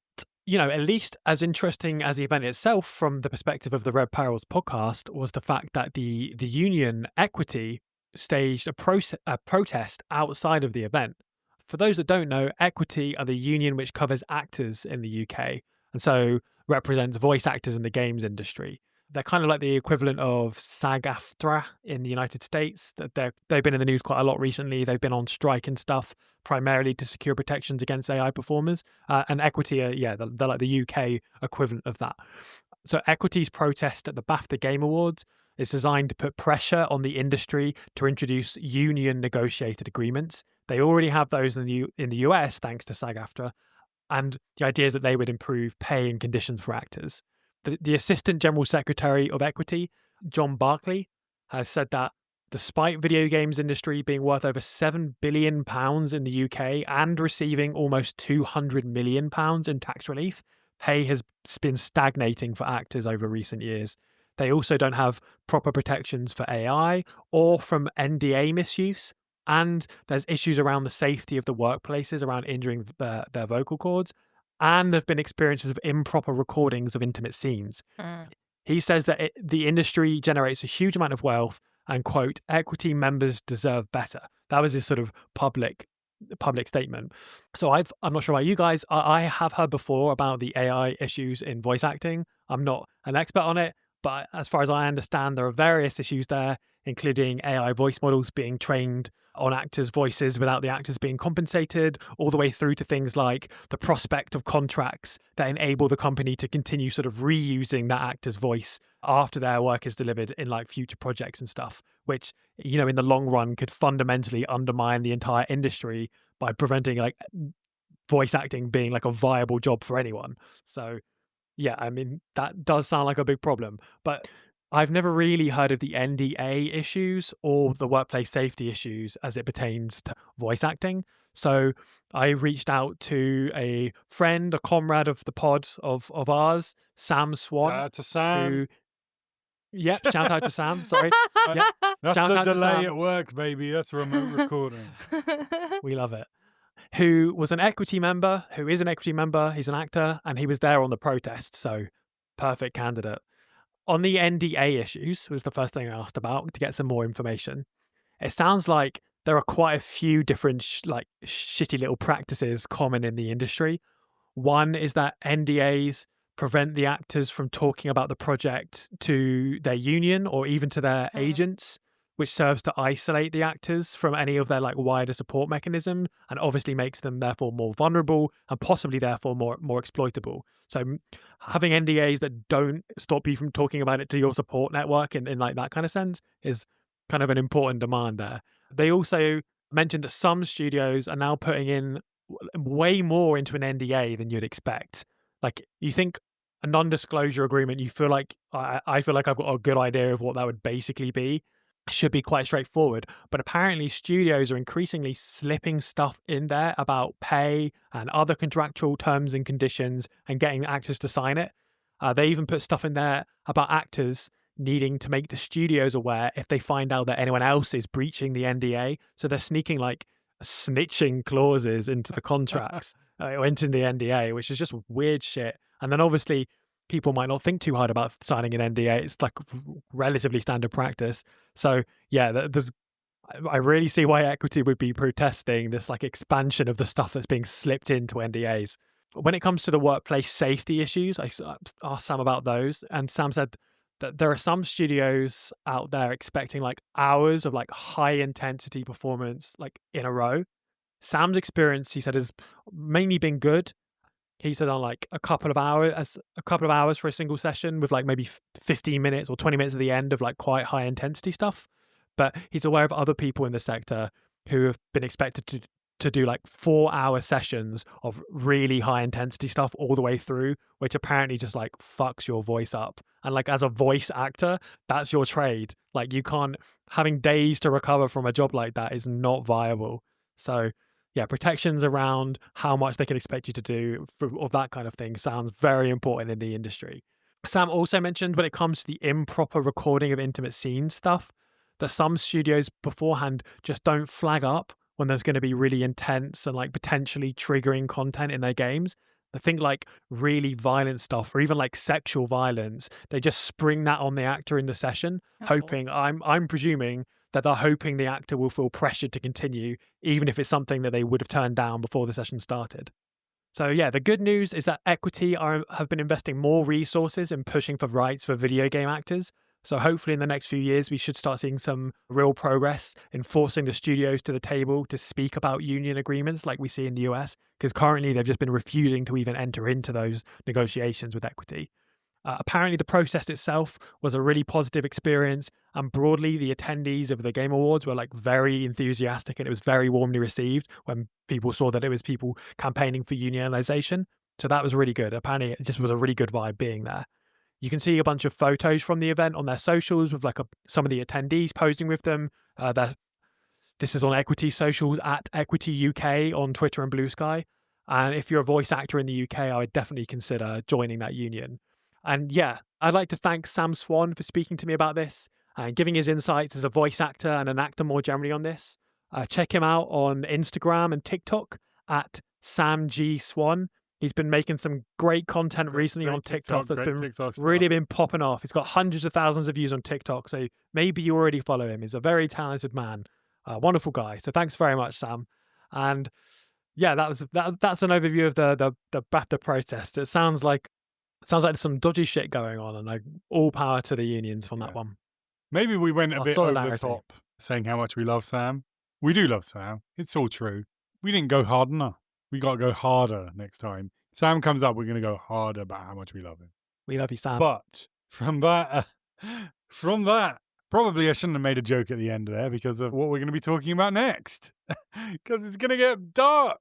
at least as interesting as the event itself from the perspective of the Red Perils podcast was the fact that the union Equity staged a protest outside of the event. For those that don't know, Equity are the union which covers actors in the UK and so represents voice actors in the games industry. They're kind of like the equivalent of SAG-AFTRA in the United States. They've been in the news quite a lot recently. They've been on strike and stuff, primarily to secure protections against AI performers. And Equity they're like the UK equivalent of that. So Equity's protest at the BAFTA Game Awards is designed to put pressure on the industry to introduce union negotiated agreements. They already have those in the US thanks to SAG-AFTRA, and the idea is that they would improve pay and conditions for actors. The Assistant General Secretary of Equity, John Barclay, has said that despite video games industry being worth over £7 billion in the UK and receiving almost £200 million in tax relief, pay has been stagnating for actors over recent years. They also don't have proper protections for AI or from NDA misuse. And there's issues around the safety of the workplaces around injuring their vocal cords. And there have been experiences of improper recordings of intimate scenes. He says that the industry generates a huge amount of wealth and, quote, Equity members deserve better. That was his sort of public statement. So I'm not sure about you guys. I have heard before about the AI issues in voice acting. I'm not an expert on it, but as far as I understand, there are various issues there, including AI voice models being trained on actors' voices without the actors being compensated, all the way through to things like the prospect of contracts that enable the company to continue sort of reusing that actor's voice after their work is delivered in like future projects and stuff, which, in the long run could fundamentally undermine the entire industry by preventing like voice acting being like a viable job for anyone. So yeah, I mean, that does sound like a big problem, but I've never really heard of the NDA issues or the workplace safety issues as it pertains to voice acting. So I reached out to a friend, a comrade of the pod of ours, Sam Swan, To Sam. shout out to Sam. Sorry. Yep. That's Shout the out to delay Sam. at work, baby. That's remote recording. We love it. Who is an Equity member. He's an actor, and he was there on the protest. So perfect candidate. On the NDA issues was the first thing I asked about to get some more information. It sounds like there are quite a few different shitty little practices common in the industry. One is that NDAs prevent the actors from talking about the project to their union or even to their agents, which serves to isolate the actors from any of their like wider support mechanism and obviously makes them therefore more vulnerable and possibly therefore more exploitable. So having NDAs that don't stop you from talking about it to your support network in like that kind of sense is kind of an important demand there. They also mentioned that some studios are now putting in way more into an NDA than you'd expect. Like you think a non-disclosure agreement, you feel like I feel like I've got a good idea of what that would basically be. Should be quite straightforward, but apparently studios are increasingly slipping stuff in there about pay and other contractual terms and conditions and getting actors to sign it. They even put stuff in there about actors needing to make the studios aware if they find out that anyone else is breaching the NDA. So they're sneaking like snitching clauses into the contracts or into the NDA, which is just weird shit. And then obviously people might not think too hard about signing an NDA. It's like relatively standard practice. So yeah, I really see why Equity would be protesting this like expansion of the stuff that's being slipped into NDAs. When it comes to the workplace safety issues, I asked Sam about those, and Sam said that there are some studios out there expecting like hours of like high intensity performance like in a row. Sam's experience, he said, has mainly been good. He said on like a couple of hours for a single session with like maybe 15 minutes or 20 minutes at the end of like quite high intensity stuff. But he's aware of other people in the sector who have been expected to do like 4-hour sessions of really high intensity stuff all the way through, which apparently just like fucks your voice up. And like as a voice actor, that's your trade. Like you can't, having days to recover from a job like that is not viable. So yeah, protections around how much they can expect you to do of that kind of thing sounds very important in the industry. Sam also mentioned when it comes to the improper recording of intimate scenes stuff, that some studios beforehand just don't flag up when there's going to be really intense and like potentially triggering content in their games. I think like really violent stuff or even like sexual violence, they just spring that on the actor in the session, Oh. hoping I'm presuming that they're hoping the actor will feel pressured to continue, even if it's something that they would have turned down before the session started. So yeah, the good news is that Equity have been investing more resources in pushing for rights for video game actors. So hopefully in the next few years, we should start seeing some real progress in forcing the studios to the table to speak about union agreements like we see in the US, because currently they've just been refusing to even enter into those negotiations with Equity. Apparently, the process itself was a really positive experience, and broadly, the attendees of the Game Awards were like very enthusiastic, and it was very warmly received when people saw that it was people campaigning for unionization. So that was really good. Apparently, it just was a really good vibe being there. You can see a bunch of photos from the event on their socials with like some of the attendees posing with them. This is on Equity socials at Equity UK on Twitter and Blue Sky. And if you're a voice actor in the UK, I would definitely consider joining that union. And yeah, I'd like to thank Sam Swan for speaking to me about this and giving his insights as a voice actor and an actor more generally on this. Check him out on Instagram and TikTok at Sam G Swan. He's been making some great content recently on TikTok that's great been TikTok really stuff. been popping off. He's got hundreds of thousands of views on TikTok, so maybe you already follow him. He's a very talented man, wonderful guy. So thanks very much, Sam. And yeah, that's an overview of the BAFTA protest. It sounds like there's some dodgy shit going on, and like all power to the unions from that Yeah. one. Maybe we went a Our bit over the solidarity. top saying how much we love Sam. We do love Sam. It's all true. We didn't go hard enough. We got to go harder next time. Sam comes up, we're going to go harder about how much we love him. We love you, Sam. But from that, probably I shouldn't have made a joke at the end there because of what we're going to be talking about next. Because it's going to get dark.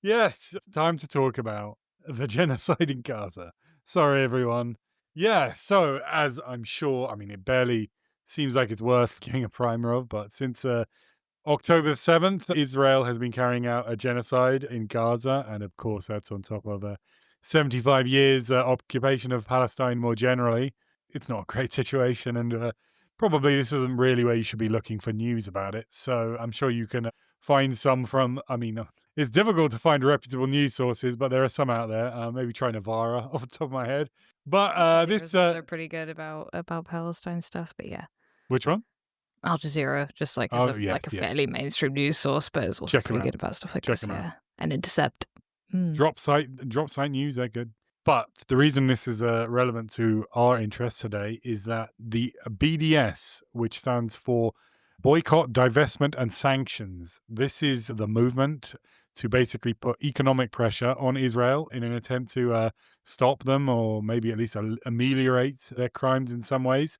Yes, it's time to talk about the genocide in Gaza. Sorry, everyone. Yeah, so as I'm sure, I mean, it barely seems like it's worth giving a primer of, but since October 7th, Israel has been carrying out a genocide in Gaza. And of course, that's on top of 75 years occupation of Palestine more generally. It's not a great situation. And probably this isn't really where you should be looking for news about it. So I'm sure you can find some from, it's difficult to find reputable news sources, but there are some out there. Maybe try Navarra off the top of my head. But Al this, Jazeera's are pretty good about Palestine stuff, but yeah. which one? Al Jazeera, just like Oh, as a yes, like a yeah. fairly mainstream news source, but it's also Check 'em pretty out. good about stuff like Check this, 'em out. yeah. And Intercept. Drop site news, they're good. But the reason this is relevant to our interest today is that the BDS, which stands for Boycott, Divestment and Sanctions, this is the movement to basically put economic pressure on Israel in an attempt to stop them or maybe at least ameliorate their crimes in some ways.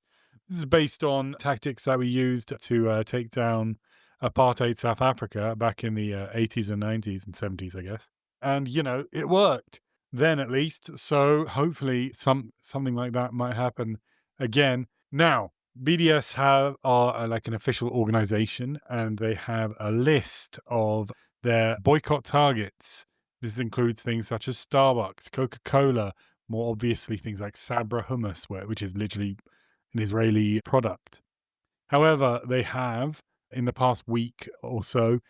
This is based on tactics that we used to take down apartheid South Africa back in the 80s and 90s and 70s, I guess. And, it worked then at least. So hopefully something like that might happen again. Now, BDS are like an official organization and they have a list of their boycott targets. This includes things such as Starbucks, Coca-Cola, more obviously things like Sabra hummus, which is literally an Israeli product. However, they have, in the past week or so,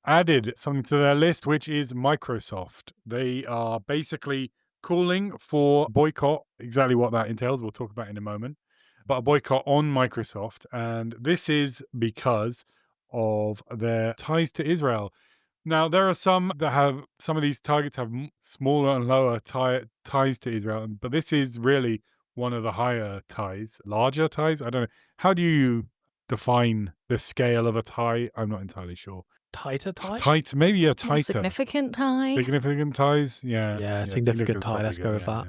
added something to their list, which is Microsoft. They are basically calling for boycott, exactly what that entails, we'll talk about in a moment, but a boycott on Microsoft. And this is because of their ties to Israel. Now, there are some of these targets have smaller and lower ties to Israel, but this is really one of the higher ties, larger ties. I don't know. How do you define the scale of a tie? I'm not entirely sure. Tighter tie? Tight, maybe a More tighter. significant tie. Significant ties? Yeah. Yeah, significant tie. probably Let's go with that.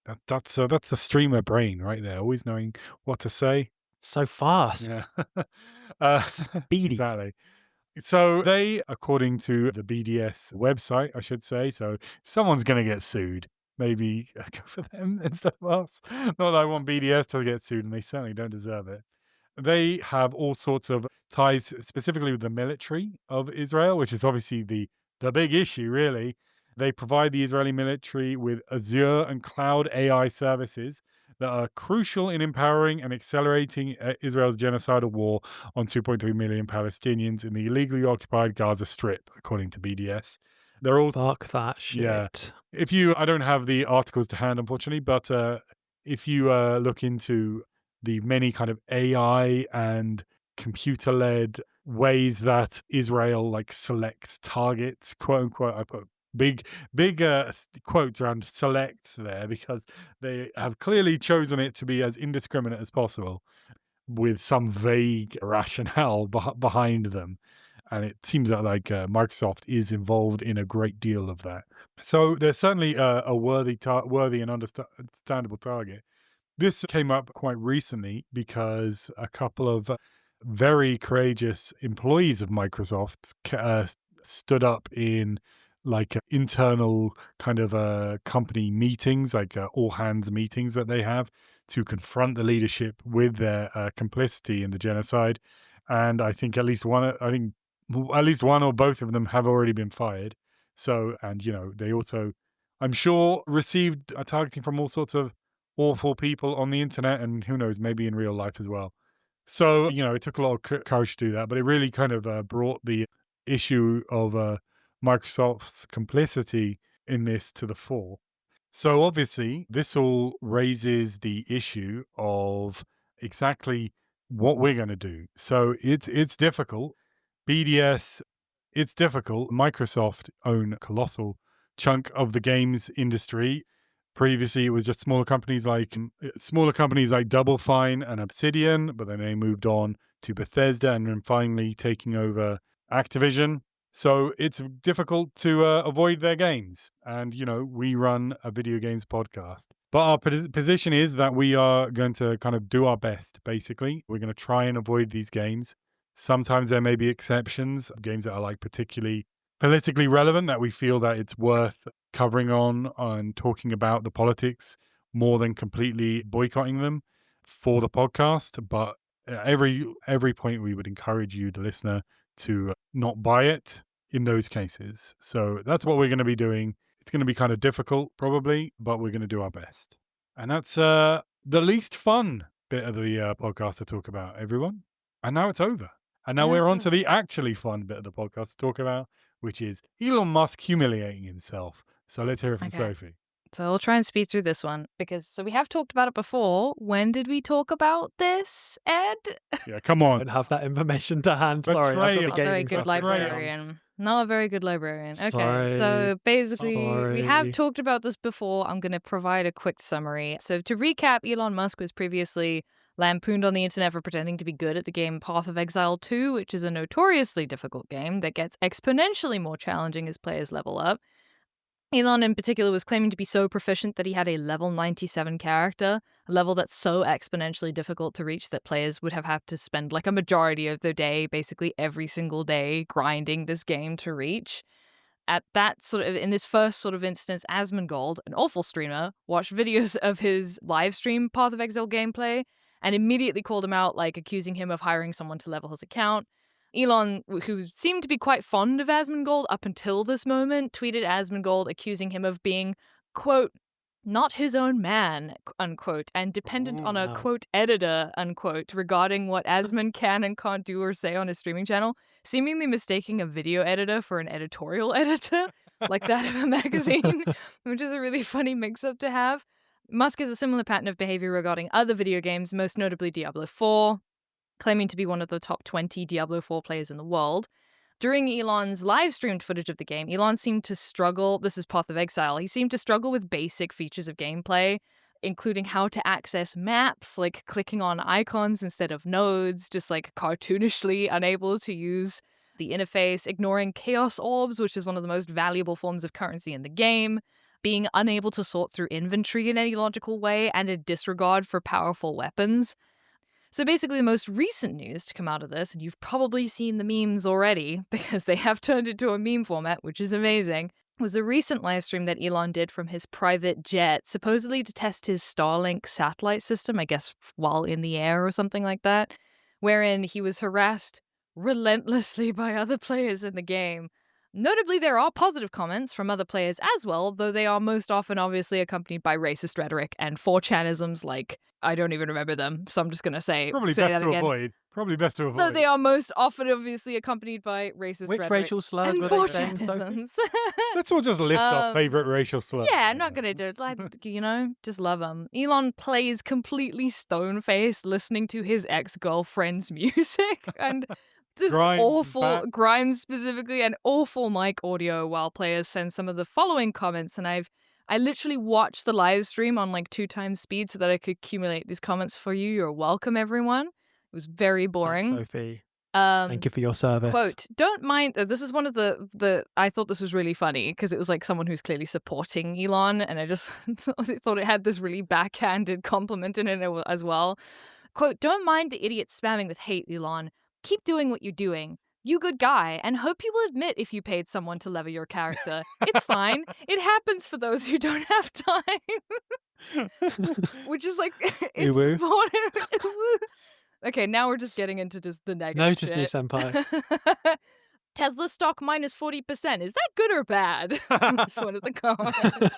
Yeah. That's the streamer brain right there, always knowing what to say. So fast. Yeah. Speedy. Exactly. So they, according to the BDS website, I should say, so if someone's going to get sued, maybe go for them instead of us. Not that I want BDS to get sued, and they certainly don't deserve it. They have all sorts of ties, specifically with the military of Israel, which is obviously the big issue, really. They provide the Israeli military with Azure and cloud AI services that are crucial in empowering and accelerating Israel's genocidal war on 2.3 million Palestinians in the illegally occupied Gaza Strip, according to BDS. They're all, Fuck that yeah. shit. I don't have the articles to hand, unfortunately, but if you look into the many kind of AI and computer led ways that Israel like selects targets, quote unquote, I put big quotes around selects there because they have clearly chosen it to be as indiscriminate as possible with some vague rationale behind them. And it seems that like Microsoft is involved in a great deal of that. So there's certainly a worthy and understandable target. This came up quite recently because a couple of very courageous employees of Microsoft stood up in like internal kind of company meetings, like all hands meetings that they have to confront the leadership with their complicity in the genocide. And I think at least one or both of them have already been fired. So, and they also, I'm sure, received a targeting from all sorts of awful people on the internet and who knows, maybe in real life as well. So, it took a lot of courage to do that, but it really kind of brought the issue of Microsoft's complicity in this to the fore. So, obviously, this all raises the issue of exactly what we're going to do. So, it's difficult. BDS, it's difficult. Microsoft own a colossal chunk of the games industry. Previously, it was just smaller companies like Double Fine and Obsidian, but then they moved on to Bethesda and then finally taking over Activision. So it's difficult to avoid their games. And, we run a video games podcast. But our position is that we are going to kind of do our best, basically. We're going to try and avoid these games. Sometimes there may be exceptions, games that are like particularly politically relevant that we feel that it's worth covering on and talking about the politics more than completely boycotting them for the podcast. But every point we would encourage you, the listener, to not buy it in those cases. So that's what we're going to be doing. It's going to be kind of difficult probably, but we're going to do our best. And that's the least fun bit of the podcast to talk about, everyone. And now it's over. And now Yeah, we're it's on to the actually fun bit of the podcast to talk about, which is Elon Musk humiliating himself. So let's hear it from Okay. Sophie. So we'll try and speed through this one because we have talked about it before. When did we talk about this, Ed? Yeah, come I on. don't have that information to hand. Sorry, I've got Betrayal. the Not a very gaming good stuff to carry on. librarian. Not a very good librarian. Okay, Sorry. so basically, we have Sorry. talked about this before. I'm going to provide a quick summary. So to recap, Elon Musk was previously lampooned on the internet for pretending to be good at the game Path of Exile 2, which is a notoriously difficult game that gets exponentially more challenging as players level up. Elon in particular was claiming to be so proficient that he had a level 97 character, a level that's so exponentially difficult to reach that players would have had to spend like a majority of their day, basically every single day, grinding this game to reach. At that in this first sort of instance, Asmongold, an awful streamer, watched videos of his live stream Path of Exile gameplay and immediately called him out, like accusing him of hiring someone to level his account. Elon, who seemed to be quite fond of Asmongold up until this moment, tweeted Asmongold accusing him of being, quote, not his own man, unquote, and dependent on a, Wow. quote, editor, unquote, regarding what Asmon can and can't do or say on his streaming channel, seemingly mistaking a video editor for an editorial editor, like that of a magazine, which is a really funny mix-up to have. Musk has a similar pattern of behavior regarding other video games, most notably Diablo 4, claiming to be one of the top 20 Diablo 4 players in the world. During Elon's live-streamed footage of the game, Elon seemed to struggle, this is Path of Exile, he seemed to struggle with basic features of gameplay, including how to access maps, like clicking on icons instead of nodes, just like cartoonishly unable to use the interface, ignoring chaos orbs, which is one of the most valuable forms of currency in the game, being unable to sort through inventory in any logical way, and a disregard for powerful weapons. So basically, the most recent news to come out of this, and you've probably seen the memes already because they have turned into a meme format, which is amazing, was a recent live stream that Elon did from his private jet, supposedly to test his Starlink satellite system, I guess while in the air or something like that, wherein he was harassed relentlessly by other players in the game. Notably, there are positive comments from other players as well, though they are most often obviously accompanied by racist rhetoric and 4chanisms like, I don't even remember them, so I'm just going to say Probably that best to again. avoid. Probably best to Though avoid. they are most often obviously accompanied by racist Which rhetoric racial slurs and were they saying, Sophie? 4chanisms. Let's all just lift our favorite racial slur. Yeah, I'm not going to do it. Like, just love him. Elon plays completely stone-faced listening to his ex-girlfriend's music and just Grimes is awful, back. Grimes specifically, and awful mic audio while players send some of the following comments. And I literally watched the live stream on like 2x speed so that I could accumulate these comments for you. You're welcome, everyone. It was very boring. Thanks, Sophie. Thank you for your service. Quote, don't mind, this is one of the I thought this was really funny because it was like someone who's clearly supporting Elon, and I just thought it had this really backhanded compliment in it as well. Quote, don't mind the idiot spamming with hate, Elon. Keep doing what you're doing. You good guy, and hope you will admit if you paid someone to lever your character. It's fine. It happens for those who don't have time. Which is like, it's Uwu. important. Okay, now we're just getting into just the negative Notice shit. me, senpai. Tesla stock minus 40%. Is that good or bad? This one of the comments.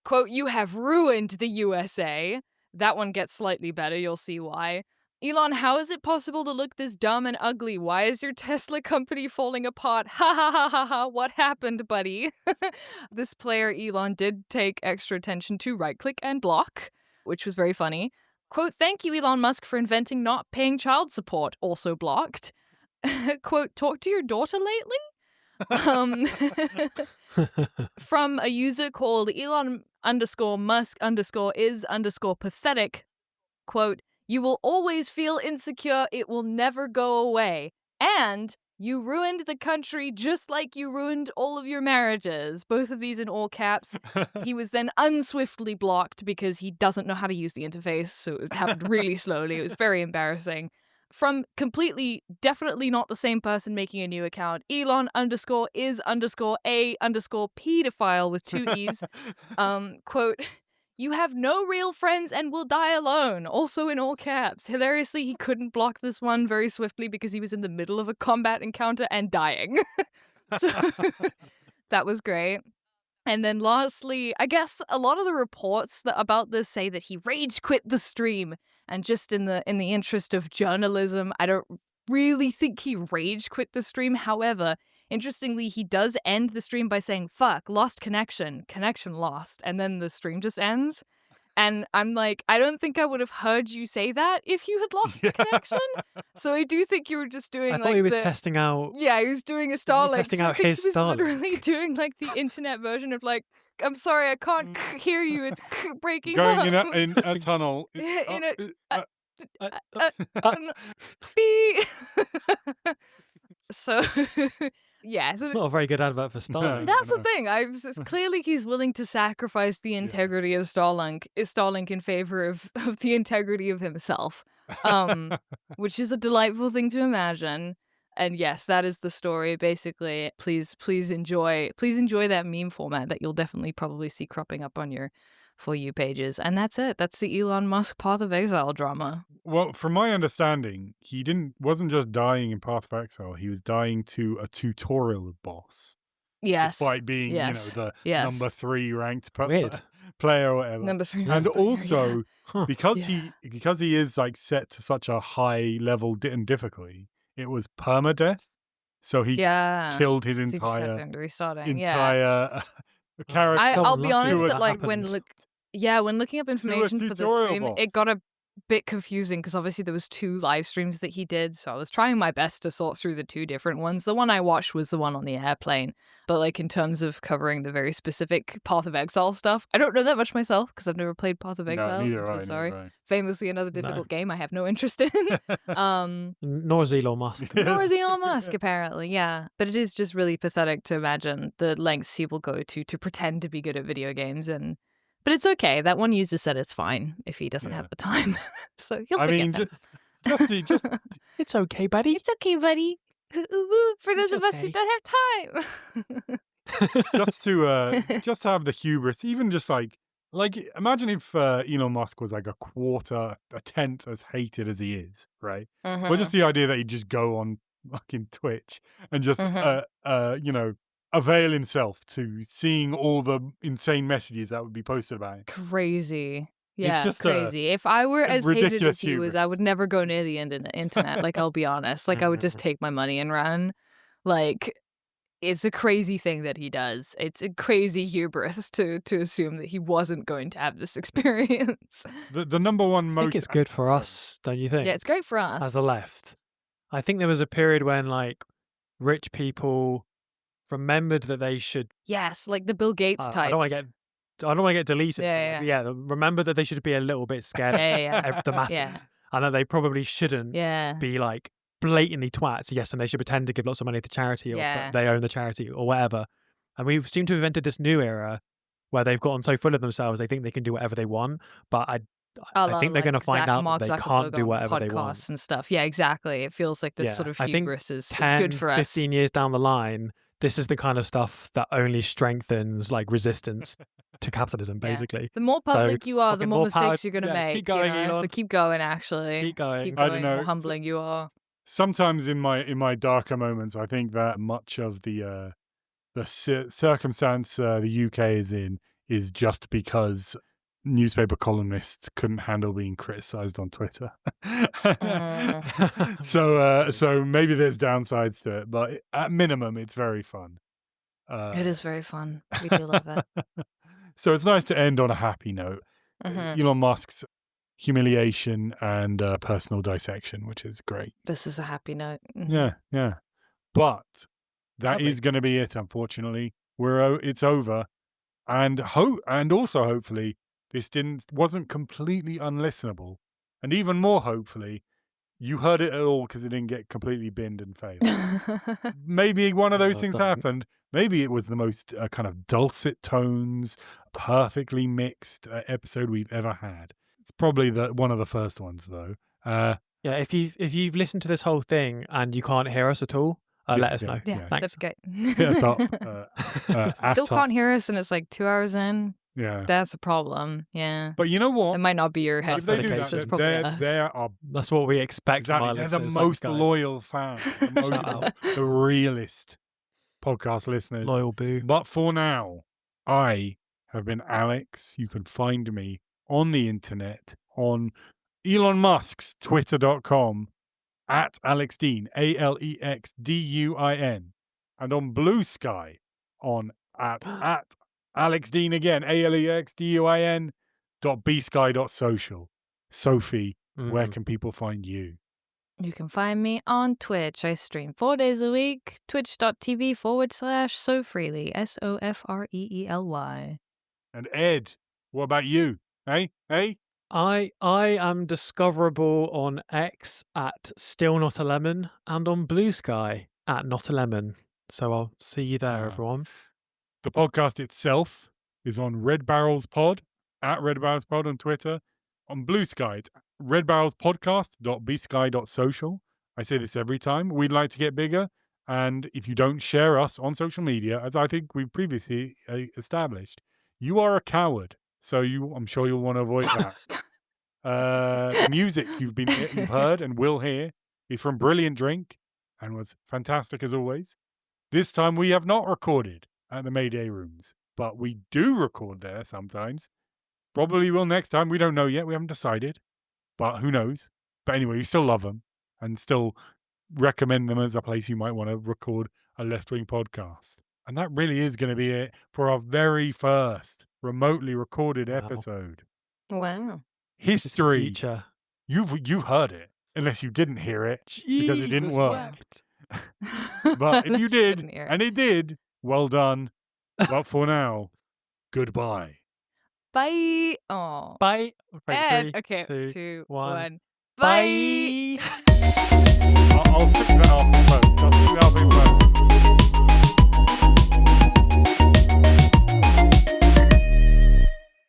Quote, you have ruined the USA. That one gets slightly better. You'll see why. Elon, how is it possible to look this dumb and ugly? Why is your Tesla company falling apart? Ha ha ha ha ha. What happened, buddy? This player, Elon, did take extra attention to right-click and block, which was very funny. Quote, thank you, Elon Musk, for inventing not paying child support. Also blocked. Quote, talk to your daughter lately? From a user called Elon_Musk_is_pathetic. Quote, you will always feel insecure. It will never go away. And you ruined the country just like you ruined all of your marriages. Both of these in all caps. He was then unswiftly blocked because he doesn't know how to use the interface. So it happened really slowly. It was very embarrassing. From completely, definitely not the same person making a new account, Elon_is_a_pedophile with 2 E's. Quote, you have no real friends and will die alone. Also in all caps. Hilariously, he couldn't block this one very swiftly because he was in the middle of a combat encounter and dying. So that was great. And then lastly, I guess a lot of the reports about this say that he rage quit the stream. And just in the interest of journalism, I don't really think he rage quit the stream. However, interestingly, he does end the stream by saying, fuck, lost connection lost. And then the stream just ends. And I'm like, I don't think I would have heard you say that if you had lost the connection. So I do think you were just doing I thought he was testing out. Yeah, he was doing a Starlink. testing so out I think his he was Starlink. literally doing like the internet version of like, I'm sorry, I can't hear you. It's breaking Going up. in a tunnel. Beep. So yeah, so It's not a very good advert for Starlink. that's the thing. Clearly he's willing to sacrifice the integrity of Starlink in favor of the integrity of himself, which is a delightful thing to imagine. And yes, that is the story. Basically, please enjoy that meme format that you'll definitely probably see cropping up on your For You pages. And that's it. That's the Elon Musk Path of Exile drama. Well, from my understanding, he wasn't just dying in Path of Exile. He was dying to a tutorial boss. Yes. Despite being, the number 3 ranked player or whatever. Number 3 And also, Huh. because he is like set to such a high level and difficulty, it was permadeath. So he killed his So you just have entire to restarting. character. I'll be honest To a- that like when looking up information for the tutorial stream, boss. it got a bit confusing because obviously there was 2 live streams that he did, so I was trying my best to sort through the 2 different ones. The one I watched was the one on the airplane, but like in terms of covering the very specific Path of Exile stuff, I don't know that much myself because I've never played Path of Exile. neither I'm so I, sorry. neither I. Famously another difficult game I have no interest in. Nor is Elon Musk. Nor is Elon Musk, apparently, yeah. But it is just really pathetic to imagine the lengths he will go to pretend to be good at video games. But it's okay. That one user said it's fine if he doesn't have the time. So he'll forget that. just It's okay, buddy. It's okay, buddy. For those of us who okay. don't have time. just to have the hubris, even just like imagine if Elon Musk was like a tenth as hated as he is, right? Or just the idea that he'd just go on fucking Twitch and just avail himself to seeing all the insane messages that would be posted about him. Crazy. Yeah, just crazy. If I were as hated ridiculous as he was, hubris. I would never go near the internet. Like, I'll be honest. Like, I would just take my money and run. Like, it's a crazy thing that he does. It's a crazy hubris to assume that he wasn't going to have this experience. The number one I most. think it's good for us, don't you think? Yeah, it's great for us. As a left. I think there was a period when like rich people remembered that they should Yes, like the Bill Gates types. I don't want to get deleted. Yeah, but, yeah. Remember that they should be a little bit scared Yeah. of the masses, Yeah. and that they probably shouldn't Yeah. be like blatantly twats. Yes, and they should pretend to give lots of money to charity, or Yeah. but they own the charity or whatever. And we seem to have entered this new era where they've gotten so full of themselves they think they can do whatever they want. But I think they're going to find out Mark that they Zuckerberg can't do on whatever they podcasts want. and stuff. Yeah, exactly. It feels like this Yeah, sort of I think hubris is 10, good for us. 15 years down the line, this is the kind of stuff that only strengthens like resistance to capitalism, Yeah. basically. The more public you are, the fucking more more mistakes power- you're going to yeah, make. keep going, you know? So Elon. keep going, actually. Keep going. Keep I going. don't The know. more humbling you are. Sometimes in my darker moments, I think that much of the circumstance the UK is in is just because newspaper columnists couldn't handle being criticized on Twitter. So maybe there's downsides to it, but at minimum, it's very fun. It is very fun. We do love it. So it's nice to end on a happy note. Mhm. Elon Musk's humiliation and personal dissection, which is great. This is a happy note. Mhm. Yeah. But that Lovely. is going to be it. Unfortunately, it's over, and also hopefully this wasn't completely unlistenable, and even more hopefully you heard it at all because it didn't get completely binned and failed. Maybe one of those Oh, things don't. happened. Maybe it was the most kind of dulcet tones, perfectly mixed episode we've ever had. It's probably one of the first ones though. Yeah, if you've listened to this whole thing and you can't hear us at all, let us know. Yeah, Thanks. that's good. Hit us up. Still can't hear us, and it's like 2 hours in. Yeah. That's a problem. Yeah. But you know what? It might not be your That's If they do headphones. the that, It's probably us. there are That's what we expect from our exactly. They're the listeners. most Thanks, guys. loyal fans, Shout out. the realest podcast listeners. Loyal boo. But for now, I have been Alex. You can find me on the internet on Elon Musk's Twitter.com at Alex Dean, ALEXDUIN, and on Blue Sky on at Alex Dean again, ALEXDUIN .bsky.social. Sofie, where can people find you? You can find me on Twitch. I stream 4 days a week. Twitch.tv/SoFreely. SOFREELY. And Ed, what about you? Hey? I am discoverable on X at still not a lemon and on Blue Sky at not a lemon. So I'll see you there, everyone. The podcast itself is on Red Barrels Pod, at Red Barrels Pod on Twitter. On Blue Sky, it's redbarrelspodcast.bsky.social. I say this every time. We'd like to get bigger. And if you don't share us on social media, as I think we previously established, you are a coward. So I'm sure you'll want to avoid that. The music you've heard and will hear is from Brilliant Drink and was fantastic as always. This time we have not recorded at the Mayday Rooms, but we do record there sometimes. Probably will next time. We don't know yet. We haven't decided, but who knows? But anyway, we still love them and still recommend them as a place you might want to record a left-wing podcast. And that really is going to be it for our very first remotely recorded episode. Wow. History. Future. You've heard it, unless you didn't hear it because it didn't Jesus work. wept. But if you Unless did, didn't hear it. and it did, well done. But for now, goodbye. Bye. Oh. Bye. Right, And, 3, okay, 2, 2, 1. 1. Bye. Bye.